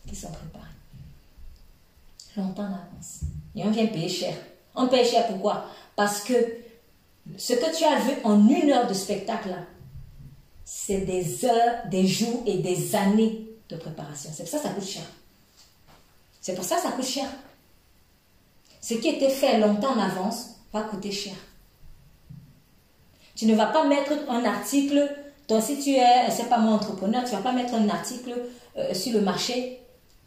qu'ils sont préparés. Longtemps en avance. Et on vient payer cher. On paye cher pourquoi? Parce que ce que tu as vu en 1 heure de spectacle là, c'est des heures, des jours et des années de préparation. C'est pour ça que ça coûte cher. C'est pour ça que ça coûte cher. Ce qui était fait longtemps en avance va coûter cher. Tu ne vas pas mettre un article, toi si tu es, c'est pas mon entrepreneur, tu ne vas pas mettre un article sur le marché.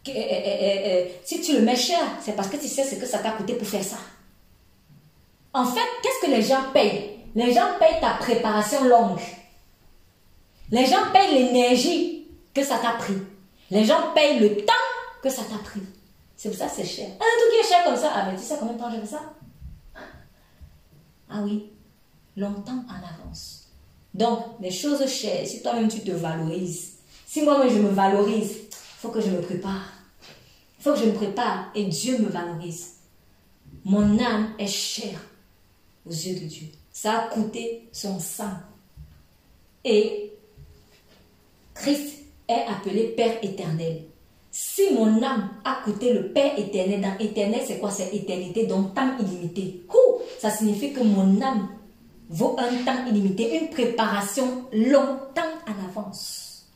Si tu le mets cher, c'est parce que tu sais ce que ça t'a coûté pour faire ça. En fait, qu'est-ce que les gens payent? Les gens payent ta préparation longue. Les gens payent l'énergie que ça t'a pris. Les gens payent le temps que ça t'a pris. C'est pour ça que c'est cher. Un truc qui est cher comme ça, ah mais tu sais combien de temps j'ai fait ça? Ah oui, longtemps en avance. Donc, les choses chères, si toi-même tu te valorises, si moi-même je me valorise, il faut que je me prépare. Il faut que je me prépare et Dieu me valorise. Mon âme est chère aux yeux de Dieu. Ça a coûté son sang. Et Christ est appelé Père éternel. Si mon âme a coûté le Père éternel, dans éternel c'est quoi? C'est éternité, donc temps illimité. Ça signifie que mon âme vaut un temps illimité, une préparation longtemps en avance.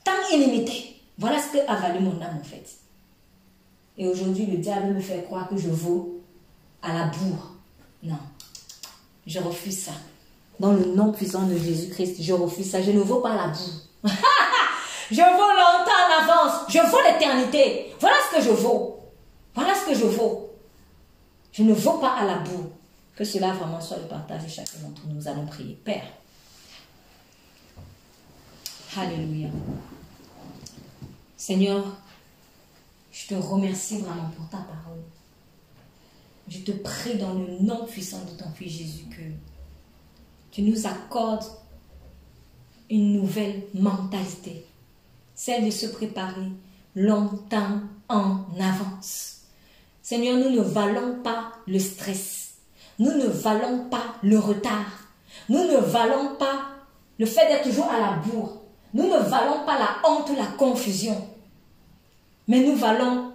Temps illimité. Voilà ce que a valu mon âme en fait. Et aujourd'hui, le diable me fait croire que je vaux à la bourre. Non, je refuse ça. Dans le nom puissant de Jésus-Christ, je refuse ça. Je ne vaux pas la bourre. Je vaux longtemps en avance. Je vaux l'éternité. Voilà ce que je vaux. Voilà ce que je vaux. Je ne vaux pas à la bourre. Que cela vraiment soit le partage de chacun d'entre nous. Nous allons prier. Père. Alléluia. Seigneur, je te remercie vraiment pour ta parole. Je te prie dans le nom puissant de ton Fils Jésus que tu nous accordes une nouvelle mentalité. Celle de se préparer longtemps en avance. Seigneur, nous ne valons pas le stress. Nous ne valons pas le retard. Nous ne valons pas le fait d'être toujours à la bourre. Nous ne valons pas la honte, la confusion. Mais nous valons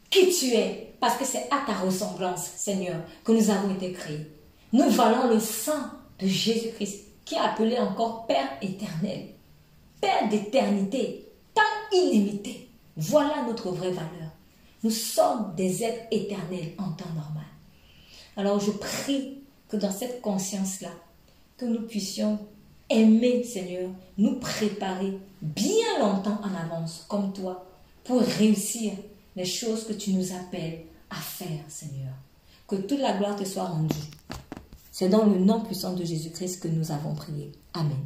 qui tu es. Parce que c'est à ta ressemblance, Seigneur, que nous avons été créés. Nous valons le sang de Jésus-Christ, qui est appelé encore Père éternel, Père d'éternité, temps illimité. Voilà notre vraie valeur. Nous sommes des êtres éternels en temps normal. Alors je prie que dans cette conscience-là, que nous puissions aimer, Seigneur, nous préparer bien longtemps en avance, comme toi, pour réussir les choses que tu nous appelles à faire, Seigneur. Que toute la gloire te soit rendue. C'est dans le nom puissant de Jésus-Christ que nous avons prié. Amen.